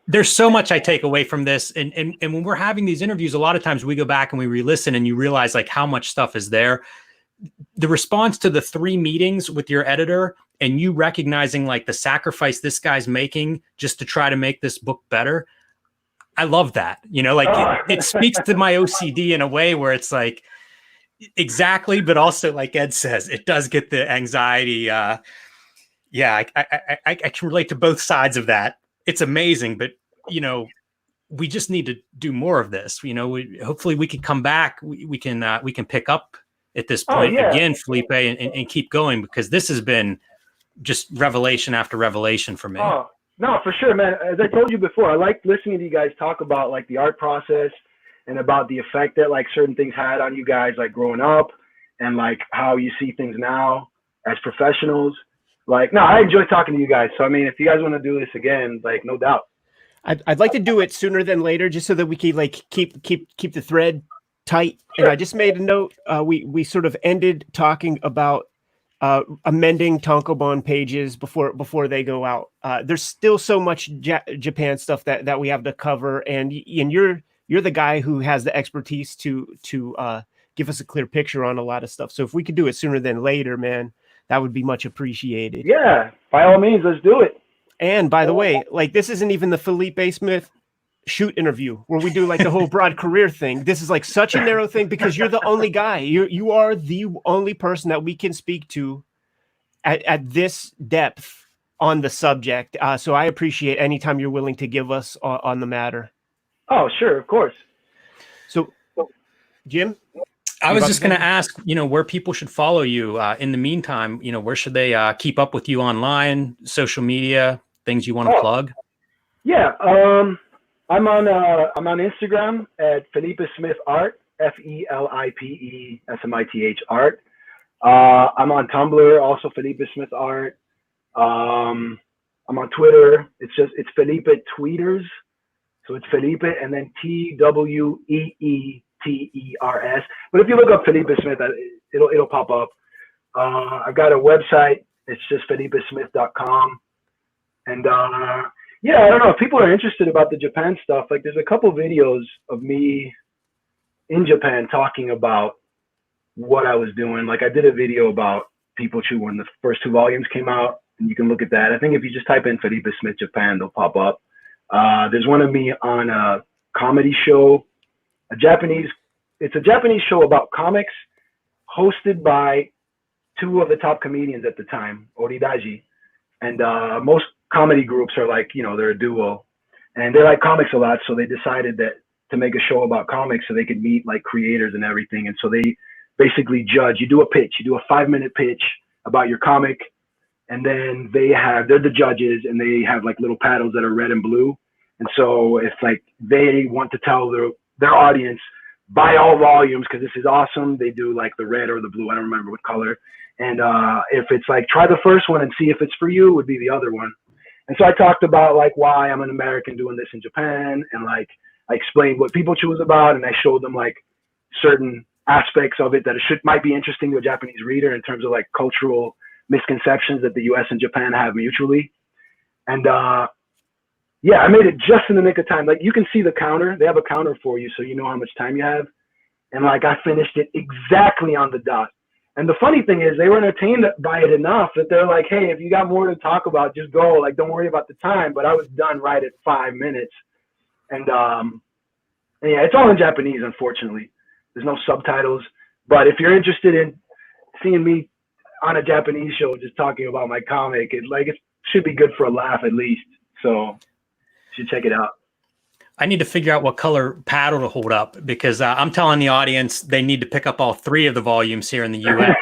[SPEAKER 2] there's so much I take away from this. And when we're having these interviews, a lot of times we go back and we re-listen, and you realize like how much stuff is there. The response to the 3 meetings with your editor, and you recognizing like the sacrifice this guy's making just to try to make this book better. I love that. You know, like it speaks to my OCD in a way where it's like, exactly. But also like Ed says, it does get the anxiety. Yeah, I can relate to both sides of that. It's amazing, but you know, we just need to do more of this. You know, hopefully we can come back. We can pick up at this point again, Felipe, and keep going, because this has been just revelation after revelation for me.
[SPEAKER 4] Oh, no, for sure, man. As I told you before, I like listening to you guys talk about like the art process and about the effect that like certain things had on you guys, like growing up, and like how you see things now as professionals. Like, no, I enjoy talking to you guys. So, I mean, if you guys want to do this again, like, no doubt.
[SPEAKER 1] I'd like to do it sooner than later, just so that we can like keep the thread tight. Sure. And I just made a note. We sort of ended talking about amending Tango-bon pages before they go out. There's still so much Japan stuff that we have to cover, and you're the guy who has the expertise to give us a clear picture on a lot of stuff. So if we could do it sooner than later, man, that would be much appreciated.
[SPEAKER 4] Yeah, by all means, let's do it.
[SPEAKER 1] And by the way, like, this isn't even the Felipe Smith shoot interview where we do like the whole broad career thing. This is like such a narrow thing, because you're the only guy. You are the only person that we can speak to at this depth on the subject. So I appreciate any time you're willing to give us on the matter.
[SPEAKER 4] Oh, sure, of course.
[SPEAKER 1] So, Jim?
[SPEAKER 2] I was just going to ask, you know, where people should follow you. In the meantime, you know, where should they keep up with you online, social media, things you want to plug? Yeah,
[SPEAKER 4] I'm on Instagram at Felipe Smith Art, FELIPE SMITH Art. I'm on Tumblr, also Felipe Smith Art. I'm on Twitter. It's Felipe Tweeters. So it's Felipe and then TWEETERS. But if you look up Felipe Smith, it'll pop up. I've got a website. It's just FelipeSmith.com. And Yeah, I don't know if people are interested about the Japan stuff. Like, there's a couple videos of me in Japan talking about what I was doing. Like, I did a video about PEEPO when the first 2 volumes came out, and you can look at that. I think if you just type in Felipe Smith Japan, they'll pop up. There's one of me on a comedy show, it's a Japanese show about comics, hosted by 2 of the top comedians at the time, Oridaji. And most comedy groups are like, you know, they're a duo, and they like comics a lot. So they decided that to make a show about comics so they could meet like creators and everything. And so they basically judge. You do a pitch, you do a 5-minute pitch about your comic, and then they're the judges, and they have like little paddles that are red and blue. And so if like they want to tell their audience, buy all volumes because this is awesome, they do like the red or the blue. I don't remember what color. And if it's like, try the first one and see if it's for you, would be the other one. And so I talked about like why I'm an American doing this in Japan, and like I explained what PEEPO was about, and I showed them like certain aspects of it that might be interesting to a Japanese reader in terms of like cultural misconceptions that the US and Japan have mutually. And yeah, I made it just in the nick of time. Like, you can see the counter. They have a counter for you so you know how much time you have. And like, I finished it exactly on the dot. And the funny thing is, they were entertained by it enough that they're like, hey, if you got more to talk about, just go. Like, don't worry about the time. But I was done right at 5 minutes. And yeah, it's all in Japanese, unfortunately. There's no subtitles. But if you're interested in seeing me on a Japanese show just talking about my comic, it should be good for a laugh at least. So you should check it out.
[SPEAKER 2] I need to figure out what color paddle to hold up, because I'm telling the audience they need to pick up all 3 of the volumes here in the US.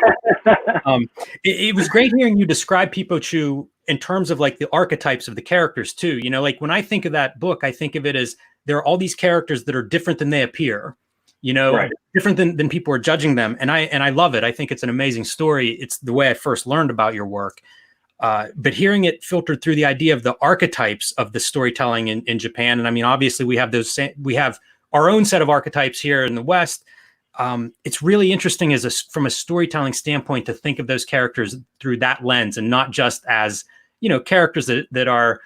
[SPEAKER 2] It was great hearing you describe PEEPO in terms of like the archetypes of the characters too. You know, like when I think of that book, I think of it as there are all these characters that are different than they appear, you know, right, different than people are judging them. And I love it. I think it's an amazing story. It's the way I first learned about your work. But hearing it filtered through the idea of the archetypes of the storytelling in Japan. And I mean, obviously we have our own set of archetypes here in the West. It's really interesting from a storytelling standpoint to think of those characters through that lens, and not just as, you know, characters that are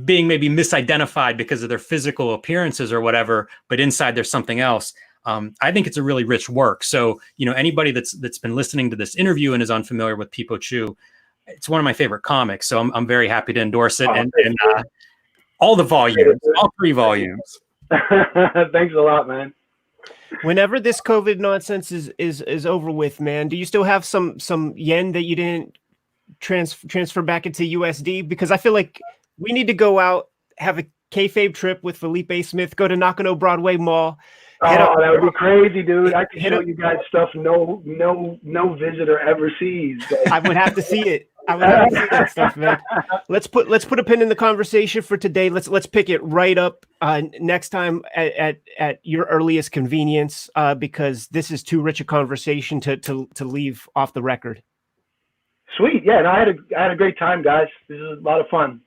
[SPEAKER 2] being maybe misidentified because of their physical appearances or whatever, but inside there's something else. I think it's a really rich work. So, you know, anybody that's been listening to this interview and is unfamiliar with PEEPO, it's one of my favorite comics, so I'm very happy to endorse it. And all the volumes, all 3 volumes.
[SPEAKER 4] Thanks a lot, man.
[SPEAKER 1] Whenever this COVID nonsense is over with, man, do you still have some yen that you didn't transfer back into USD? Because I feel like we need to go out, have a Kayfabe trip with Felipe Smith, go to Nakano Broadway Mall.
[SPEAKER 4] That would be crazy, dude. I can show you guys stuff no visitor ever sees.
[SPEAKER 1] I would have to see it. I would have to see that stuff, man. Let's put a pin in the conversation for today. Let's pick it right up next time at your earliest convenience, because this is too rich a conversation to leave off the record.
[SPEAKER 4] Sweet, yeah. No, I had a great time, guys. This is a lot of fun.